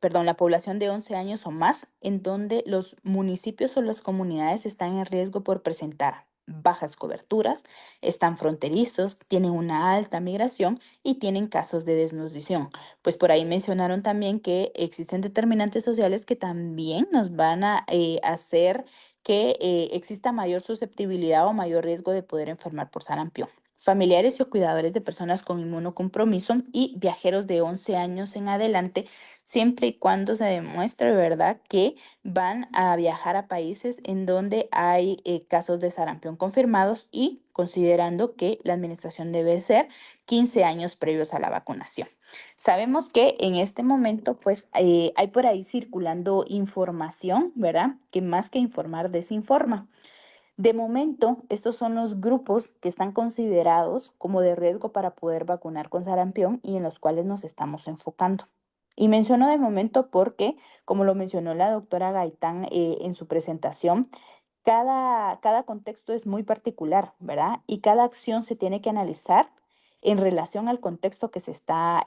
la población de 11 años o más, en donde los municipios o las comunidades están en riesgo por presentar bajas coberturas, están fronterizos, tienen una alta migración y tienen casos de desnutrición. Pues por ahí mencionaron también que existen determinantes sociales que también nos van a hacer que exista mayor susceptibilidad o mayor riesgo de poder enfermar por sarampión. Familiares o cuidadores de personas con inmunocompromiso y viajeros de 11 años en adelante, siempre y cuando se demuestre, ¿verdad?, que van a viajar a países en donde hay casos de sarampión confirmados y considerando que la administración debe ser 15 años previos a la vacunación. Sabemos que en este momento, pues, hay por ahí circulando información, ¿verdad?, que más que informar, desinforma. De momento, estos son los grupos que están considerados como de riesgo para poder vacunar con sarampión y en los cuales nos estamos enfocando. Y menciono de momento porque, como lo mencionó la doctora Gaitán en su presentación, cada contexto es muy particular, ¿verdad? Y cada acción se tiene que analizar en relación al contexto que se está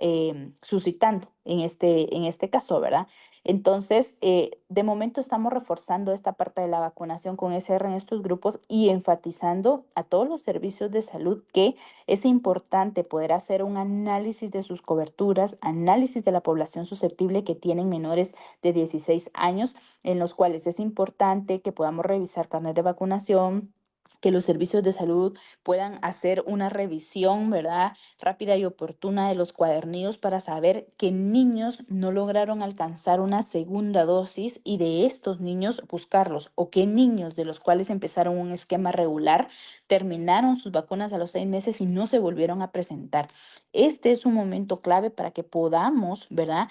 suscitando en este caso, ¿verdad? Entonces, de momento estamos reforzando esta parte de la vacunación con SR en estos grupos y enfatizando a todos los servicios de salud que es importante poder hacer un análisis de sus coberturas, análisis de la población susceptible que tienen menores de 16 años, en los cuales es importante que podamos revisar carnet de vacunación, que los servicios de salud puedan hacer una revisión, ¿verdad?, rápida y oportuna de los cuadernillos para saber qué niños no lograron alcanzar una segunda dosis y de estos niños buscarlos, o qué niños de los cuales empezaron un esquema regular terminaron sus vacunas a los 6 meses y no se volvieron a presentar. Este es un momento clave para que podamos, ¿verdad?,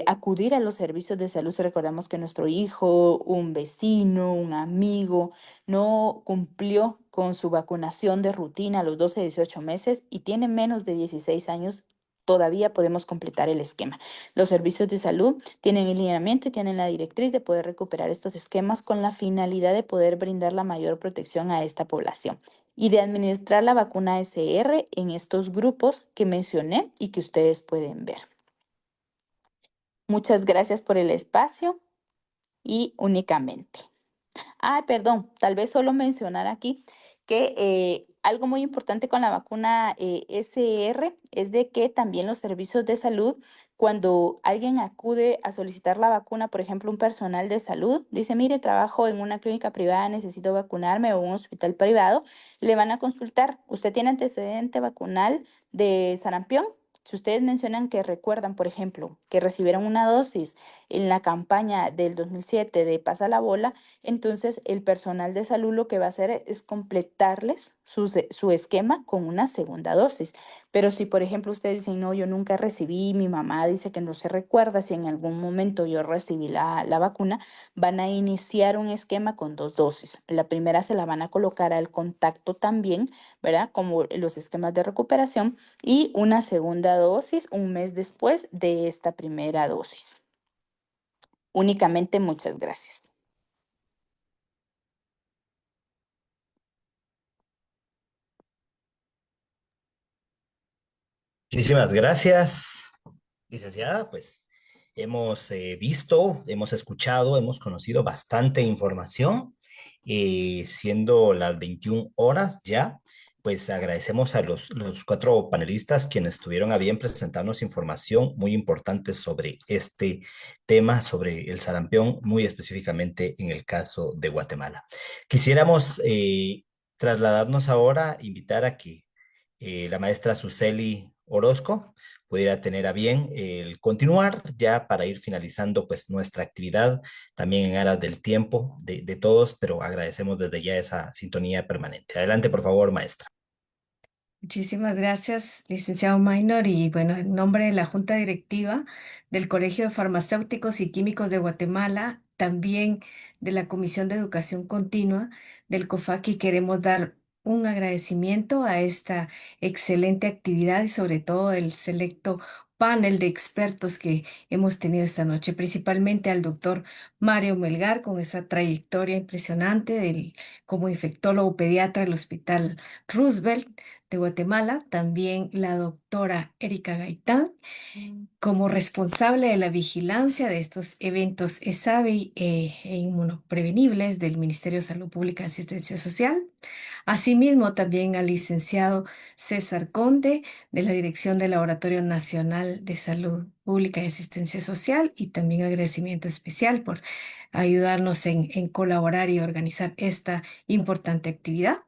acudir a los servicios de salud si recordamos que nuestro hijo, un vecino, un amigo, no cumplió con su vacunación de rutina a los 12, 18 meses y tiene menos de 16 años, todavía podemos completar el esquema. Los servicios de salud tienen el lineamiento y tienen la directriz de poder recuperar estos esquemas con la finalidad de poder brindar la mayor protección a esta población y de administrar la vacuna SR en estos grupos que mencioné y que ustedes pueden ver. Muchas gracias por el espacio y únicamente. Ah, perdón, tal vez solo mencionar aquí que algo muy importante con la vacuna SR es de que también los servicios de salud, cuando alguien acude a solicitar la vacuna, por ejemplo, un personal de salud, dice, mire, trabajo en una clínica privada, necesito vacunarme o un hospital privado, le van a consultar, ¿usted tiene antecedente vacunal de sarampión? Si ustedes mencionan que recuerdan, por ejemplo, que recibieron una dosis en la campaña del 2007 de Pasa la Bola, entonces el personal de salud lo que va a hacer es completarles su esquema con una segunda dosis. Pero si, por ejemplo, ustedes dicen, no, yo nunca recibí, mi mamá dice que no se recuerda si en algún momento yo recibí la vacuna, van a iniciar un esquema con 2 dosis. La primera se la van a colocar al contacto también, ¿verdad? Como los esquemas de recuperación y una segunda dosis un mes después de esta primera dosis. Únicamente, muchas gracias. Muchísimas gracias, licenciada. Pues hemos visto, hemos escuchado, hemos conocido bastante información siendo las 21 horas ya. Pues agradecemos a los cuatro panelistas quienes tuvieron a bien presentarnos información muy importante sobre este tema, sobre el sarampión, muy específicamente en el caso de Guatemala. Quisiéramos trasladarnos ahora, invitar a que la maestra Suseli Orozco pudiera tener a bien el continuar ya para ir finalizando pues nuestra actividad también en aras del tiempo de todos, pero agradecemos desde ya esa sintonía permanente. Adelante, por favor, maestra. Muchísimas gracias, licenciado Maynor. Y bueno, en nombre de la Junta Directiva del Colegio de Farmacéuticos y Químicos de Guatemala, también de la Comisión de Educación Continua del COFAQui, queremos dar un agradecimiento a esta excelente actividad y sobre todo el selecto panel de expertos que hemos tenido esta noche, principalmente al doctor Mario Melgar, con esa trayectoria impresionante como infectólogo pediatra del Hospital Roosevelt de Guatemala, también la doctora Erika Gaitán, como responsable de la vigilancia de estos eventos ESAVI e inmunoprevenibles del Ministerio de Salud Pública y Asistencia Social. Asimismo, también al licenciado César Conde, de la Dirección del Laboratorio Nacional de Salud Pública y Asistencia Social, y también agradecimiento especial por ayudarnos en colaborar y organizar esta importante actividad.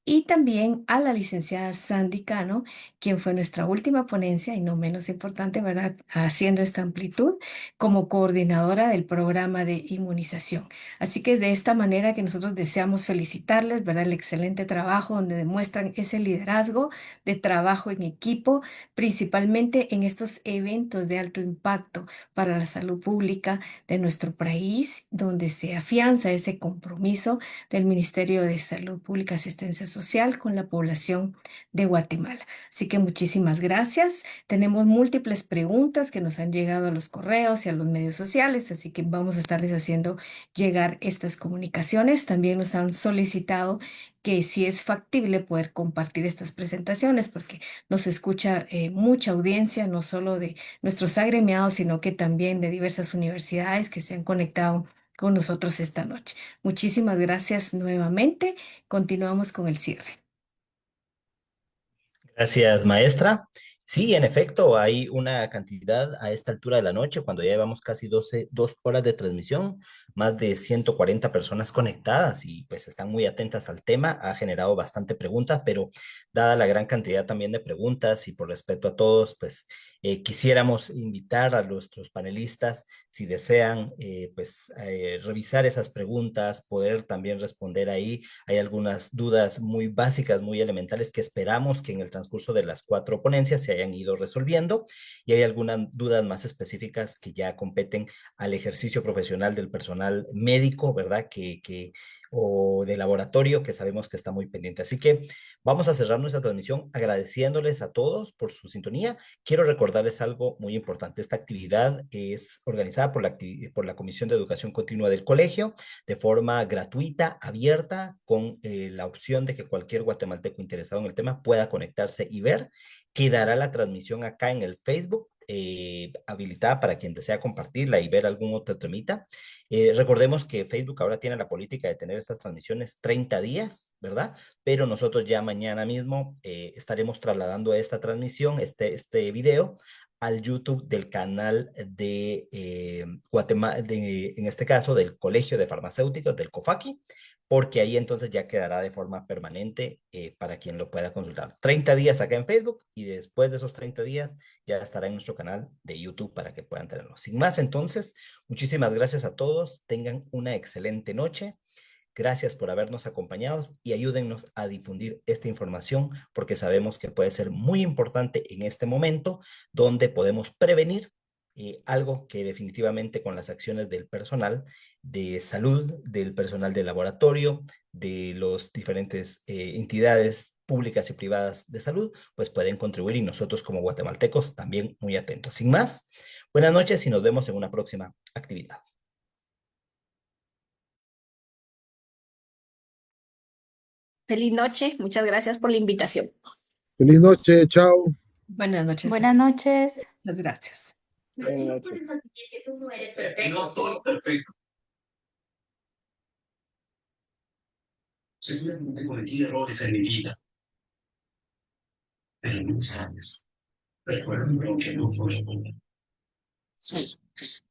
Y también a la licenciada Sandy Cano, quien fue nuestra última ponencia y no menos importante, ¿verdad? Haciendo esta amplitud como coordinadora del programa de inmunización. Así que de esta manera que nosotros deseamos felicitarles, ¿verdad? El excelente trabajo donde demuestran ese liderazgo de trabajo en equipo, principalmente en estos eventos de alto impacto para la salud pública de nuestro país, donde se afianza ese compromiso del Ministerio de Salud Pública y Asistencia Social con la población de Guatemala. Así que muchísimas gracias. Tenemos múltiples preguntas que nos han llegado a los correos y a los medios sociales, así que vamos a estarles haciendo llegar estas comunicaciones. También nos han solicitado que si es factible poder compartir estas presentaciones, porque nos escucha mucha audiencia, no solo de nuestros agremiados, sino que también de diversas universidades que se han conectado con nosotros esta noche. Muchísimas gracias nuevamente. Continuamos con el cierre. Gracias, maestra. Sí, en efecto, hay una cantidad a esta altura de la noche, cuando ya llevamos casi 2 horas de transmisión, más de 140 personas conectadas y pues están muy atentas al tema. Ha generado bastante preguntas, pero dada la gran cantidad también de preguntas y por respeto a todos, pues quisiéramos invitar a nuestros panelistas, si desean, revisar esas preguntas, poder también responder ahí. Hay algunas dudas muy básicas, muy elementales que esperamos que en el transcurso de las 4 ponencias se hayan ido resolviendo y hay algunas dudas más específicas que ya competen al ejercicio profesional del personal médico, ¿verdad? O de laboratorio, que sabemos que está muy pendiente. Así que vamos a cerrar nuestra transmisión agradeciéndoles a todos por su sintonía. Quiero recordarles algo muy importante. Esta actividad es organizada por la Comisión de Educación Continua del Colegio de forma gratuita, abierta, con la opción de que cualquier guatemalteco interesado en el tema pueda conectarse y ver. Quedará la transmisión acá en el Facebook, habilitada para quien desea compartirla y ver algún otro temita. Recordemos que Facebook ahora tiene la política de tener estas transmisiones 30 días, ¿verdad? Pero nosotros ya mañana mismo estaremos trasladando esta transmisión, este video, al YouTube del canal de Guatemala, en este caso del Colegio de Farmacéuticos, del COFAQui, porque ahí entonces ya quedará de forma permanente para quien lo pueda consultar. 30 días acá en Facebook y después de esos 30 días ya estará en nuestro canal de YouTube para que puedan tenerlo. Sin más, entonces, muchísimas gracias a todos. Tengan una excelente noche. Gracias por habernos acompañado y ayúdennos a difundir esta información porque sabemos que puede ser muy importante en este momento donde podemos prevenir algo que definitivamente con las acciones del personal de salud, del personal de laboratorio, de las diferentes entidades públicas y privadas de salud, pues pueden contribuir y nosotros como guatemaltecos también muy atentos. Sin más, buenas noches y nos vemos en una próxima actividad. Feliz noche, muchas gracias por la invitación. Feliz noche, chao. Buenas noches. Buenas noches. Muchas gracias. Buenas noches. No, todo perfecto. Seguramente cometí errores en mi vida, pero no sabes. Recuerdo que no fue bueno. Sí, sí.